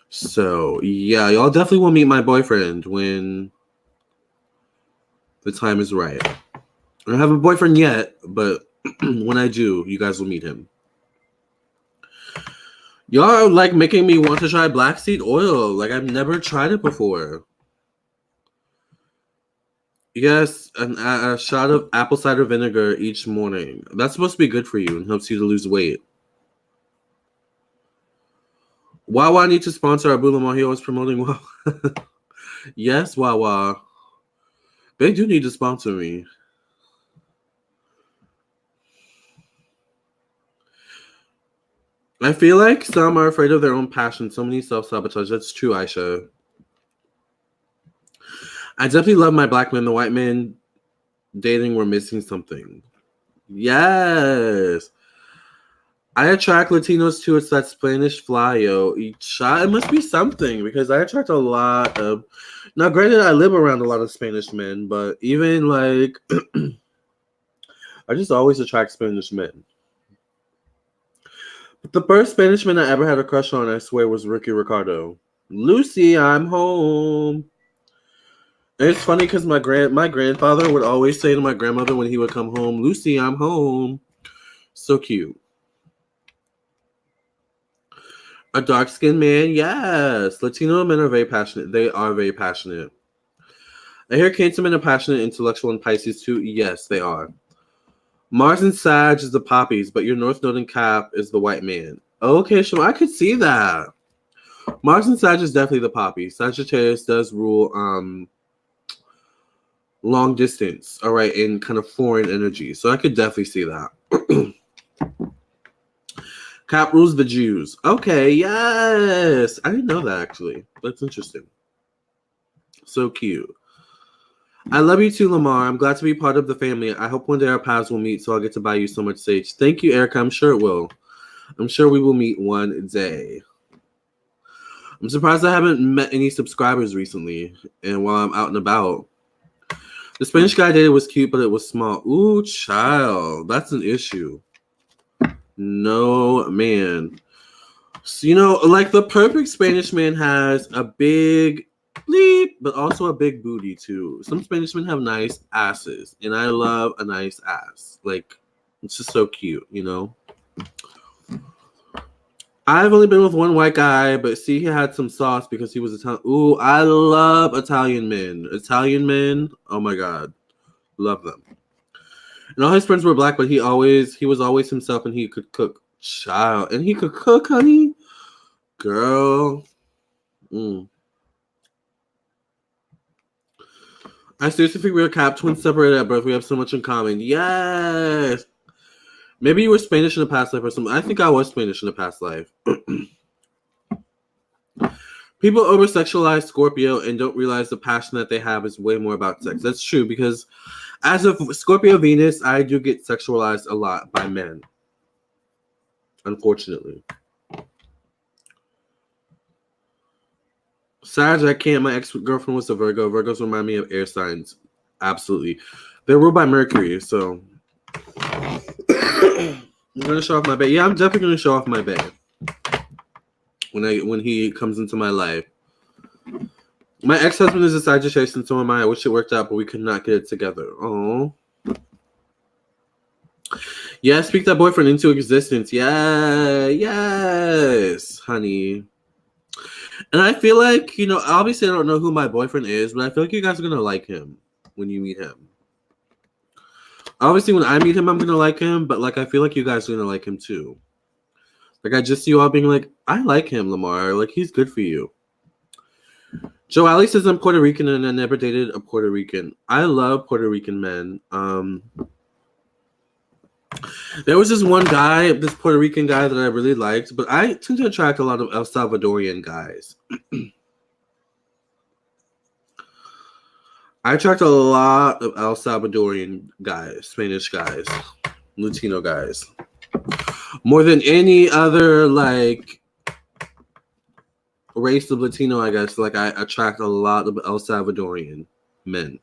So, yeah, y'all definitely will meet my boyfriend when the time is right. I don't have a boyfriend yet, but when I do, you guys will meet him. Y'all are like making me want to try black seed oil. Like, I've never tried it before. Yes, a shot of apple cider vinegar each morning. That's supposed to be good for you and helps you to lose weight. Wawa need to sponsor Abu Lamarr. He always promoting Wawa. Yes, Wawa. They do need to sponsor me. I feel like some are afraid of their own passion. So many self-sabotage. That's true, Aisha. I definitely love my black men. The white men dating were missing something. Yes. I attract Latinos too. It's that Spanish fly, yo. It must be something because I attract a lot of. Now, granted, I live around a lot of Spanish men, but even like, I just always attract Spanish men. But the first Spanish man I ever had a crush on, I swear, was Ricky Ricardo. Lucy, I'm home. And it's funny because my grandfather would always say to my grandmother when he would come home, Lucy, I'm home. So cute. A dark-skinned man, yes. Latino men are very passionate. They are very passionate. I hear Cancer men are passionate, intellectual, and Pisces too. Yes, they are. Mars and Sag is the poppies, but your North Node and Cap is the white man. Okay, so I could see that. Mars and Sag is definitely the poppy. Sagittarius does rule long distance, all right, and kind of foreign energy. So I could definitely see that. Cap rules the Jews. Okay, yes. I didn't know that, actually. That's interesting. So cute. I love you too, Lamarr. I'm glad to be part of the family. I hope one day our paths will meet so I'll get to buy you so much sage. Thank you, Erica. I'm sure it will. I'm sure we will meet one day. I'm surprised I haven't met any subscribers recently and while I'm out and about. The Spanish guy I dated was cute, but it was small. Ooh, child. That's an issue. No, man. So, like the perfect Spanish man has a big bleep, but also a big booty too. Some Spanish men have nice asses, and I love a nice ass. Like, it's just so cute, I've only been with one white guy, but see, he had some sauce because he was Italian. Ooh, I love Italian men. Italian men, oh my God. Love them. And all his friends were black, but he was always himself, and he could cook. Child. And he could cook, honey. Girl. I seriously think we are Cap twins separated at birth. We have so much in common. Yes. Maybe you were Spanish in a past life or something. I think I was Spanish in a past life. People over-sexualize Scorpio and don't realize the passion that they have is way more about sex. That's true, because as of Scorpio Venus, I do get sexualized a lot by men. Unfortunately. Sag, I can't. My ex-girlfriend was a Virgo. Virgos remind me of air signs. Absolutely. They're ruled by Mercury, so... I'm going to show off my bae. Yeah, I'm definitely going to show off my bae when he comes into my life. My ex-husband is a Sagittarius, and so am I. I wish it worked out, but we could not get it together. Oh. Yeah, speak that boyfriend into existence. Yeah, yes, honey. And I feel like, obviously I don't know who my boyfriend is, but I feel like you guys are going to like him when you meet him. Obviously, when I meet him, I'm going to like him, but, I feel like you guys are going to like him, too. I just see you all being like, I like him, Lamarr. He's good for you. Joe Ali says I'm Puerto Rican and I never dated a Puerto Rican. I love Puerto Rican men. There was this one guy, this Puerto Rican guy that I really liked, but I tend to attract a lot of El Salvadorian guys. I attract a lot of El Salvadorian guys, Spanish guys, Latino guys. More than any other, race of Latino, I guess. I attract a lot of El Salvadorian men.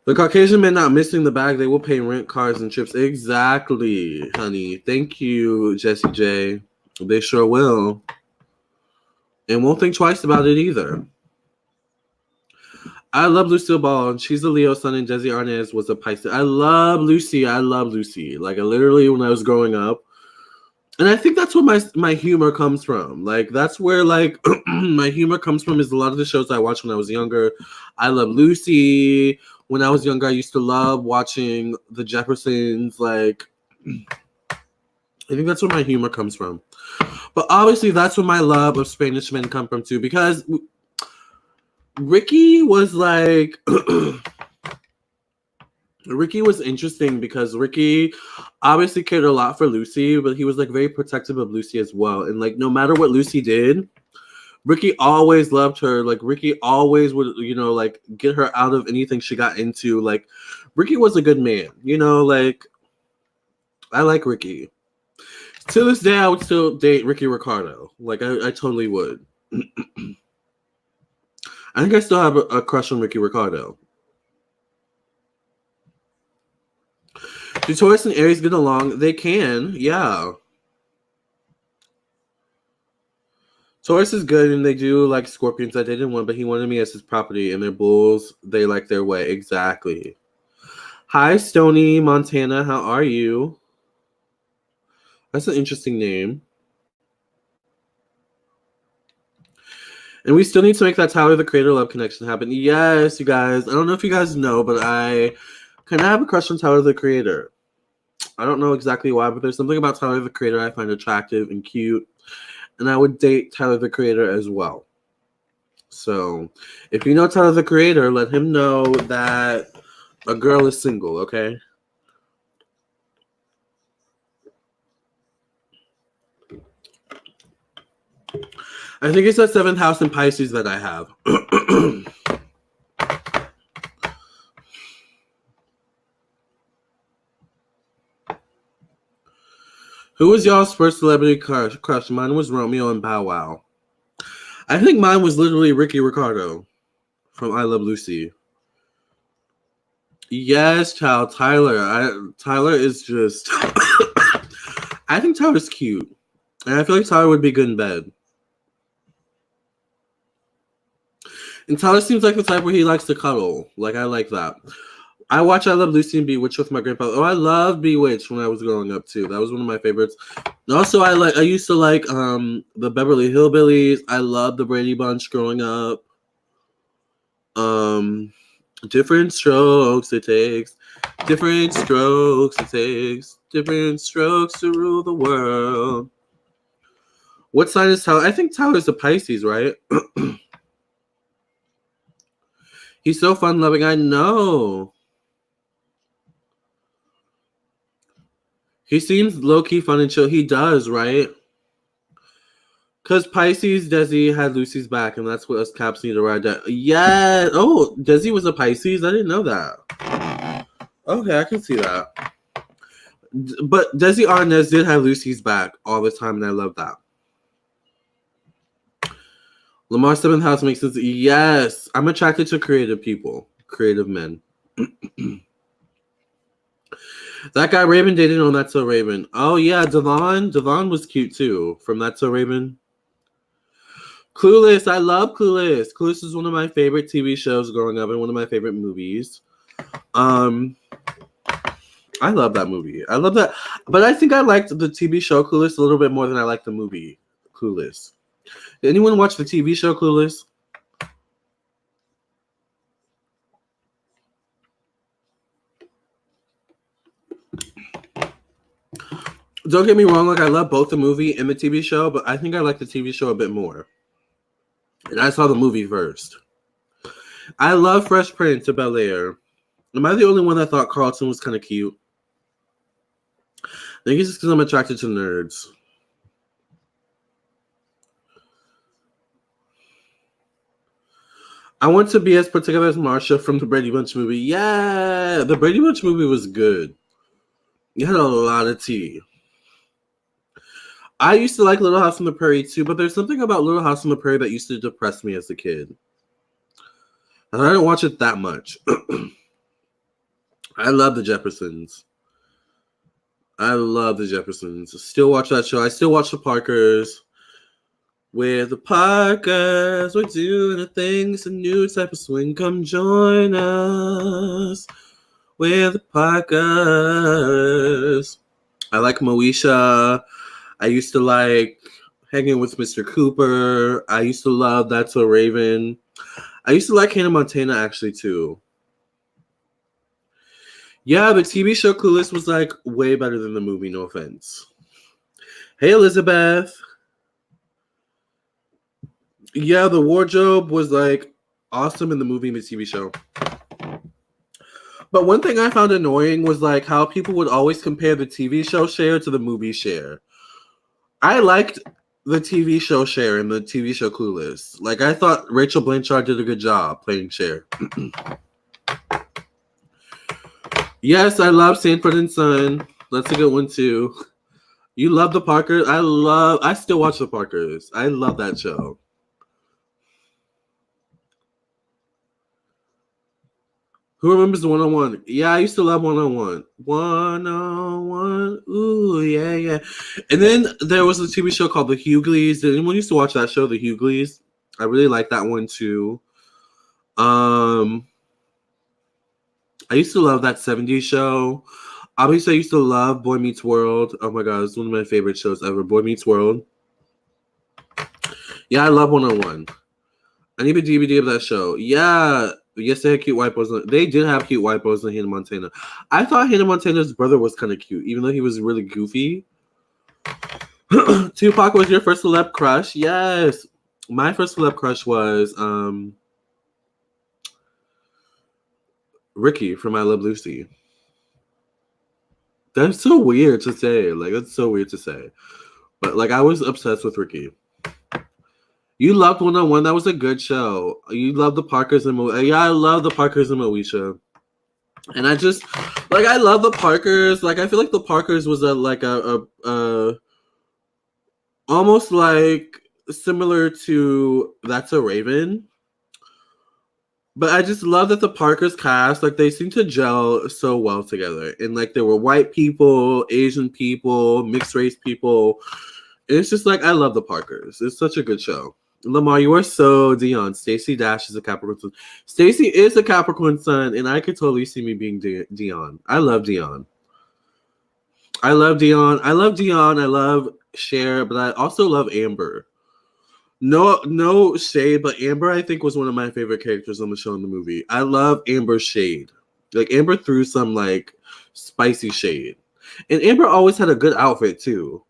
The Caucasian men not missing the bag, they will pay rent, cars, and trips. Exactly, honey. Thank you, Jessie J. They sure will. And won't think twice about it either. I love Lucille Ball. She's a Leo sun, and Desi Arnaz was a Pisces. I love Lucy. I literally, when I was growing up, and I think that's where my humor comes from. That's where, my humor comes from is a lot of the shows I watched when I was younger. I love Lucy. When I was younger, I used to love watching The Jeffersons. I think that's where my humor comes from. But obviously, that's where my love of Spanish men come from, too, because Ricky was Ricky was interesting because Ricky obviously cared a lot for Lucy, but he was very protective of Lucy as well. And no matter what Lucy did, Ricky always loved her. Ricky always would, get her out of anything she got into. Ricky was a good man, I like Ricky. To this day, I would still date Ricky Ricardo. I totally would. I think I still have a crush on Ricky Ricardo. Do Taurus and Aries get along? They can, yeah. Taurus is good, and they do like Scorpions. I dated one, but he wanted me as his property, and they're bulls. They like their way. Exactly. Hi, Stony, Montana. How are you? That's an interesting name. And we still need to make that Tyler, the Creator love connection happen. Yes, you guys. I don't know if you guys know, but I kind of have a crush on Tyler, the Creator. I don't know exactly why, but there's something about Tyler, the Creator I find attractive and cute. And I would date Tyler, the Creator as well. So if you know Tyler, the Creator, let him know that a girl is single, okay? I think it's that 7th house in Pisces that I have. Who was y'all's first celebrity crush? Mine was Romeo and Bow Wow. I think mine was literally Ricky Ricardo from I Love Lucy. Yes, child. Tyler. Tyler is just... I think Tyler's cute. And I feel like Tyler would be good in bed. And Tyler seems like the type where he likes to cuddle. Like, I like that. I Love Lucy and Bewitched with my grandpa. Oh, I loved Bewitched when I was growing up too. That was one of my favorites. Also, I used to like the Beverly Hillbillies. I loved the Brady Bunch growing up. Different strokes it takes. Different strokes it takes. Different strokes to rule the world. What sign is Tyler? I think Tyler's a Pisces, right? He's so fun-loving. I know. He seems low-key fun and chill. He does, right? Because Pisces, Desi had Lucy's back, and that's what us Caps need to ride down. Yeah. Oh, Desi was a Pisces? I didn't know that. Okay, I can see that. But Desi Arnaz did have Lucy's back all the time, and I love that. Lamarr 7th house makes sense. Yes. I'm attracted to creative people. Creative men. That guy Raven dated on That's So Raven. Oh, yeah. Devon. Devon was cute, too, from That's So Raven. Clueless. I love Clueless. Clueless is one of my favorite TV shows growing up and one of my favorite movies. I love that movie. I love that. But I think I liked the TV show Clueless a little bit more than I liked the movie Clueless. Did anyone watch the TV show Clueless? Don't get me wrong, like I love both the movie and the TV show, but I think I like the TV show a bit more. And I saw the movie first. I love Fresh Prince of Bel-Air. Am I the only one that thought Carlton was kind of cute? I think it's just because I'm attracted to nerds. I want to be as put together as Marsha from the Brady Bunch movie. Yeah, the Brady Bunch movie was good. You had a lot of tea. I used to like Little House on the Prairie too, but there's something about Little House on the Prairie that used to depress me as a kid. And I didn't watch it that much. I love the Jeffersons. I love the Jeffersons. Still watch that show. I still watch the Parkers. We're the Parkers. We're doing a thing. It's a new type of swing. Come join us. We're the Parkers. I like Moesha. I used to like hanging with Mr. Cooper. I used to love That's So Raven. I used to like Hannah Montana actually too. Yeah, the TV show Clueless was like way better than the movie, no offense. Hey, Elizabeth. Yeah, the wardrobe was like awesome in the movie and the TV show. But one thing I found annoying was like how people would always compare the TV show Cher to the movie Cher. I liked the TV show Cher and the TV show Clueless. Like I thought Rachel Blanchard did a good job playing Cher. Yes, I love Sanford and Son. That's a good one too. You love the Parkers? I still watch the Parkers. I love that show. Who remembers the 101? Yeah, I used to love 101. 101. Ooh, yeah, yeah. And then there was a TV show called The Hughleys. Did anyone used to watch that show, The Hughleys? I really like that one too. I used to love that 70s show. Obviously, I used to love Boy Meets World. Oh my god, it's one of my favorite shows ever. Boy Meets World. Yeah, I love 101. I need a DVD of that show. Yeah. Yes, they had cute white boys. They did have cute white boys in Hannah Montana. I thought Hannah Montana's brother was kind of cute, even though he was really goofy. Tupac was your first celeb crush? Yes. My first celeb crush was Ricky from I Love Lucy. That's so weird to say. Like, that's so weird to say. But, like, I was obsessed with Ricky. You loved 101. That was a good show. You loved the Parkers and yeah, I love the Parkers and Moesha. And I just like I love the Parkers. Like I feel like the Parkers was a almost like similar to That's a Raven. But I just love that the Parkers cast, like they seem to gel so well together. And like there were white people, Asian people, mixed race people. And it's just like I love the Parkers. It's such a good show. Lamarr, you are so Dion. Stacey Dash is a Capricorn sun. Stacey is a Capricorn sun, and I could totally see me being Dion. I love Dion. I love Dion. I love Dion. I love Cher, but I also love Amber. No shade, but Amber I think was one of my favorite characters on the show in the movie. I love Amber's shade. Like Amber threw some like spicy shade. And Amber always had a good outfit too.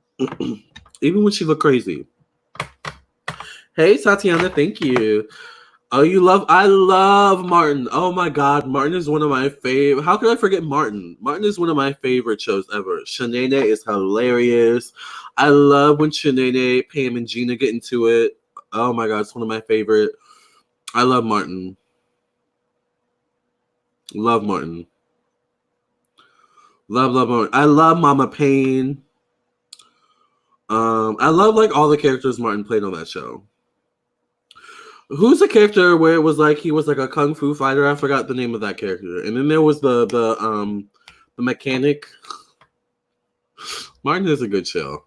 Even when she looked crazy. Hey Tatiana, thank you. Oh, I love Martin. Oh my God, Martin is one of my favorite. How could I forget Martin? Martin is one of my favorite shows ever. Shanae is hilarious. I love when Shanae, Pam, and Gina get into it. Oh my God, it's one of my favorite. I love Martin. Love Martin. Love Martin. I love Mama Payne. I love like all the characters Martin played on that show. Who's the character where it was like he was like a kung fu fighter? I forgot the name of that character. And then there was the mechanic. Martin is a good show.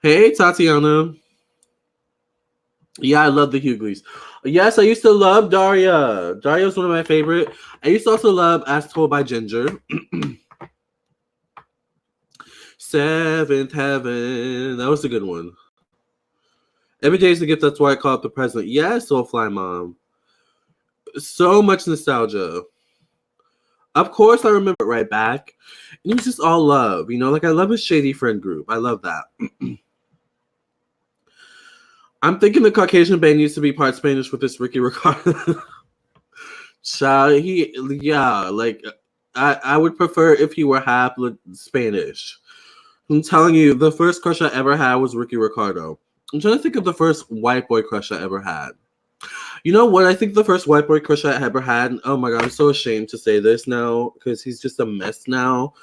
Hey Tatiana. Yeah, I love the Hughleys. Yes, I used to love Daria. Daria was one of my favorite. I used to also love As Told by Ginger. Seventh Heaven. That was a good one. Every day is a gift, that's why I call it the present. Yes, Soulfly Mom. So much nostalgia. Of course, I remember it right back. And it was just all love. You know, like I love his shady friend group. I love that. I'm thinking the Caucasian band needs to be part Spanish with this Ricky Ricardo. Child, like I would prefer if he were half Spanish. I'm telling you, the first crush I ever had was Ricky Ricardo. I'm trying to think of the first white boy crush I ever had. You know what? I think the first white boy crush I ever had, oh my God, I'm so ashamed to say this now because he's just a mess now,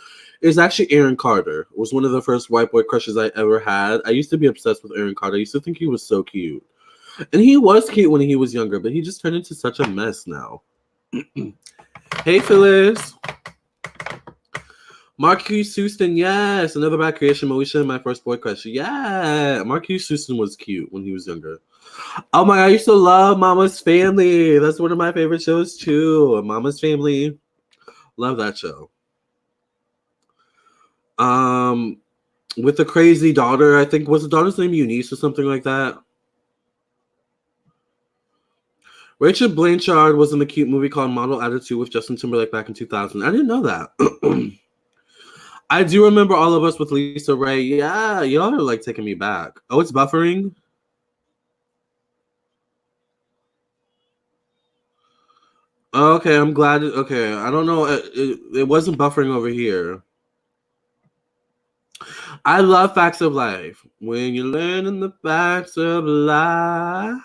is actually Aaron Carter. It was one of the first white boy crushes I ever had. I used to be obsessed with Aaron Carter. I used to think he was so cute. And he was cute when he was younger, but he just turned into such a mess now. Hey, Phyllis. Marquise Houston, yes. Another bad creation. Moesha, my first boy crush. Yeah. Marquise Houston was cute when he was younger. Oh my God, I used to love Mama's Family. That's one of my favorite shows too. Mama's Family. Love that show. With the crazy daughter, I think was the daughter's name Eunice or something like that. Rachel Blanchard was in the cute movie called Model Attitude with Justin Timberlake back in 2000. I didn't know that. I do remember All of Us with Lisa Ray. Yeah, y'all are like taking me back. Oh, it's buffering? Okay, I'm glad. Okay, I don't know. It wasn't buffering over here. I love Facts of Life. When you learn in the facts of life.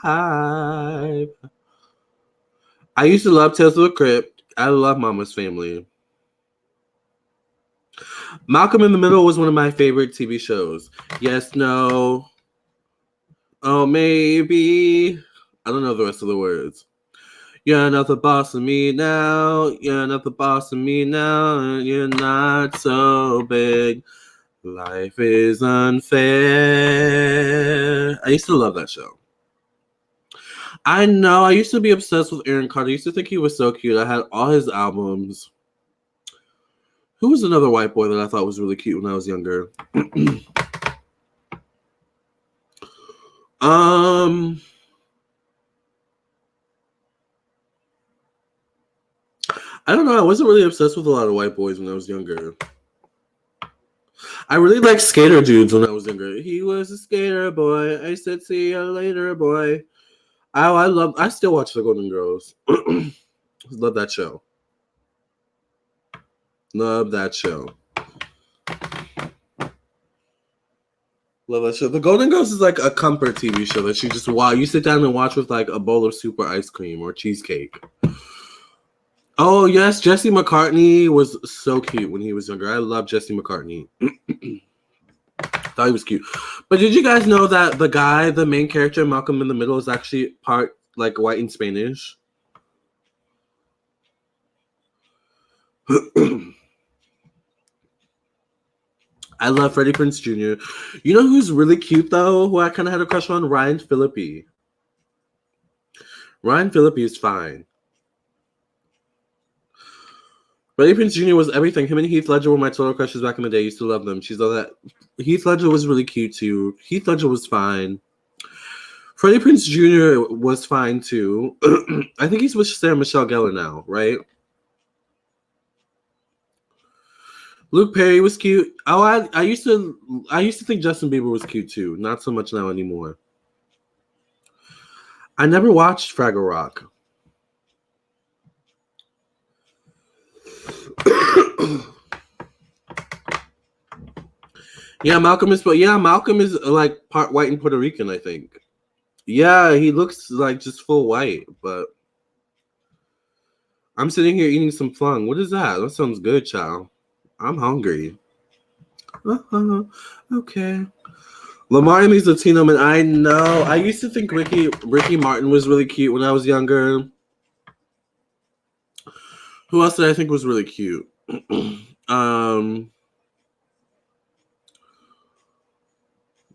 I used to love Tales of the Crypt. I love Mama's Family. Malcolm in the Middle was one of my favorite TV shows. Yes, no. Oh, maybe. I don't know the rest of the words. You're not the boss of me now. You're not the boss of me now. You're not so big. Life is unfair. I used to love that show. I know. I used to be obsessed with Aaron Carter. I used to think he was so cute. I had all his albums. Who was another white boy that I thought was really cute when I was younger? I don't know. I wasn't really obsessed with a lot of white boys when I was younger. I really liked skater dudes when I was younger. He was a skater boy. I said, see you later, boy. I still watch The Golden Girls. Love that show. Love that show. Love that show. The Golden Girls is like a comfort TV show that you just watch. You sit down and watch with like a bowl of super ice cream or cheesecake. Oh, yes. Jesse McCartney was so cute when he was younger. I love Jesse McCartney. Thought he was cute. But did you guys know that the guy, the main character, Malcolm in the Middle, is actually part like white and Spanish? I love Freddie Prinze Jr. You know who's really cute though? Who I kind of had a crush on? Ryan Phillippe. Ryan Phillippe is fine. Freddie Prinze Jr. was everything. Him and Heath Ledger were my total crushes back in the day. I used to love them. She's all that. Heath Ledger was really cute too. Heath Ledger was fine. Freddie Prinze Jr. was fine too. I think he's with Sarah Michelle Gellar now, right? Luke Perry was cute. Oh, I used to think Justin Bieber was cute too. Not so much now anymore. I never watched Fraggle Rock. Yeah, Malcolm is like part white and Puerto Rican, I think. Yeah, he looks like just full white, but I'm sitting here eating some flung. What is that? That sounds good, child. I'm hungry. Okay. Lamarr and these Latino men. I know. I used to think Ricky Martin was really cute when I was younger. Who else did I think was really cute?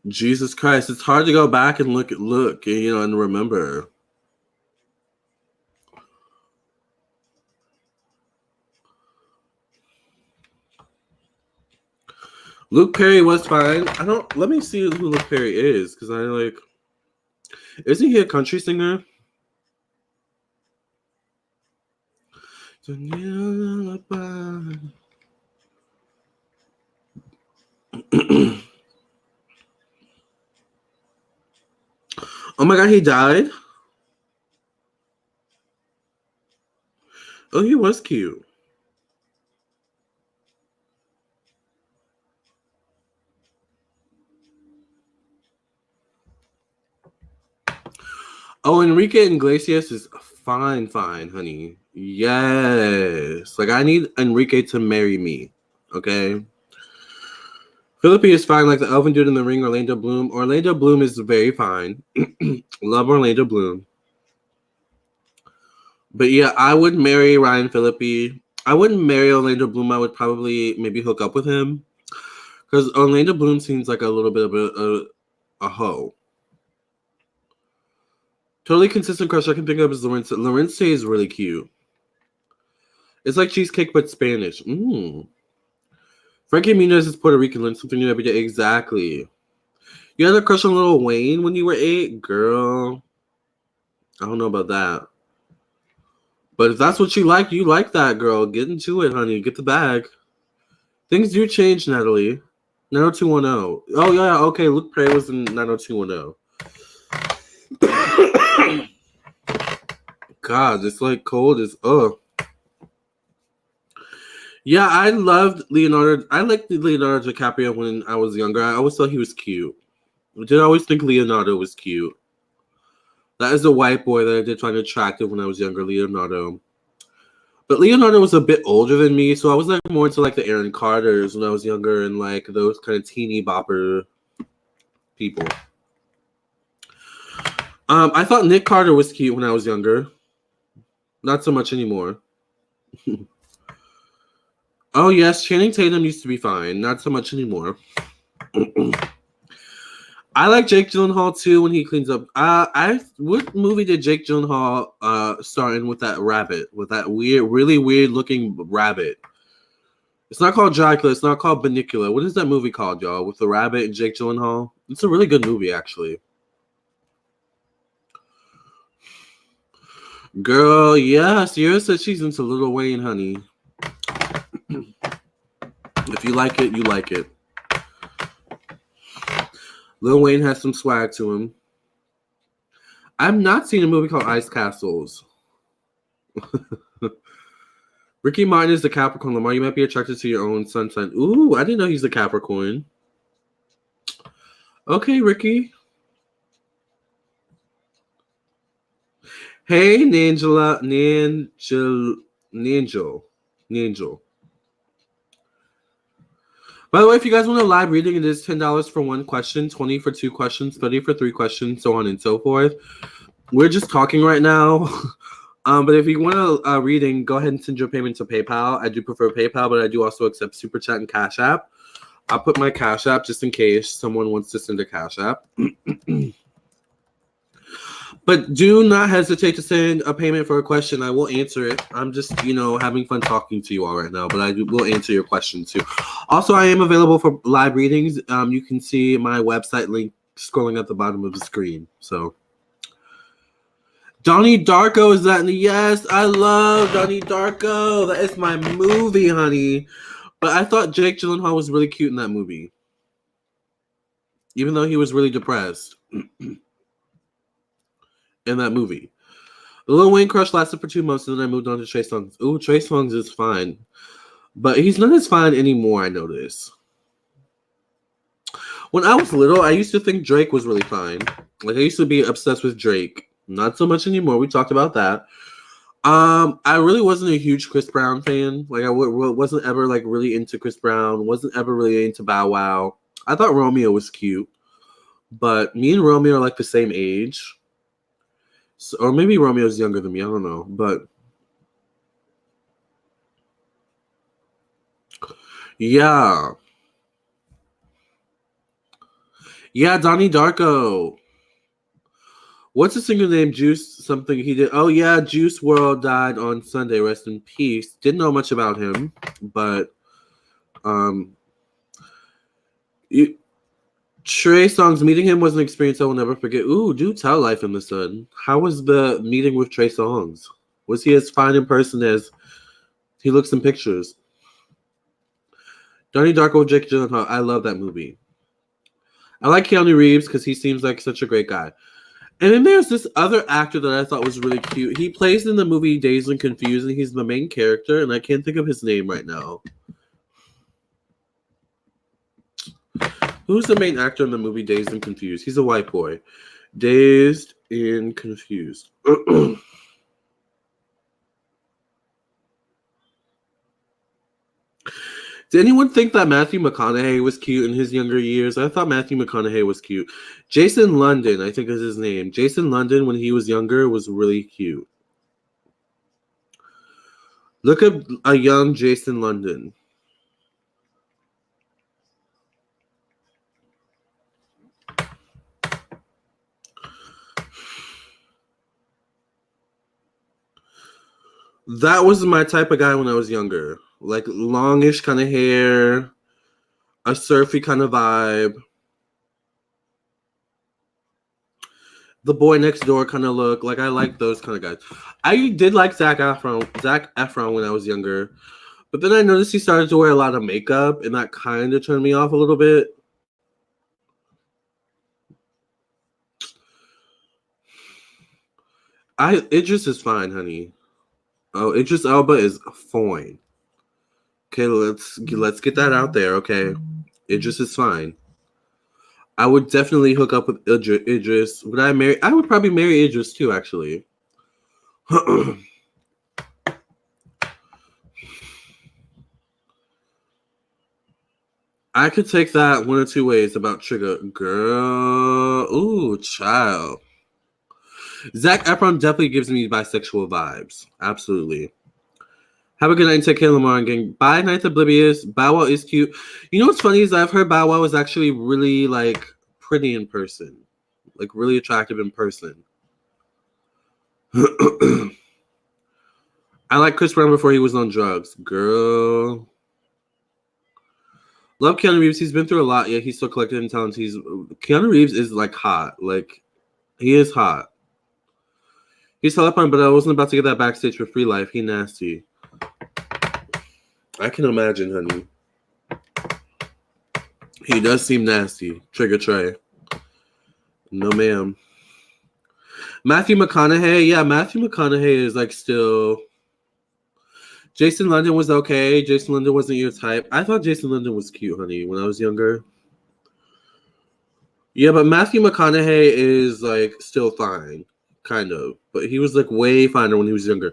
Jesus Christ, it's hard to go back and look, and remember. Luke Perry was fine. Let me see who Luke Perry is, because isn't he a country singer? Oh my God, he died? Oh, he was cute. Oh, Enrique Iglesias is fine, honey. Yes. Like, I need Enrique to marry me. Okay? Philippi is fine, like the elven dude in the ring, Orlando Bloom. Orlando Bloom is very fine. Love Orlando Bloom. But yeah, I would marry Ryan Phillippe. I wouldn't marry Orlando Bloom. I would probably maybe hook up with him. Because Orlando Bloom seems like a little bit of a hoe. Totally consistent crush I can think of is Lorente. Lorente is really cute. It's like cheesecake but Spanish. Frankie Muniz is Puerto Rican. Learn something new every day. Exactly. You had a crush on Lil Wayne when you were 8? Girl. I don't know about that. But if that's what you like that, girl. Get into it, honey. Get the bag. Things do change, Natalie. 90210. Oh, yeah. Okay. Luke Perry was in 90210. God, it's like cold as Yeah, I loved Leonardo. I liked Leonardo DiCaprio when I was younger. I always thought he was cute. I did always think Leonardo was cute. That is a white boy that I did find attractive when I was younger, Leonardo. But Leonardo was a bit older than me, so I was like more into like the Aaron Carters when I was younger and like those kind of teeny bopper people. I thought Nick Carter was cute when I was younger. Not so much anymore. Oh yes, Channing Tatum used to be fine. Not so much anymore. I like Jake Gyllenhaal too when he cleans up. What movie did Jake Gyllenhaal star in with that rabbit? With that really weird looking rabbit? It's not called Dracula. It's not called Banicula. What is that movie called, y'all? With the rabbit and Jake Gyllenhaal? It's a really good movie, actually. Girl, yeah. Sierra said she's into Lil Wayne, honey. If you like it, you like it. Lil Wayne has some swag to him. I've not seen a movie called Ice Castles. Ricky Martin is the Capricorn. Lamarr, you might be attracted to your own sun sign. Ooh, I didn't know he's a Capricorn. Okay, Ricky. Hey, Nangel. By the way, if you guys want a live reading, it is $10 for one question, $20 for 2 questions, $30 for 3 questions, so on and so forth. We're just talking right now. But if you want a reading, go ahead and send your payment to PayPal. I do prefer PayPal, but I do also accept Super Chat and Cash App. I'll put my Cash App just in case someone wants to send a Cash App. But do not hesitate to send a payment for a question. I will answer it. I'm just, having fun talking to you all right now, but I will answer your question too. Also, I am available for live readings. You can see my website link scrolling at the bottom of the screen. So, Donnie Darko, is that? Yes, I love Donnie Darko. That is my movie, honey. But I thought Jake Gyllenhaal was really cute in that movie, even though he was really depressed in that movie. The Lil Wayne crush lasted for 2 months, and then I moved on to Trey Songz. Ooh, Trey Songz is fine. But he's not as fine anymore, I notice. When I was little, I used to think Drake was really fine. Like, I used to be obsessed with Drake. Not so much anymore. We talked about that. I really wasn't a huge Chris Brown fan. Like, I wasn't ever, like, really into Chris Brown. Wasn't ever really into Bow Wow. I thought Romeo was cute. But me and Romeo are, like, the same age. So, or maybe Romeo's younger than me. I don't know. But yeah. Yeah, Donnie Darko. What's the singer named Juice something he did? Oh, yeah, Juice WRLD died on Sunday. Rest in peace. Didn't know much about him, but Trey Songz, meeting him was an experience I will never forget. Ooh, do tell Life in the Sun. How was the meeting with Trey Songz? Was he as fine in person as he looks in pictures? Donnie Darko, Jake Gyllenhaal. I love that movie. I like Keanu Reeves because he seems like such a great guy. And then there's this other actor that I thought was really cute. He plays in the movie Dazed and Confused, and he's the main character, and I can't think of his name right now. Who's the main actor in the movie Dazed and Confused? He's a white boy. Dazed and Confused. Did anyone think that Matthew McConaughey was cute in his younger years? I thought Matthew McConaughey was cute. Jason London, I think is his name. Jason London, when he was younger, was really cute. Look at a young Jason London. That was my type of guy when I was younger. Like longish kind of hair, a surfy kind of vibe. The boy next door kind of look. Like I like those kind of guys. I did like Zac Efron when I was younger. But then I noticed he started to wear a lot of makeup, and that kind of turned me off a little bit. Idris is fine, honey. Oh, Idris Elba is fine. Okay, let's get that out there, okay? Idris is fine. I would definitely hook up with Idris. Would I marry? I would probably marry Idris too, actually. I could take that one or two ways about Trigger. Girl. Ooh, child. Zac Efron definitely gives me bisexual vibes. Absolutely. Have a good night and take care, Lamarr and gang. Bye, Ninth Oblivious. Bow Wow is cute. You know what's funny is I've heard Bow Wow is actually really, like, pretty in person. Like, really attractive in person. I like Chris Brown before he was on drugs. Girl. Love Keanu Reeves. He's been through a lot. Yeah, he's so collected in talent. Keanu Reeves is, like, hot. Like, he is hot. He's hella fun, but I wasn't about to get that backstage for free life. He nasty. I can imagine, honey. He does seem nasty. Trigger Trey. No, ma'am. Matthew McConaughey. Yeah, Matthew McConaughey is like still. Jason London was okay. Jason London wasn't your type. I thought Jason London was cute, honey, when I was younger. Yeah, but Matthew McConaughey is like still fine. Kind of. But he was like way finer when he was younger.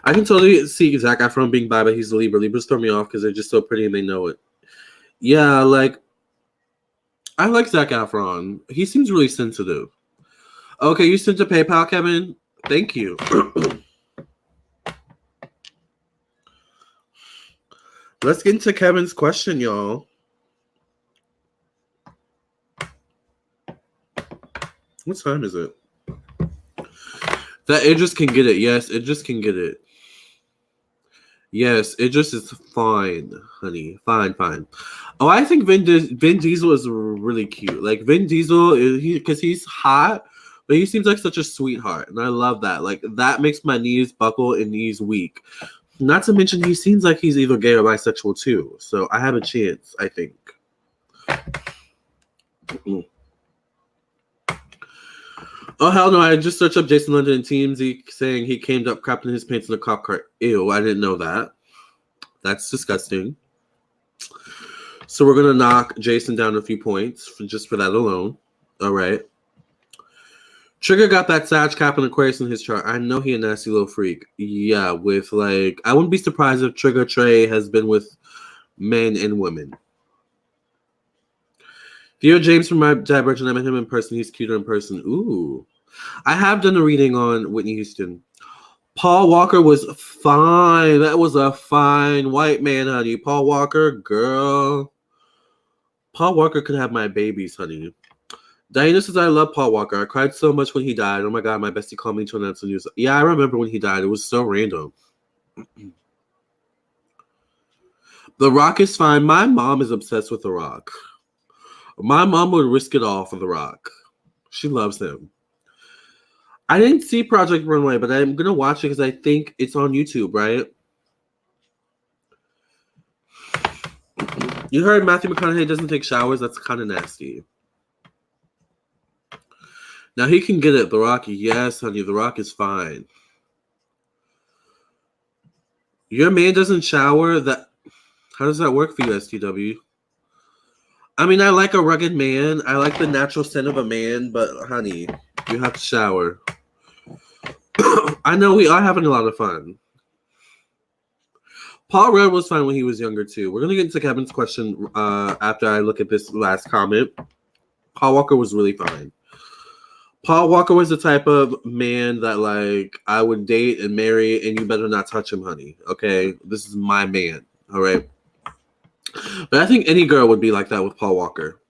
I can totally see Zac Efron being bi, but he's a Libra. Libras throw me off because they're just so pretty and they know it. Yeah, like I like Zac Efron. He seems really sensitive. Okay, you sent to PayPal, Kevin. Thank you. Let's get into Kevin's question, y'all. What time is it? That Idris can get it. Yes, Idris can get it. Yes, Idris is fine, honey. Fine, fine. Oh, I think Vin Diesel is really cute. Like Vin Diesel, because he's hot, but he seems like such a sweetheart, and I love that. Like that makes my knees buckle and knees weak. Not to mention, he seems like he's either gay or bisexual too. So I have a chance, I think. Oh, hell no. I just searched up Jason London and TMZ saying he came up crapping his pants in a cop car. Ew, I didn't know that. That's disgusting. So we're going to knock Jason down a few points just for that alone. All right. Trigger got that Sag, Cap, and Aquarius in his chart. I know he a nasty little freak. Yeah, with like... I wouldn't be surprised if Trigger Trey has been with men and women. Theo James from my Divergent. I met him in person. He's cuter in person. Ooh. I have done a reading on Whitney Houston. Paul Walker was fine. That was a fine white man, honey. Paul Walker, girl. Paul Walker could have my babies, honey. Diana says, I love Paul Walker. I cried so much when he died. Oh my God, my bestie called me to announce the news. Yeah, I remember when he died. It was so random. The Rock is fine. My mom is obsessed with The Rock. My mom would risk it all for The Rock. She loves him. I didn't see Project Runway, but I'm going to watch it because I think it's on YouTube, right? You heard Matthew McConaughey doesn't take showers? That's kind of nasty. Now he can get it. The Rock, yes, honey. The Rock is fine. Your man doesn't shower? How does that work for you, STW? I mean, I like a rugged man. I like the natural scent of a man, but honey, you have to shower. I know we are having a lot of fun. Paul Rudd was fine when he was younger too. We're gonna get into Kevin's question after I look at this last comment. Paul Walker was really fine. Paul Walker was the type of man that like I would date and marry, and you better not touch him, honey. Okay, this is my man. All right. But I think any girl would be like that with Paul Walker.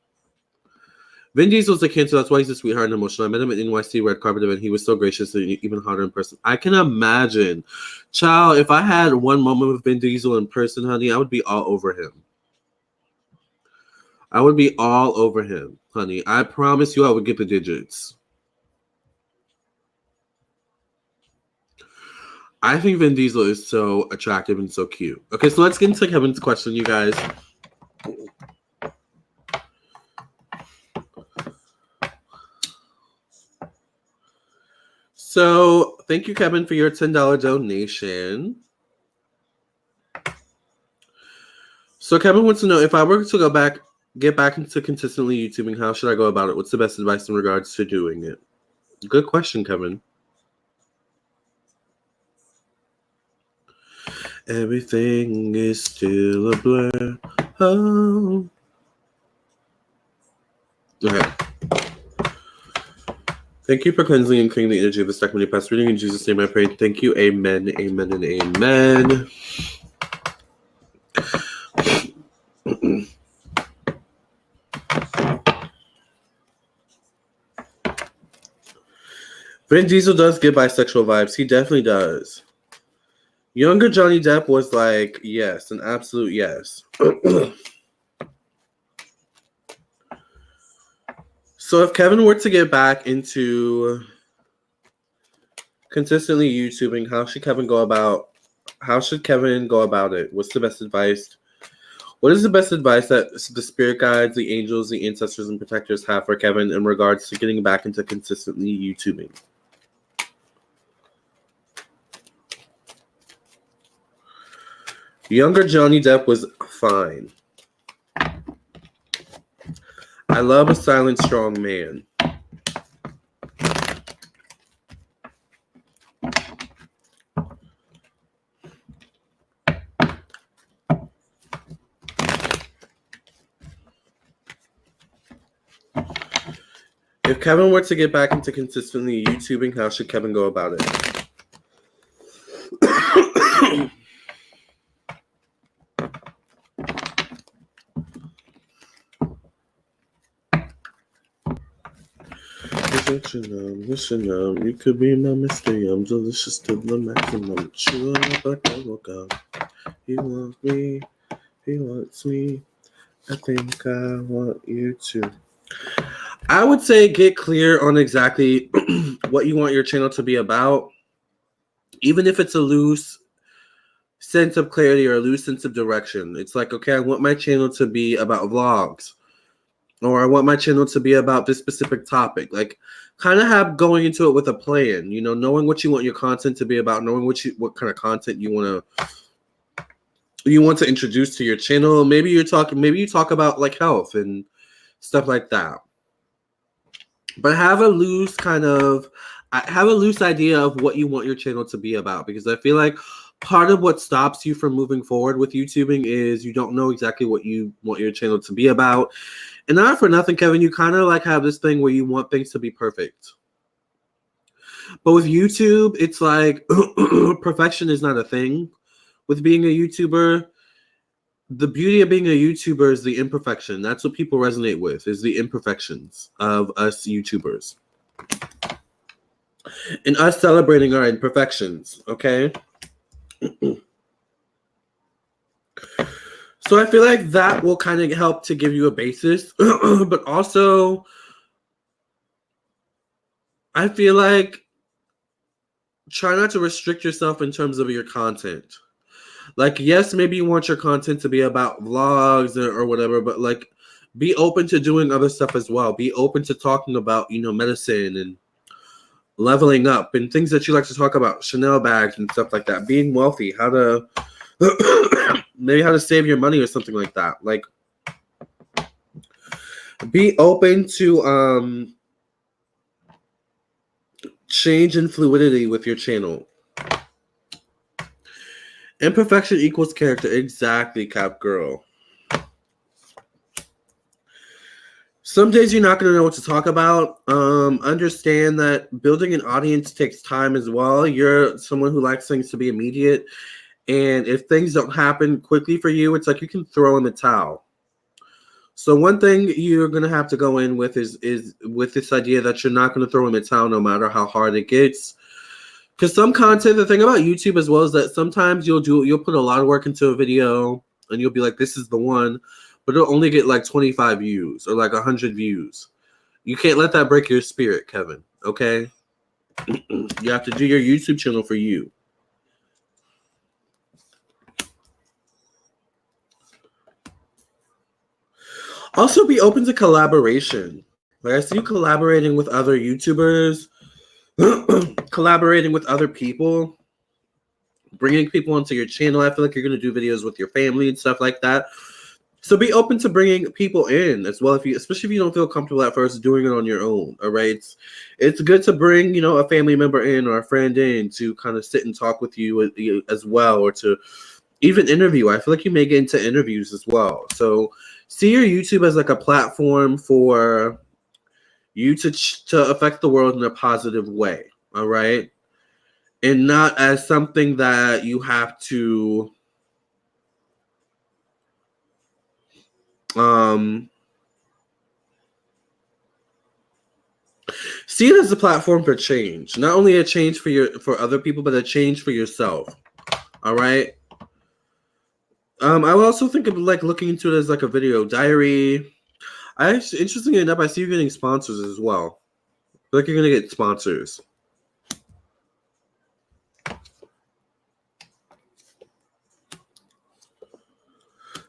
Vin Diesel's a Cancer. That's why he's a sweetheart and emotional. I met him at NYC red carpet event. He was so gracious and even hotter in person. I can imagine. Child, if I had one moment with Vin Diesel in person, honey, I would be all over him. I would be all over him, honey. I promise you I would get the digits. I think Vin Diesel is so attractive and so cute. Okay, so let's get into Kevin's question, you guys. So, thank you, Kevin, for your $10 donation. So, Kevin wants to know, if I were to get back into consistently YouTubing, how should I go about it? What's the best advice in regards to doing it? Good question, Kevin. Everything is still a blur. Oh. Okay. Thank you for cleansing and cleaning the energy of the stack many past reading. In Jesus' name I pray. Thank you. Amen. Amen and amen. Vin Diesel does give bisexual vibes. He definitely does. Younger Johnny Depp was like, yes, an absolute yes. So if Kevin were to get back into consistently YouTubing, how should Kevin go about it? What's the best advice? What is the best advice that the spirit guides, the angels, the ancestors, and protectors have for Kevin in regards to getting back into consistently YouTubing? Younger Johnny Depp was fine. I love a silent, strong man. If Kevin were to get back into consistently YouTubing, how should Kevin go about it? You could be my mystery. I'm delicious to the maximum. Chew up like I woke up. He wants me. He wants me. I think I want you to. I would say get clear on exactly what you want your channel to be about. Even if it's a loose sense of clarity or a loose sense of direction. It's like, okay, I want my channel to be about vlogs. Or I want my channel to be about this specific topic. Like, kind of have going into it with a plan. You know, knowing what you want your content to be about, knowing what kind of content you want to introduce to your channel. Maybe you talk about like health and stuff like that. But have a loose idea of what you want your channel to be about, because I feel like part of what stops you from moving forward with YouTubing is you don't know exactly what you want your channel to be about. And not for nothing, Kevin, you kind of like have this thing where you want things to be perfect. But with YouTube, it's like perfection is not a thing. With being a YouTuber, the beauty of being a YouTuber is the imperfection. That's what people resonate with, is the imperfections of us YouTubers. And us celebrating our imperfections, okay? So I feel like that will kind of help to give you a basis. But also, I feel like try not to restrict yourself in terms of your content. Like, yes, maybe you want your content to be about vlogs or whatever, but like be open to doing other stuff as well. Be open to talking about, you know, medicine and leveling up and things that you like to talk about, Chanel bags and stuff like that, being wealthy, how to maybe how to save your money or something like that. Like, be open to change and fluidity with your channel. Imperfection equals character. Exactly, Cap Girl. Some days you're not going to know what to talk about. Understand that building an audience takes time as well. You're someone who likes things to be immediate. And if things don't happen quickly for you, it's like you can throw in the towel. So one thing you're going to have to go in with is with this idea that you're not going to throw in the towel no matter how hard it gets. Because some content, the thing about YouTube as well is that sometimes you'll put a lot of work into a video and you'll be like, this is the one, but it'll only get like 25 views or like 100 views. You can't let that break your spirit, Kevin, okay? You have to do your YouTube channel for you. Also, be open to collaboration. Like, I see you collaborating with other YouTubers, collaborating with other people, bringing people onto your channel. I feel like you're going to do videos with your family and stuff like that. So be open to bringing people in as well, especially if you don't feel comfortable at first doing it on your own. All right, it's good to bring, you know, a family member in or a friend in to kind of sit and talk with you as well, or to even interview. I feel like you may get into interviews as well. So see your YouTube as like a platform for you to affect the world in a positive way. All right, and not as something that you have to see it as a platform for change. Not only a change for other people, but a change for yourself. All right. I would also think of like looking into it as like a video diary. Interestingly enough, I see you getting sponsors as well. I feel like you're gonna get sponsors.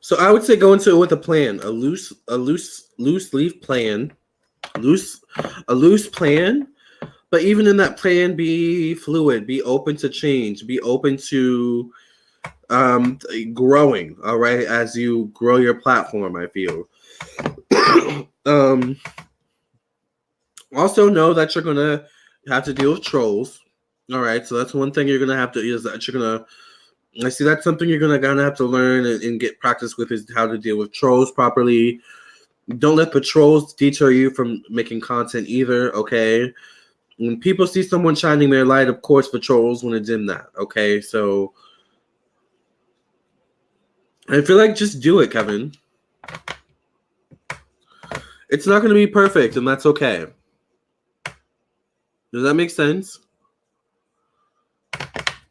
So I would say go into it with a plan, a loose leaf plan, a loose plan. But even in that plan, be fluid, be open to change, be open to growing. All right, as you grow your platform, I feel. Also know that you're gonna have to deal with trolls. All right, so that's one thing you're gonna have to is that you're gonna. I see that's something you're gonna have to learn and get practice with, is how to deal with trolls properly. Don't let the trolls deter you from making content either. Okay, when people see someone shining their light, of course the trolls want to dim that. Okay, so I feel like just do it, Kevin. It's not going to be perfect, and that's okay. Does that make sense?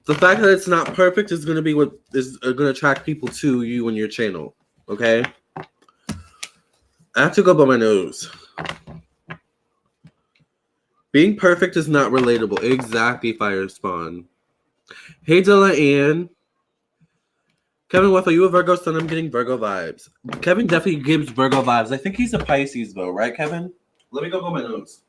The fact that it's not perfect is going to be what is going to attract people to you and your channel. Okay? I have to go by my nose. Being perfect is not relatable. Exactly, Fire Spawn. Hey, Della Ann. Kevin, what are you a Virgo son? I'm getting Virgo vibes. Kevin definitely gives Virgo vibes. I think he's a Pisces, though, right, Kevin? Let me go by my nose.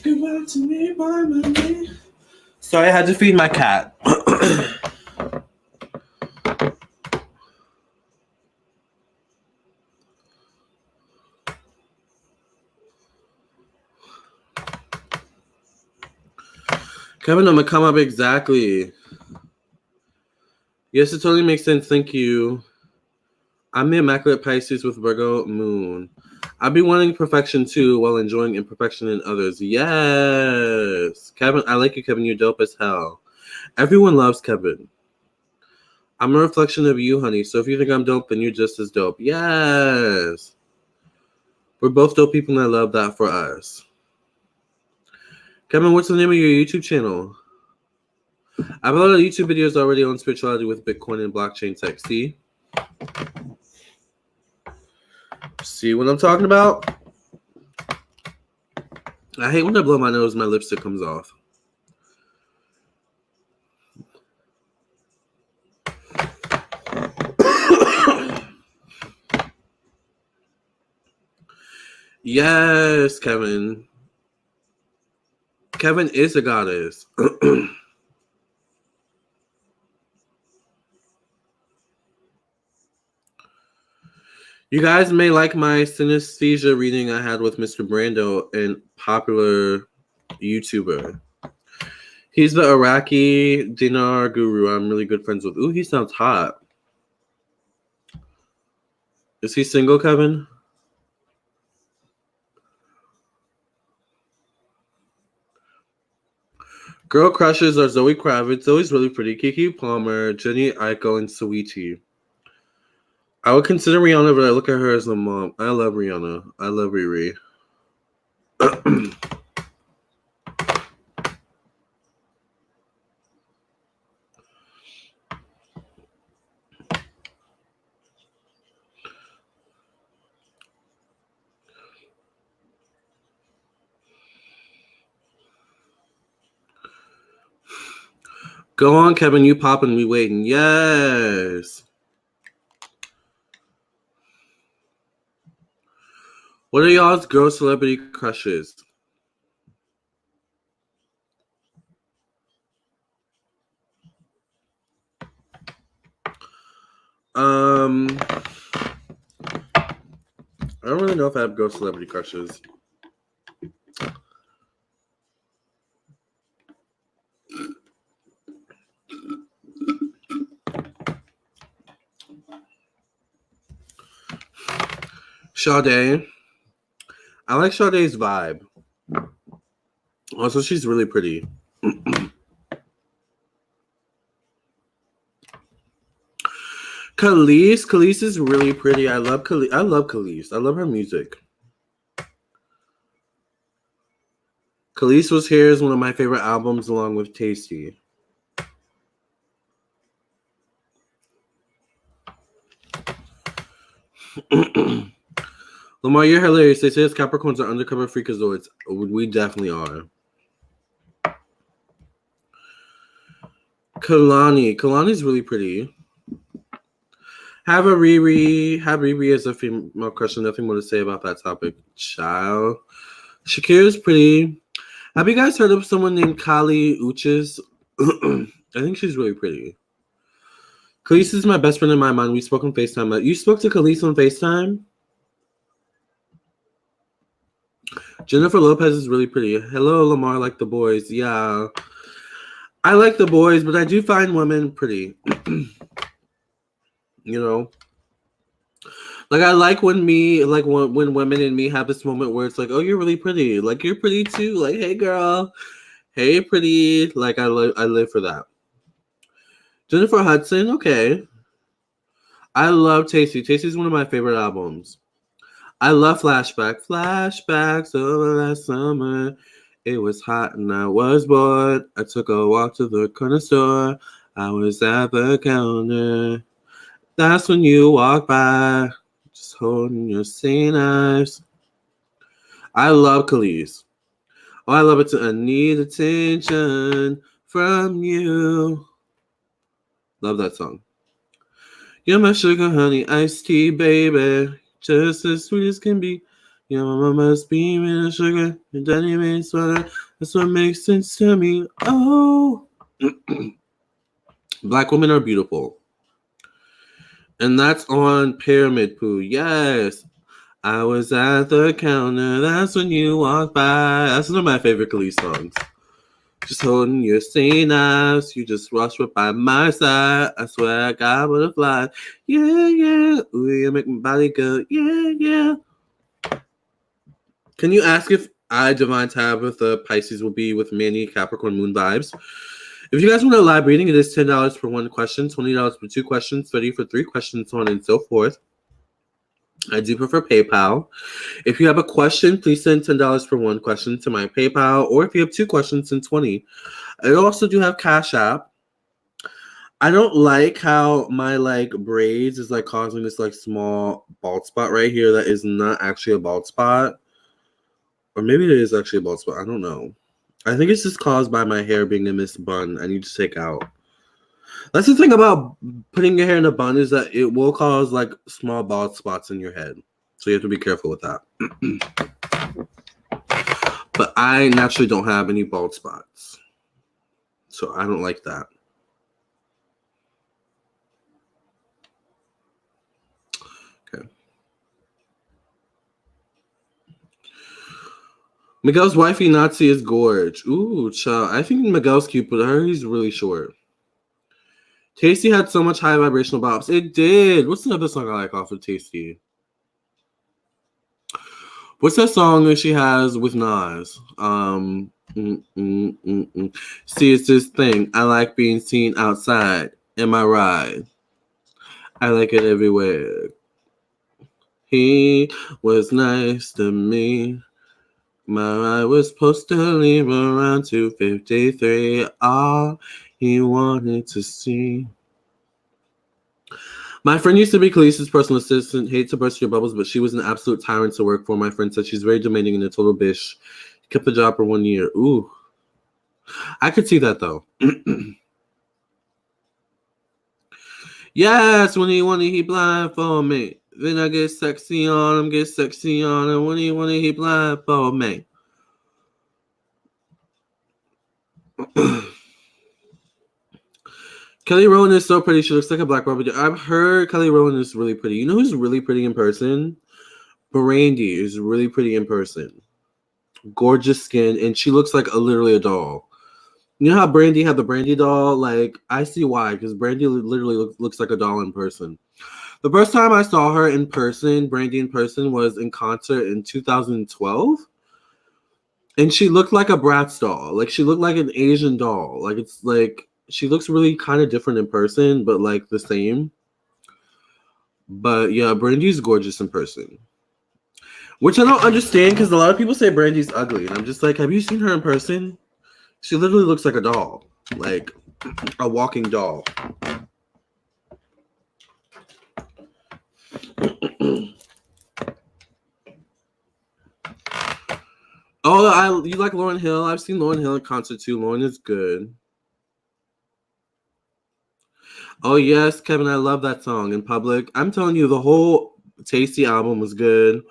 Goodbye to me, by my name. Sorry, I had to feed my cat. Kevin, I'm gonna come up exactly. Yes, it totally makes sense. Thank you. I'm the Immaculate Pisces with Virgo moon. I'll be wanting perfection too while enjoying imperfection in others. Yes. Kevin, I like you, Kevin. You're dope as hell. Everyone loves Kevin. I'm a reflection of you, honey. So if you think I'm dope, then you're just as dope. Yes. We're both dope people, and I love that for us. Kevin, what's the name of your YouTube channel? I have a lot of YouTube videos already on spirituality with Bitcoin and blockchain tech. See? See what I'm talking about? I hate when I blow my nose and my lipstick comes off. Yes, Kevin. Kevin is a goddess. You guys may like my synesthesia reading I had with Mr. Brando, a popular YouTuber. He's the Iraqi dinar guru I'm really good friends with. Ooh, he sounds hot. Is he single, Kevin? Girl crushes are Zoe Kravitz. Zoe's really pretty. Kiki Palmer, Jenny Aiko, and Saweetie. I would consider Rihanna, but I look at her as a mom. I love Rihanna. I love Riri. Go on, Kevin. You popping, we waiting. Yes. What are y'all's girl celebrity crushes? I don't really know if I have girl celebrity crushes. Sade. I like Sade's vibe. Also, she's really pretty. Khalees is really pretty. I love Khalees. I love her music. Khalees Was Here is one of my favorite albums, along with Tasty. Lamarr, you're hilarious. They say us Capricorns are undercover freakazoids. We definitely are. Kalani's really pretty. Have Riri as a female crush. Nothing more to say about that topic. Child. Shakira's pretty. Have you guys heard of someone named Kali Uchis? I think she's really pretty. Khalees is my best friend in my mind. We spoke on FaceTime. You spoke to Khalees on FaceTime? Jennifer Lopez is really pretty. Hello, Lamarr, like the boys. Yeah. I like the boys, but I do find women pretty. You know? Like, I like when when women and me have this moment where it's like, oh, you're really pretty. Like, you're pretty too. Like, hey, girl. Hey, pretty. Like, I live for that. Jennifer Hudson, okay. I love Tasty. Tasty's one of my favorite albums. I love Flashbacks over last summer. It was hot and I was bored. I took a walk to the corner store. I was at the counter. That's when you walk by, just holding your sea knives. I love Khalees. Oh, I love it too. I need attention from you. Love that song. You're my sugar, honey, iced tea, baby. Just as sweet as can be. Your mama must be with sugar. Your daddy made sweater. That's what makes sense to me. Oh. Black women are beautiful. And that's on Pyramid Poo. Yes. I was at the counter. That's when you walked by. That's one of my favorite Khalees songs. Just holding your stain eyes. You just rushed right by my side. I swear I got butterflies. Yeah, yeah. Ooh, you make my body go. Yeah, yeah. Can you ask if I, Divine Tabitha Pisces, will be with Manny Capricorn Moon vibes? If you guys want a live reading, it is $10 for one question, $20 for two questions, $30 for three questions, so on and so forth. I do prefer PayPal. If you have a question, please send $10 for one question to my PayPal, or if you have two questions, send $20. I also do have Cash App. I don't like how my braids is causing this small bald spot right here that is not actually a bald spot. Or maybe it is actually a bald spot. I don't know. I think it's just caused by my hair being in this bun I need to take out. That's the thing about putting your hair in a bun, is that it will cause small bald spots in your head. So you have to be careful with that. But I naturally don't have any bald spots. So I don't like that. Okay. Miguel's wifey Nazi is gorge. Ooh, child. I think Miguel's cute, but he's really short. Tasty had so much high vibrational bops. It did. What's another song I like off of Tasty? What's that song that she has with Nas? See, it's this thing. I like being seen outside. Am I right? I like it everywhere. He was nice to me. I was supposed to leave around 2:53. All he wanted to see. My friend used to be Khalees's personal assistant. Hate to burst your bubbles, but she was an absolute tyrant to work for. My friend said she's very demanding and a total bitch. Kept the job for 1 year. Ooh. I could see that, though. Yes, when he wanted, he blindfold me. Then I get sexy on him, and when he wanted, he blindfold me. Kelly Rowan is so pretty. She looks like a black Barbie. I've heard Kelly Rowan is really pretty. You know who's really pretty in person? Brandy is really pretty in person. Gorgeous skin, and she looks like literally a doll. You know how Brandy had the Brandy doll? I see why, because Brandy literally looks like a doll in person. The first time I saw her in person, Brandy in person, was in concert in 2012. And she looked like a Bratz doll. She looked like an Asian doll. She looks really kind of different in person, but the same. But yeah, Brandy's gorgeous in person. Which I don't understand, because a lot of people say Brandy's ugly. And I'm just like, have you seen her in person? She literally looks like a doll. Like a walking doll. Oh, you like Lauryn Hill? I've seen Lauryn Hill in concert too. Lauryn is good. Oh yes, Kevin, I love that song In Public. I'm telling you, the whole Tasty album was good.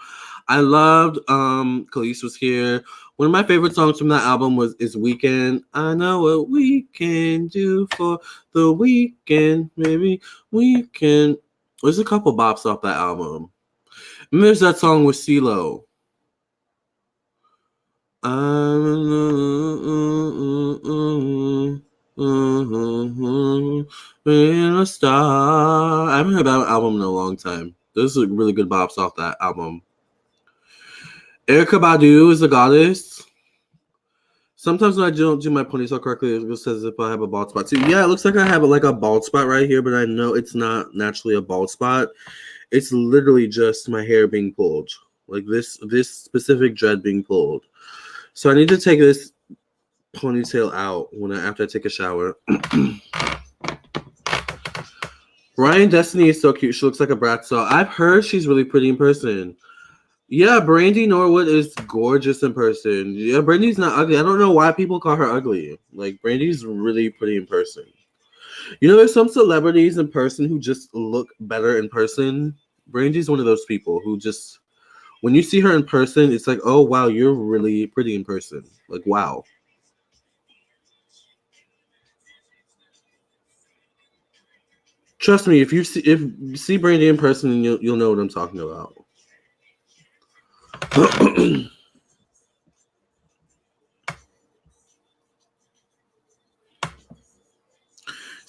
I loved Khalees Was Here. One of my favorite songs from that album is Weekend. I know what we can do for the weekend. Maybe we can. There's a couple bops off that album. And there's that song with CeeLo. Being a star. I haven't heard that album in a long time. There's a really good bops off that album. Erykah Badu is a goddess. Sometimes when I don't do my ponytail correctly, it just says if I have a bald spot too. Yeah, it looks like I have a bald spot right here, but I know it's not naturally a bald spot. It's literally just my hair being pulled. Like this specific dread being pulled. So I need to take this ponytail out after I take a shower. Ryan Destiny is so cute. She looks like a Bratz doll. I've heard she's really pretty in person. Yeah, Brandy Norwood is gorgeous in person. Yeah, Brandy's not ugly. I don't know why people call her ugly. Like, Brandy's really pretty in person. You know, there's some celebrities in person who just look better in person. Brandy's one of those people who just, when you see her in person, it's like, oh wow, you're really pretty in person. Like, wow. Trust me, if you see Brandy in person, you'll know what I'm talking about.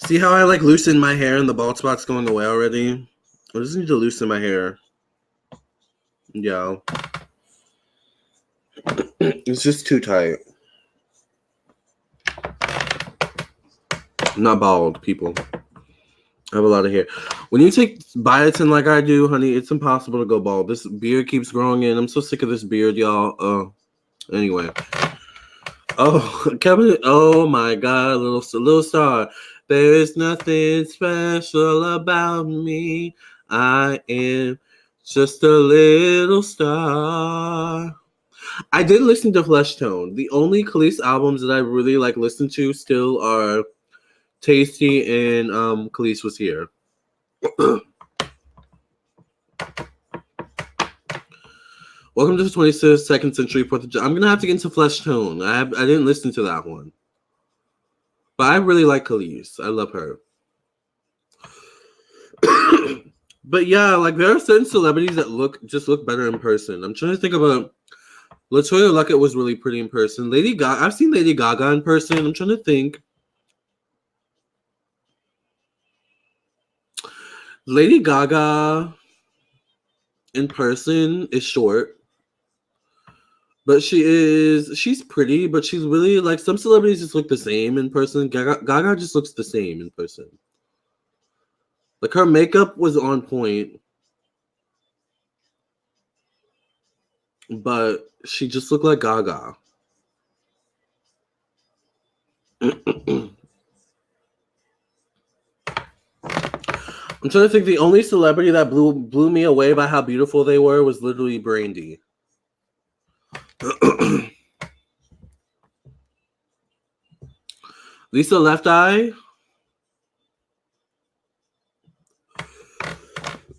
See how I like loosen my hair and the bald spot's going away already? I just need to loosen my hair. Yeah. It's just too tight. I'm not bald, people. I have a lot of hair. When you take biotin like I do, honey, it's impossible to go bald. This beard keeps growing in. I'm so sick of this beard, y'all. Anyway. Oh, Kevin. Oh my God, little star. There is nothing special about me. I am just a little star. I did listen to Flesh Tone. The only Khalees albums that I really like listen to still are Tasty and Khalees Was Here. Welcome to the 22nd Century 4th of July. I'm gonna have to get into Flesh Tone. I didn't listen to that one, but I really like Khalees. I love her. But yeah, like there are certain celebrities that look better in person. I'm trying to think about. Latoya Luckett was really pretty in person. Lady Gaga, I've seen Lady Gaga in person. I'm trying to think. Lady Gaga in person is short, but she's pretty, but she's really like some celebrities just look the same in person. Gaga just looks the same in person. Like her makeup was on point, but she just looked like Gaga. I'm trying to think. The only celebrity that blew me away by how beautiful they were was literally Brandy. Lisa Left Eye.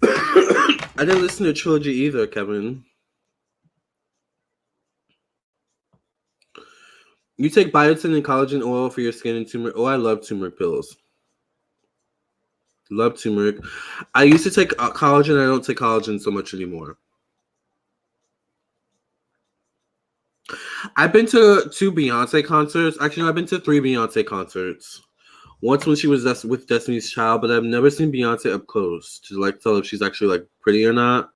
I didn't listen to Trilogy either, Kevin. You take biotin and collagen oil for your skin and turmeric. Oh, I love turmeric pills. Love turmeric. I used to take collagen. I don't take collagen so much anymore. I've been to 2 Beyonce concerts. Actually, I've been to 3 Beyonce concerts. Once when she was with Destiny's Child, but I've never seen Beyonce up close to like tell if she's actually like pretty or not.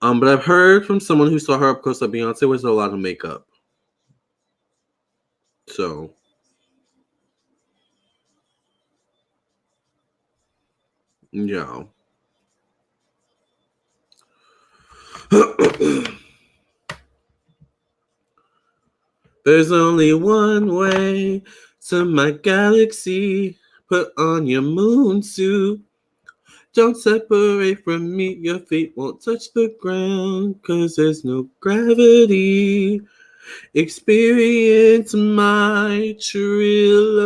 But I've heard from someone who saw her up close that Beyonce wears a lot of makeup. So, yeah. There's only one way to my galaxy. Put on your moon suit. Don't separate from me. Your feet won't touch the ground, 'cause there's no gravity. Experience my trilogy.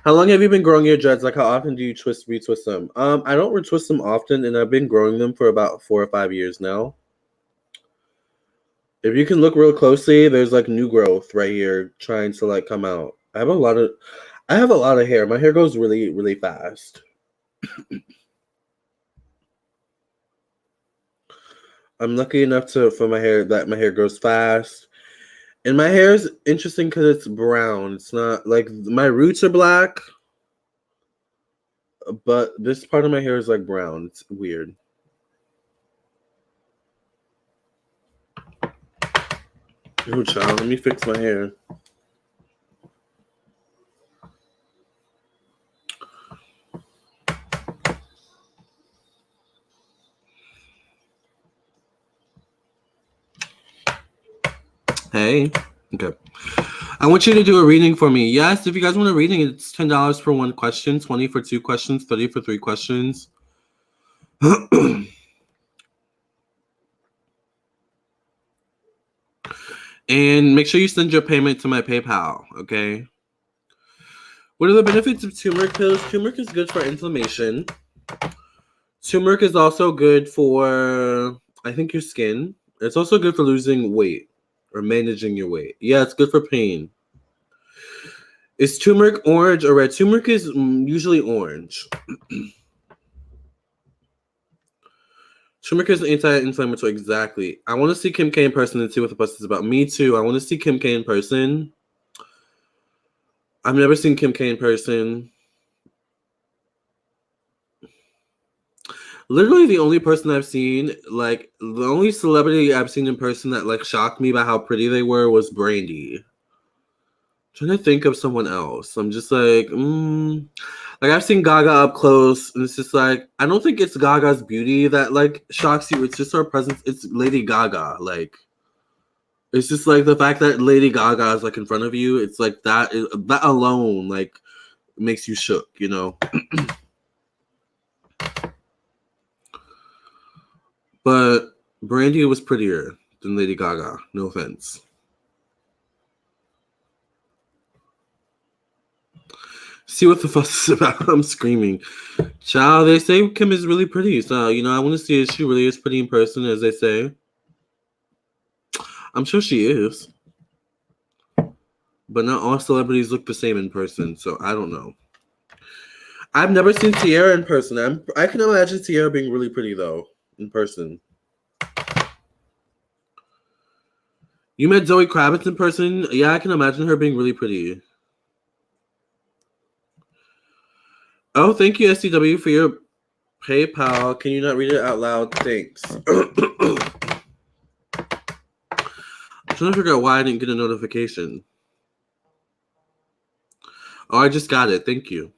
How long have you been growing your dreads? Like, how often do you retwist them? I don't retwist them often, and I've been growing them for about 4 or 5 years now. If you can look real closely, there's like new growth right here trying to like come out. I have a lot of hair. My hair goes really, really fast. I'm lucky enough for my hair grows fast. And my hair is interesting because it's brown. It's not like my roots are black, but this part of my hair is like brown. It's weird. Oh, child, let me fix my hair. Hey. Okay. I want you to do a reading for me. Yes, if you guys want a reading, it's $10 for 1 question, 20 for 2 questions, 30 for 3 questions. And make sure you send your payment to my PayPal, okay? What are the benefits of turmeric pills? Turmeric is good for inflammation. Turmeric is also good for, I think, your skin. It's also good for losing weight or managing your weight. Yeah, it's good for pain. Is turmeric orange or red? Turmeric is usually orange. Turmeric is anti-inflammatory. Exactly. I want to see Kim K in person and see what the fuss is about. Me too. I want to see Kim K in person. I've never seen Kim K in person. Literally the only person I've seen, like, the only celebrity I've seen in person that, like, shocked me by how pretty they were was Brandy. I'm trying to think of someone else. I'm just like, like, I've seen Gaga up close, and it's just like, I don't think it's Gaga's beauty that, like, shocks you. It's just her presence. It's Lady Gaga. Like, it's just like the fact that Lady Gaga is, like, in front of you. It's like that alone, like, makes you shook, you know? But Brandy was prettier than Lady Gaga. No offense. See what the fuss is about. I'm screaming. Child, they say Kim is really pretty. So, you know, I want to see if she really is pretty in person, as they say. I'm sure she is. But not all celebrities look the same in person, so I don't know. I've never seen Tiara in person. I can imagine Tiara being really pretty, though, in person. You met Zoe Kravitz in person? Yeah, I can imagine her being really pretty. Oh, thank you, SCW, for your PayPal. Can you not read it out loud? Thanks. I'm trying to figure out why I didn't get a notification. Oh, I just got it. Thank you.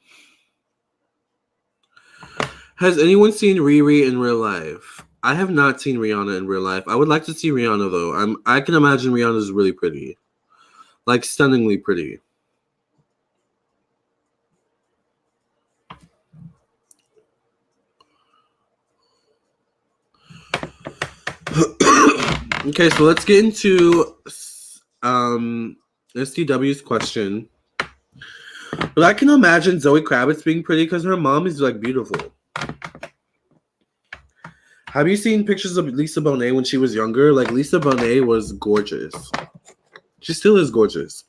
Has anyone seen Riri in real life? I have not seen Rihanna in real life. I would like to see Rihanna, though. I can imagine Rihanna's really pretty. Like, stunningly pretty. Okay, so let's get into STW's question. But I can imagine Zoe Kravitz being pretty because her mom is, like, beautiful. Have you seen pictures of Lisa Bonet when she was younger? Like, Lisa Bonet was gorgeous. She still is gorgeous.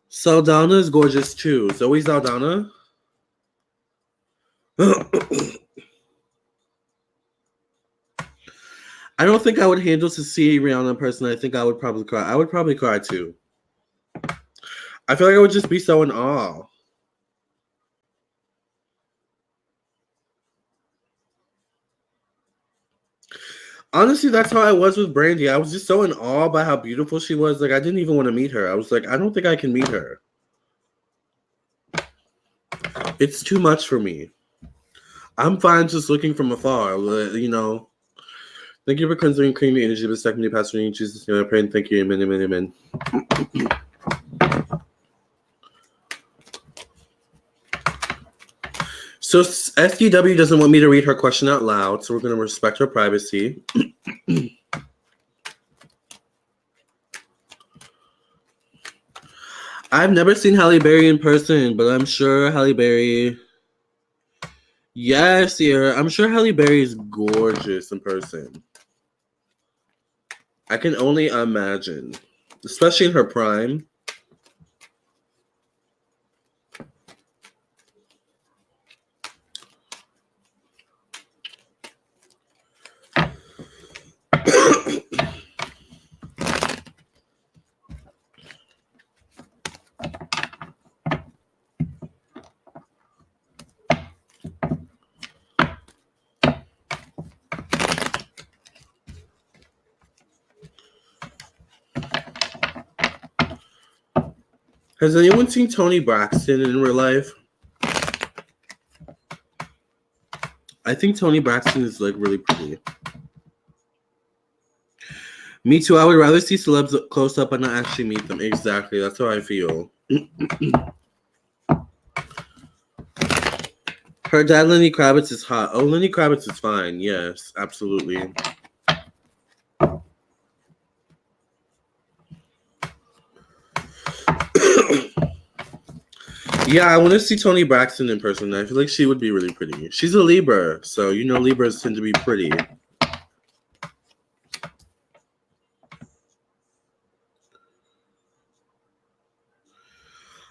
Saldana is gorgeous, too. Zoe Saldana? I don't think I would handle to see Rihanna in person. I think I would probably cry. I would probably cry, too. I feel like I would just be so in awe. Honestly, that's how I was with Brandy. I was just so in awe by how beautiful she was. Like, I didn't even want to meet her. I was like, I don't think I can meet her. It's too much for me. I'm fine just looking from afar, you know. Thank you for considering creamy energy, but secondly, Pastor in Jesus' name, I pray and thank you. Amen, amen, amen. So SDW doesn't want me to read her question out loud, so we're going to respect her privacy. I've never seen Halle Berry in person, but I'm sure Halle Berry... Yes, Sierra. I'm sure Halle Berry is gorgeous in person. I can only imagine. Especially in her prime. Has anyone seen Toni Braxton in real life? I think Toni Braxton is, like, really pretty. Me too. I would rather see celebs close up and not actually meet them. Exactly. That's how I feel. Her dad, Lenny Kravitz, is hot. Oh, Lenny Kravitz is fine. Yes, absolutely. Yeah, I want to see Toni Braxton in person. I feel like she would be really pretty. She's a Libra, so you know Libras tend to be pretty.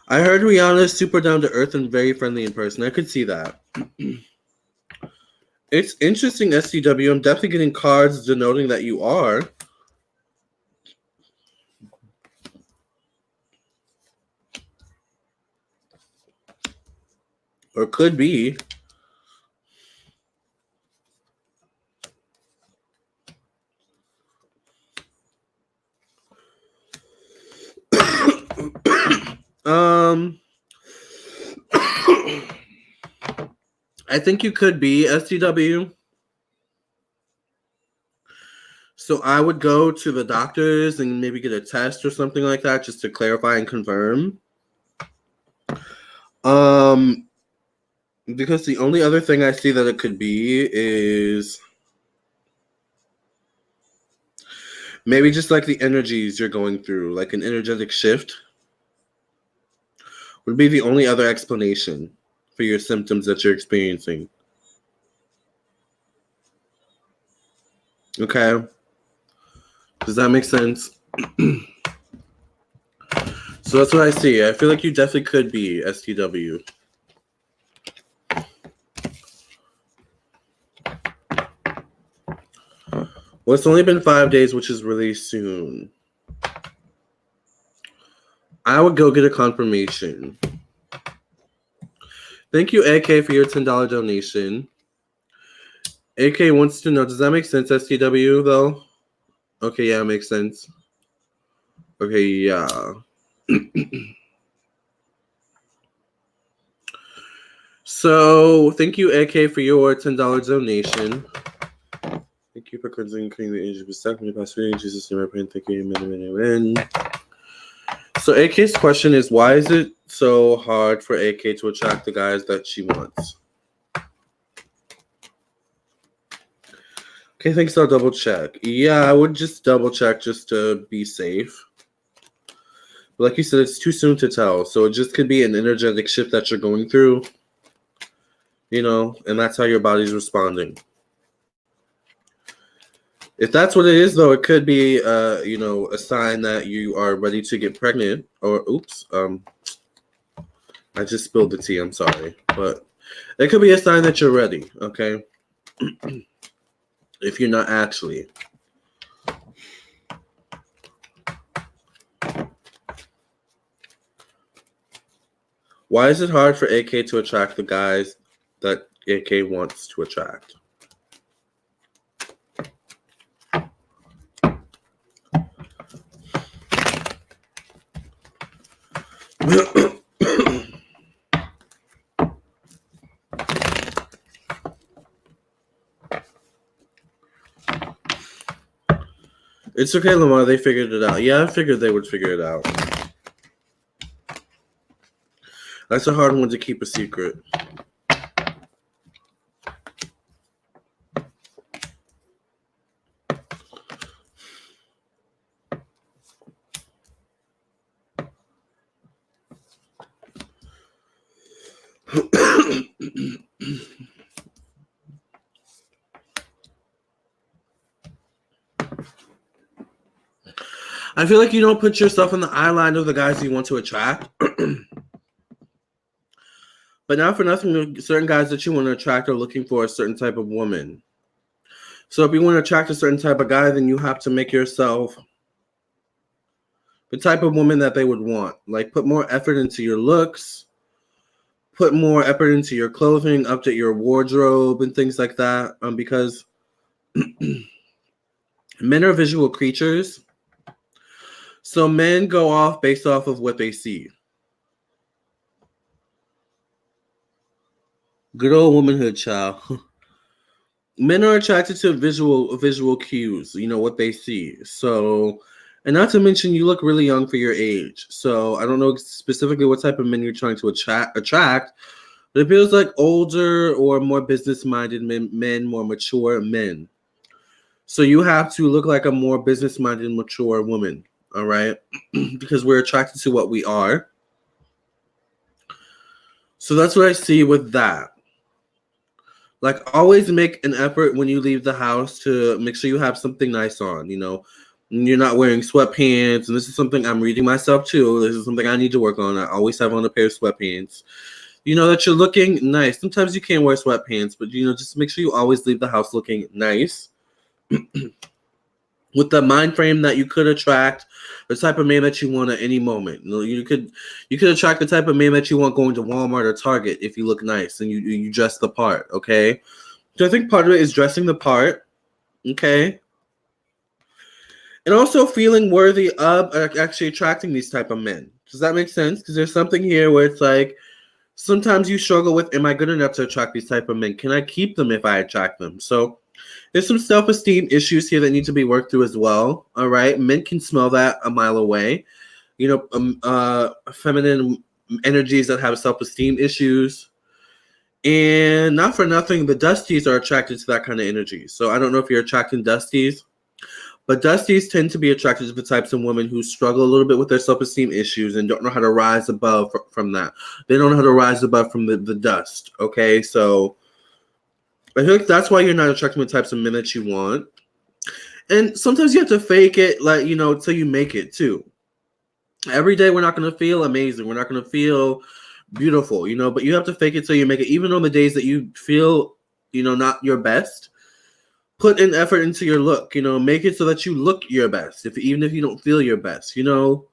I heard Rihanna is super down to earth and very friendly in person. I could see that. It's interesting, SCW. I'm definitely getting cards denoting that you are. Or could be. I think you could be SCW. So I would go to the doctors and maybe get a test or something like that just to clarify and confirm. Because the only other thing I see that it could be is maybe just like the energies you're going through, like an energetic shift would be the only other explanation for your symptoms that you're experiencing. Okay? Does that make sense? So that's what I see. I feel like you definitely could be STW. Well, it's only been 5 days, which is really soon. I would go get a confirmation. Thank you, AK, for your $10 donation. AK wants to know, does that make sense, STW, though? Okay, yeah, it makes sense. Okay, yeah. So, thank you, AK, for your $10 donation. Thank you for cleansing the angel perspective. In Jesus' name, I pray. Thank you. Amen. So, AK's question is, why is it so hard for AK to attract the guys that she wants? Okay, thanks. I'll double check. Yeah, I would just double check just to be safe. But like you said, it's too soon to tell. So, it just could be an energetic shift that you're going through, you know, and that's how your body's responding. If that's what it is, though, it could be, you know, a sign that you are ready to get pregnant. Or, oops, I just spilled the tea. I'm sorry, but it could be a sign that you're ready. Okay, if you're not actually. Why is it hard for AK to attract the guys that AK wants to attract? It's okay, Lamarr. They figured it out. Yeah, I figured they would figure it out. That's a hard one to keep a secret. I feel like you don't put yourself in the eye line of the guys you want to attract. But not for nothing, certain guys that you want to attract are looking for a certain type of woman. So if you want to attract a certain type of guy, then you have to make yourself the type of woman that they would want. Like, put more effort into your looks, put more effort into your clothing, update your wardrobe and things like that. Because men are visual creatures. So men go off based off of what they see. Good old womanhood, child. Men are attracted to visual cues, you know, what they see. So, and not to mention, you look really young for your age. So I don't know specifically what type of men you're trying to attract, but it feels like older or more business-minded men, more mature men. So you have to look like a more business-minded, mature woman, all right? Because we're attracted to what we are. So that's what I see with that. Like, always make an effort when you leave the house to make sure you have something nice on, you know. You're not wearing sweatpants, and this is something I'm reading myself too. This is something I need to work on. I always have on a pair of sweatpants. You know, that you're looking nice. Sometimes you can't wear sweatpants, but, you know, just make sure you always leave the house looking nice. With the mind frame that you could attract the type of man that you want at any moment. You know, you could attract the type of man that you want going to Walmart or Target if you look nice and you dress the part, okay? So I think part of it is dressing the part, okay? And also feeling worthy of actually attracting these type of men. Does that make sense? Because there's something here where it's like, sometimes you struggle with, am I good enough to attract these type of men? Can I keep them if I attract them? So there's some self-esteem issues here that need to be worked through as well. All right. Men can smell that a mile away. You know, feminine energies that have self-esteem issues. And not for nothing, the Dusties are attracted to that kind of energy. So I don't know if you're attracting Dusties, but Dusties tend to be attracted to the types of women who struggle a little bit with their self-esteem issues and don't know how to rise above from that. They don't know how to rise above from the dust. Okay. So I feel like that's why you're not attracting the types of men that you want. And sometimes you have to fake it, like, you know, till you make it too. Every day we're not going to feel amazing. We're not going to feel beautiful, you know, but you have to fake it till you make it. Even on the days that you feel, you know, not your best, put an effort into your look, you know, make it so that you look your best. Even if you don't feel your best, you know,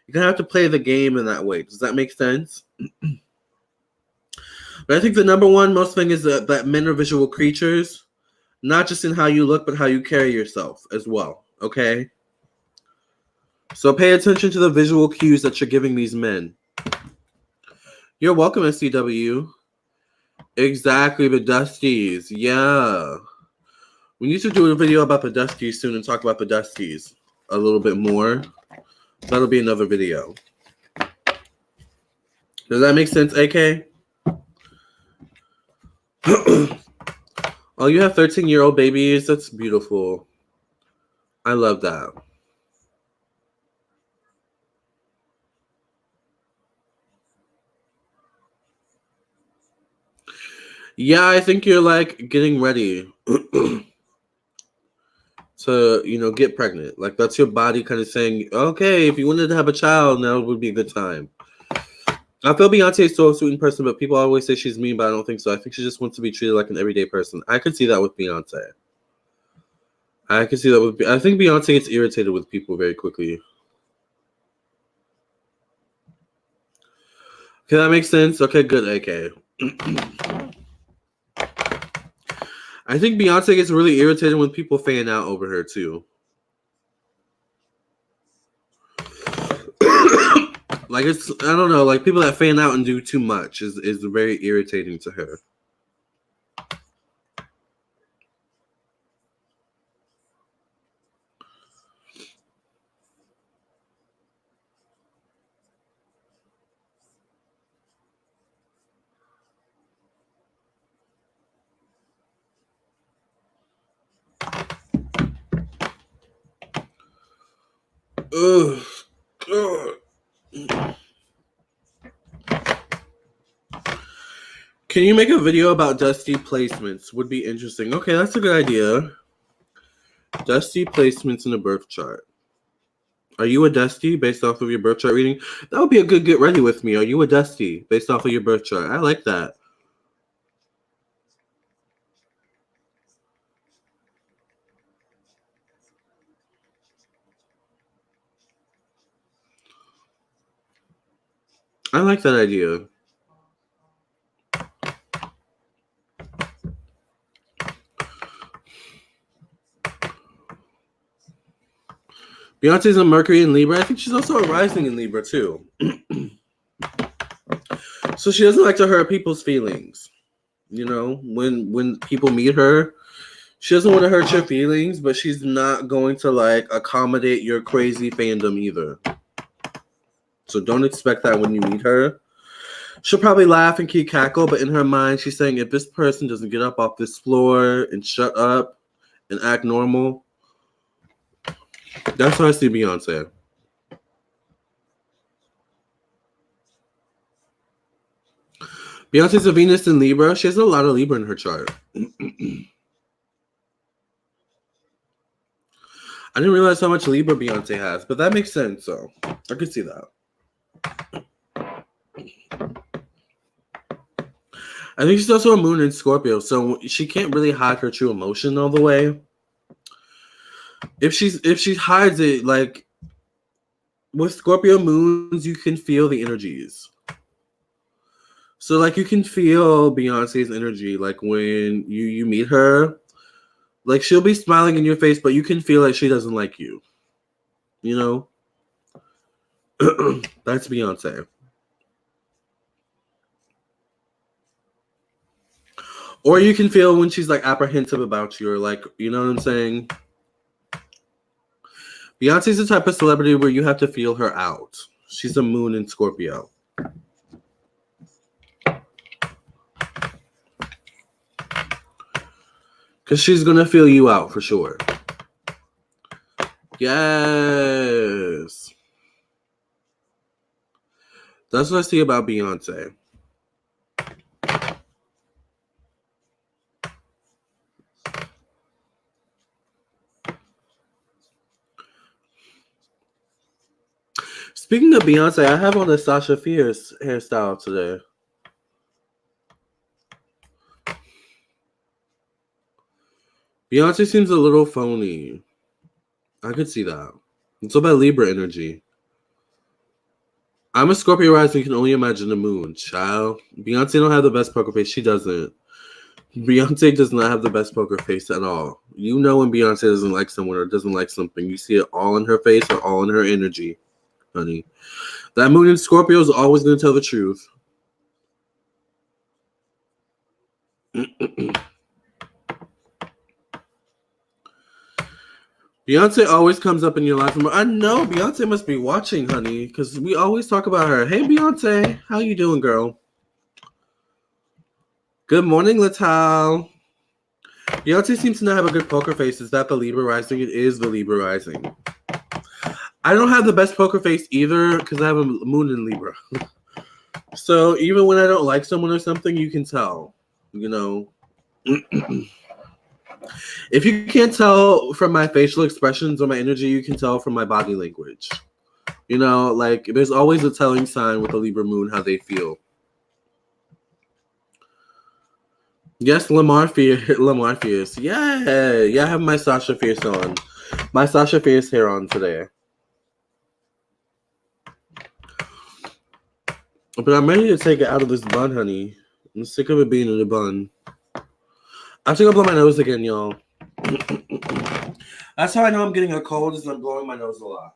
you're going to have to play the game in that way. Does that make sense? But I think the number one most thing is that men are visual creatures, not just in how you look, but how you carry yourself as well. Okay? So pay attention to the visual cues that you're giving these men. You're welcome, SCW. Exactly, the Dusties. Yeah. We need to do a video about the Dusties soon and talk about the Dusties a little bit more. That'll be another video. Does that make sense, AK? Oh, you have 13-year-old babies? That's beautiful. I love that. Yeah, I think you're like getting ready to, you know, get pregnant. Like, that's your body kind of saying, okay, if you wanted to have a child, now would be a good time. I feel Beyonce is so sweet in person, but people always say she's mean, but I don't think so. I think she just wants to be treated like an everyday person. I could see that with Beyonce. I think Beyonce gets irritated with people very quickly. Okay, that makes sense. Okay, good, AK. I think Beyonce gets really irritated when people fan out over her, too. Like, it's, I don't know, like, people that fan out and do too much is very irritating to her. Ugh. God. Can you make a video about dusty placements? Would be interesting. Okay, that's a good idea. Dusty placements in a birth chart. Are you a dusty based off of your birth chart reading? That would be a good get ready with me. Are you a dusty based off of your birth chart? I like that. I like that idea. Beyonce's a Mercury in Libra. I think she's also a rising in Libra too. So she doesn't like to hurt people's feelings. You know, when people meet her, she doesn't want to hurt your feelings, but she's not going to like accommodate your crazy fandom either. So don't expect that when you meet her. She'll probably laugh and keep cackle, but in her mind, she's saying, if this person doesn't get up off this floor and shut up and act normal, that's how I see Beyonce. Beyonce's a Venus in Libra. She has a lot of Libra in her chart. I didn't realize how much Libra Beyonce has, but that makes sense, so I could see that. I think she's also a moon in Scorpio, so she can't really hide her true emotion all the way. If she hides it, like with Scorpio moons, you can feel the energies. So like you can feel Beyonce's energy, like when you meet her, like she'll be smiling in your face, but you can feel like she doesn't like you. You know? That's Beyonce. Or you can feel when she's like apprehensive about you, or like, you know what I'm saying? Beyonce's the type of celebrity where you have to feel her out. She's a moon in Scorpio. Because she's going to feel you out for sure. Yes. That's what I see about Beyonce. Speaking of Beyonce, I have on the Sasha Fierce hairstyle today. Beyonce seems a little phony. I could see that. It's about Libra energy. I'm a Scorpio rising. You can only imagine the moon, child. Beyonce don't have the best poker face. She doesn't. Beyonce does not have the best poker face at all. You know when Beyonce doesn't like someone or doesn't like something. You see it all in her face or all in her energy, honey. That moon in Scorpio is always going to tell the truth. Beyonce always comes up in your life. I know Beyonce must be watching, honey, because we always talk about her. Hey, Beyonce, how you doing, girl? Good morning, Latal. Beyonce seems to not have a good poker face. Is that the Libra rising? It is the Libra rising. I don't have the best poker face either because I have a moon in Libra. So even when I don't like someone or something, you can tell, you know. If you can't tell from my facial expressions or my energy, you can tell from my body language. You know, like there's always a telling sign with a Libra moon how they feel. Yes, Lamarr Fierce. Yeah, I have my Sasha Fierce on. My Sasha Fierce hair on today. But I'm ready to take it out of this bun, honey. I'm sick of it being in the bun. I have to go blow my nose again, y'all. That's how I know I'm getting a cold, is I'm blowing my nose a lot.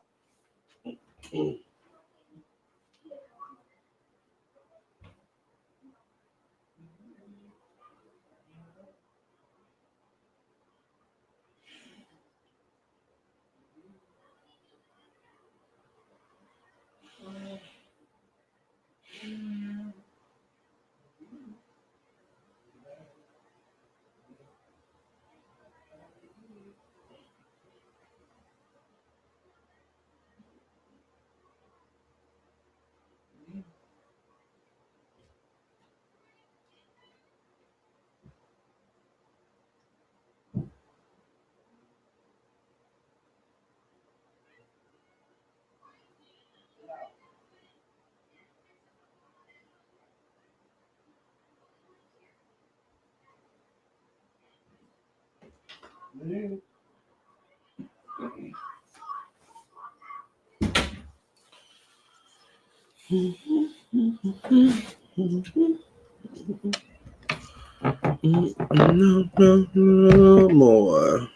No more.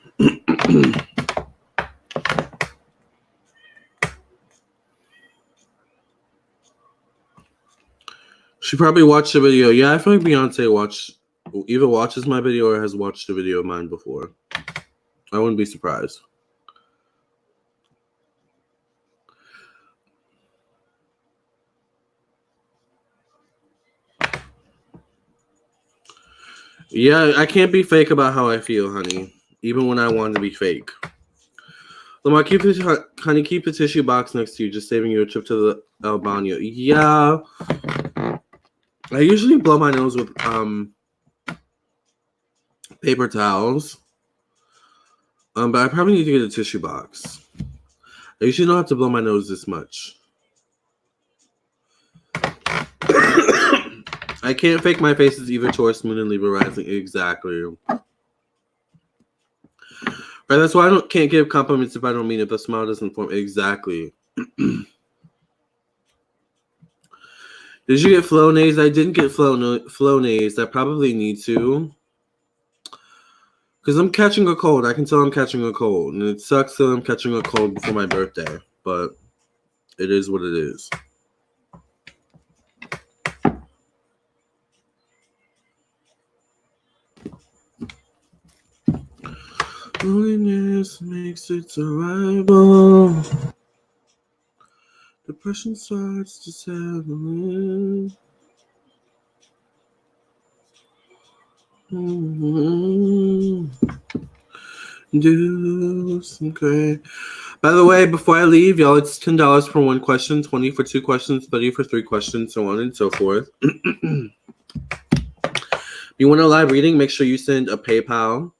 She probably watched the video. Yeah, I feel like Beyonce either watches my video or has watched a video of mine before. I wouldn't be surprised. Yeah, I can't be fake about how I feel, honey. Even when I want to be fake. Lamarr, keep the tissue box next to you, just saving you a trip to the Albania. Yeah. I usually blow my nose with paper towels. But I probably need to get a tissue box. I usually don't have to blow my nose this much. I can't fake my faces either. Taurus, Moon, and Libra rising. Exactly. Right, that's why can't give compliments if I don't mean it. The smile doesn't form. Exactly. Did you get Flonase? I didn't get Flonase. I probably need to. Because I'm catching a cold. I can tell I'm catching a cold. And it sucks that I'm catching a cold before my birthday. But it is what it is. Loneliness makes it survival. Depression starts to settle in. Do some great. By the way, before I leave, y'all, it's $10 for one question, 20 for two questions, 30 for three questions, so on and so forth. If you want a live reading, make sure you send a PayPal.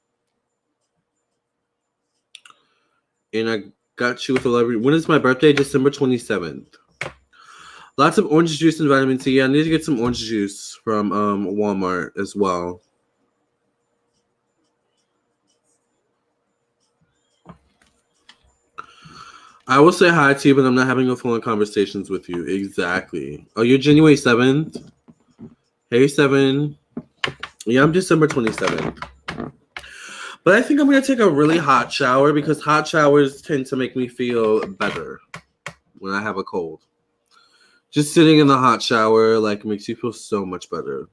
And I got you with a live reading. When is my birthday? December 27th. Lots of orange juice and vitamin C. I need to get some orange juice from Walmart as well. I will say hi to you, but I'm not having a full-on conversations with you. Exactly. Oh, you're January 7th? Hey, 7. Yeah, I'm December 27th. But I think I'm going to take a really hot shower because hot showers tend to make me feel better when I have a cold. Just sitting in the hot shower, like, makes you feel so much better.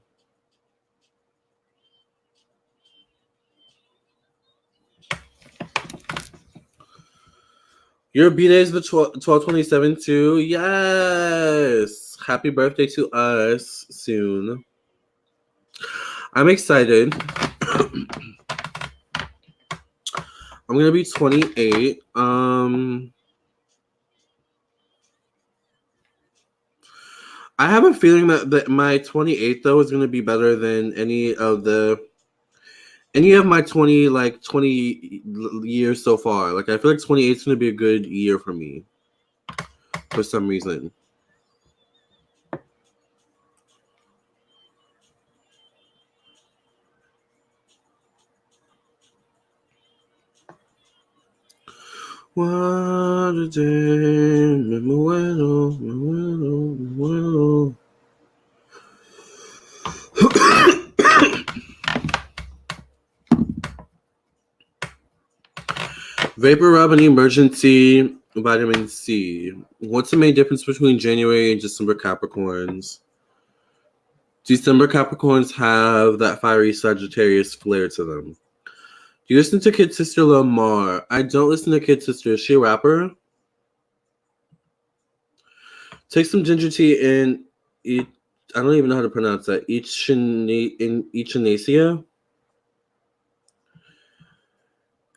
Your B-Day is the 12/27 too. Yes. Happy birthday to us soon. I'm excited. I'm going to be 28. I have a feeling that my 28 though is going to be better than any of my 20 years so far. Like I feel like 28 is going to be a good year for me for some reason. What a day, me muero, me muero, me muero. Vapor rub and emergency vitamin C. What's the main difference between January and December Capricorns? December Capricorns have that fiery Sagittarius flair to them. Do you listen to Kid Sister Lamarr? I don't listen to Kid Sister. Is she a rapper? Take some ginger tea and eat. I don't even know how to pronounce that. Echinacea.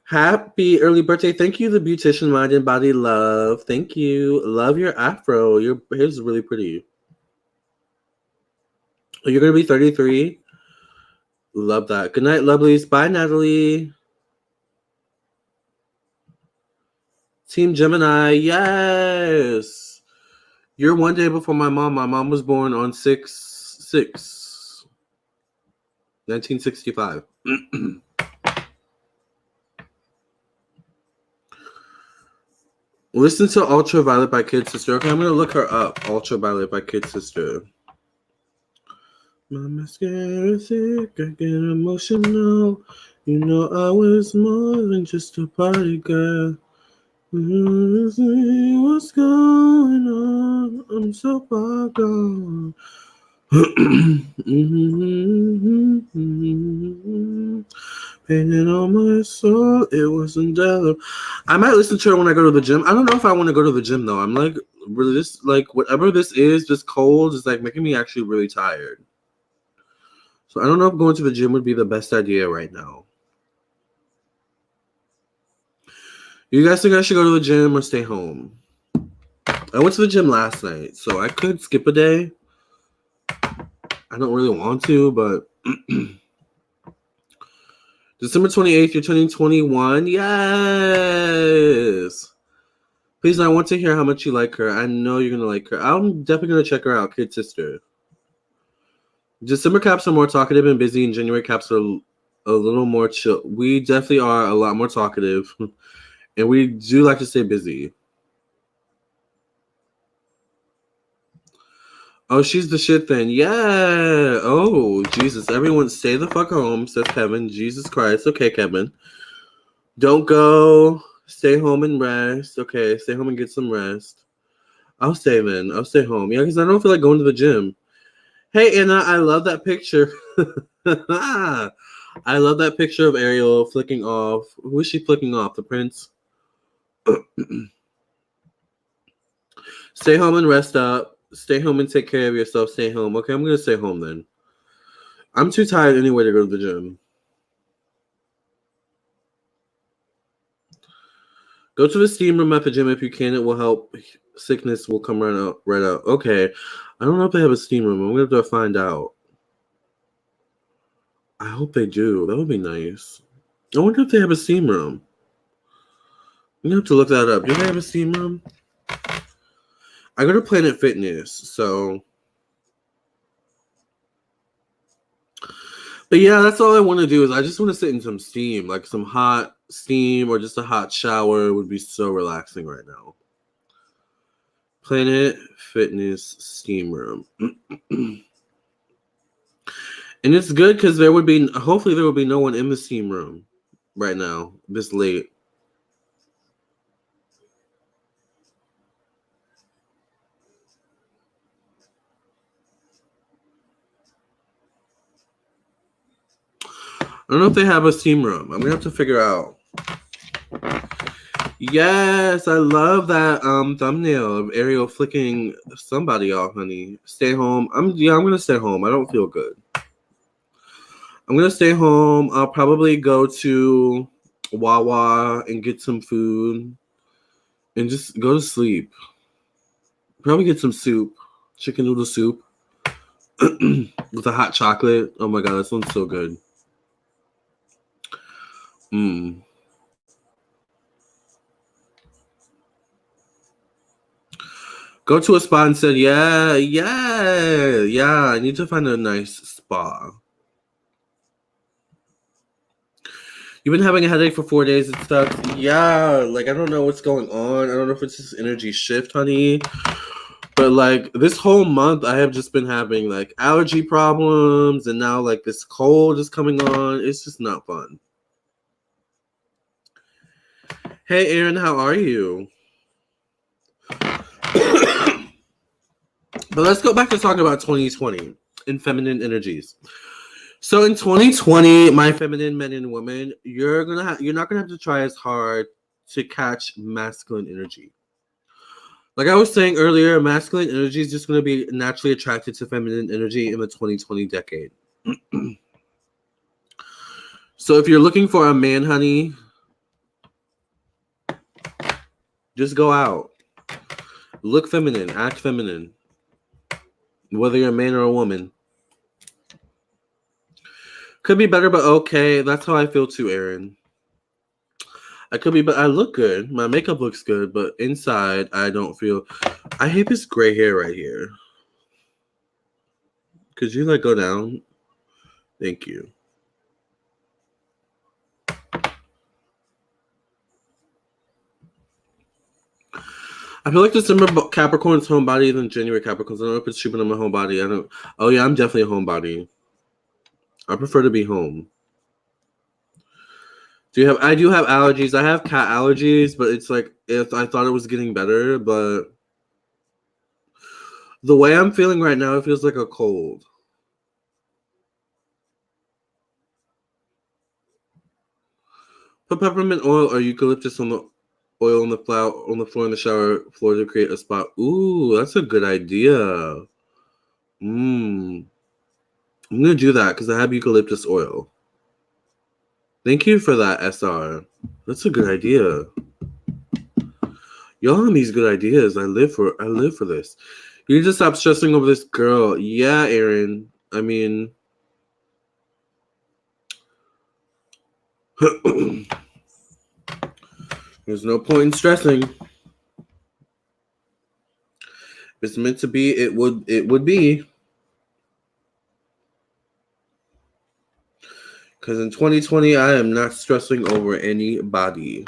Happy early birthday. Thank you, the Beautician Mind and Body Love. Thank you. Love your afro. Your hair is really pretty. Oh, you're going to be 33? Love that. Good night, lovelies. Bye, Natalie. Team Gemini. Yes. You're one day before my mom. My mom was born on 6/6/1965. Listen to Ultraviolet by Kid Sister. Okay, I'm going to look her up. Ultraviolet by Kid Sister. My mascara thick, I get emotional. You know I was more than just a party girl. What's going on? I'm so far gone. Painted on my soul, it was indelible. I might listen to her when I go to the gym. I don't know if I want to go to the gym though. I'm like, really, this whatever this is, this cold is like making me actually really tired. So I don't know if going to the gym would be the best idea right now. You guys think I should go to the gym or stay home? I went to the gym last night, so I could skip a day. I don't really want to, but December 28th, you're turning 21. Yes. Please, I want to hear how much you like her. I know you're going to like her. I'm definitely going to check her out, kid sister. December caps are more talkative and busy, and January caps are a little more chill. We definitely are a lot more talkative, and we do like to stay busy. Oh, she's the shit then. Yeah. Oh, Jesus. Everyone stay the fuck home, says Kevin. Jesus Christ. Okay, Kevin. Don't go. Stay home and rest. Okay, stay home and get some rest. I'll stay then. I'll stay home. Yeah, because I don't feel like going to the gym. Hey, Anna, I love that picture. I love that picture of Ariel flicking off. Who is she flicking off? The prince? Stay home and rest up. Stay home and take care of yourself. Stay home. Okay, I'm going to stay home then. I'm too tired anyway to go to the gym. Go to the steam room at the gym if you can. It will help. Sickness will come right out. Okay. I don't know if they have a steam room. I'm going to have to find out. I hope they do. That would be nice. I wonder if they have a steam room. I'm going to have to look that up. Do they have a steam room? I go to Planet Fitness, so... But yeah, that's all I want to do is I just want to sit in some steam. Like some hot steam or just a hot shower would be so relaxing right now. Planet Fitness steam room. And it's good because hopefully there will be no one in the steam room right now, this late. I don't know if they have a steam room. I'm going to have to figure out. Yes, I love that thumbnail of Ariel flicking somebody off, honey. Stay home. I'm going to stay home. I don't feel good. I'm going to stay home. I'll probably go to Wawa and get some food and just go to sleep. Probably get some soup, chicken noodle soup with a hot chocolate. Oh my God, that sounds so good. Go to a spa and said, yeah, I need to find a nice spa. You've been having a headache for 4 days and stuff. Yeah, like I don't know what's going on. I don't know if it's this energy shift, honey. But like this whole month, I have just been having like allergy problems, and now like this cold is coming on. It's just not fun. Hey, Aaron, how are you? But let's go back to talking about 2020 and feminine energies. So in 2020, my feminine men and women, you're not gonna have to try as hard to catch masculine energy. Like I was saying earlier, masculine energy is just gonna be naturally attracted to feminine energy in the 2020 decade. So if you're looking for a man, honey, just go out. Look feminine, act feminine. Whether you're a man or a woman. Could be better, but okay. That's how I feel too, Aaron. I could be, but I look good. My makeup looks good, but inside, I don't feel... I hate this gray hair right here. Could you, like, go down? Thank you. I feel like December Capricorn's homebody than January Capricorn's. I don't know if it's true, but I'm a homebody. I don't... Oh, yeah, I'm definitely a homebody. I prefer to be home. I do have allergies. I have cat allergies, but it's like if I thought it was getting better, but the way I'm feeling right now, it feels like a cold. Put peppermint oil or eucalyptus on the oil on the floor in the shower floor to create a spot. Ooh, that's a good idea. I'm gonna do that because I have eucalyptus oil. Thank you for that, SR. That's a good idea. Y'all have these good ideas. I live for this. You need to stop stressing over this girl. Yeah, Aaron. I mean, there's no point in stressing. If it's meant to be, it would be. Because in 2020, I am not stressing over anybody.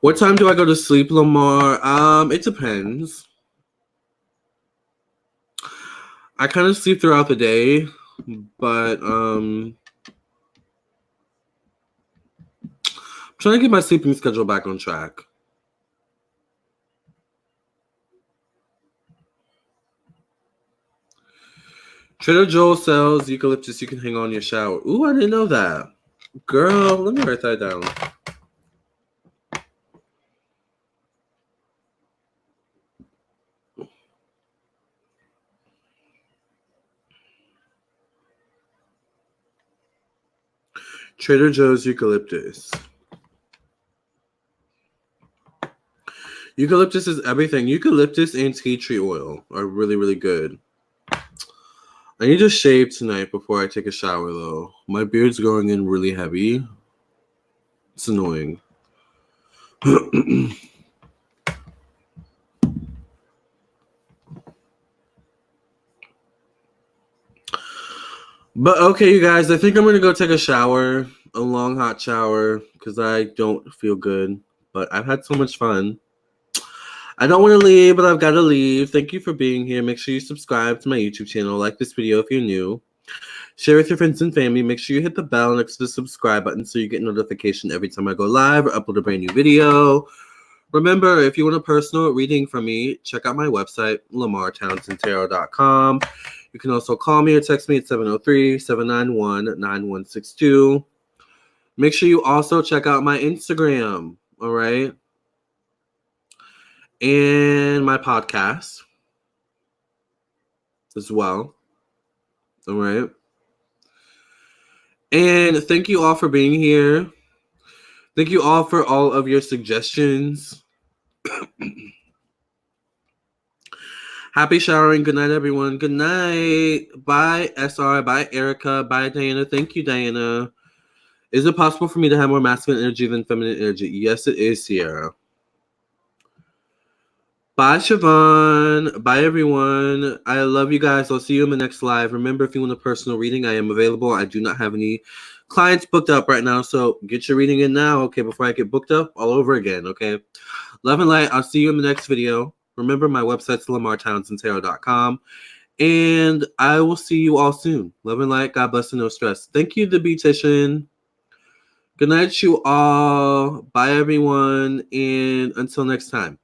What time do I go to sleep, Lamarr? It depends. I kind of sleep throughout the day, but I'm trying to get my sleeping schedule back on track. Trader Joel sells eucalyptus you can hang on your shower. Ooh, I didn't know that. Girl, let me write that down. Trader Joe's eucalyptus. Eucalyptus is everything. Eucalyptus and tea tree oil are really, really good. I need to shave tonight before I take a shower, though. My beard's growing in really heavy. It's annoying. But okay, you guys, I think I'm going to go take a shower, a long hot shower, because I don't feel good. But I've had so much fun. I don't want to leave, but I've got to leave. Thank you for being here. Make sure you subscribe to my YouTube channel. Like this video if you're new. Share with your friends and family. Make sure you hit the bell next to the subscribe button so you get notification every time I go live or upload a brand new video. Remember, if you want a personal reading from me, check out my website, LamarrTownsendTarot.com. You can also call me or text me at 703-791-9162. Make sure you also check out my Instagram, all right? And my podcast as well, all right? And thank you all for being here. Thank you all for all of your suggestions. Happy showering. Good night, everyone. Good night. Bye, SR. Bye, Erica. Bye, Diana. Thank you, Diana. Is it possible for me to have more masculine energy than feminine energy? Yes, it is, Sierra. Bye, Siobhan. Bye, everyone. I love you guys. I'll see you in the next live. Remember, if you want a personal reading, I am available. I do not have any clients booked up right now, so get your reading in now, okay, before I get booked up all over again, okay? Love and light. I'll see you in the next video. Remember, my website's LamarrTownsendTarot.com, and I will see you all soon. Love and light. God bless and no stress. Thank you, the Beautician. Good night, you all. Bye, everyone, and until next time.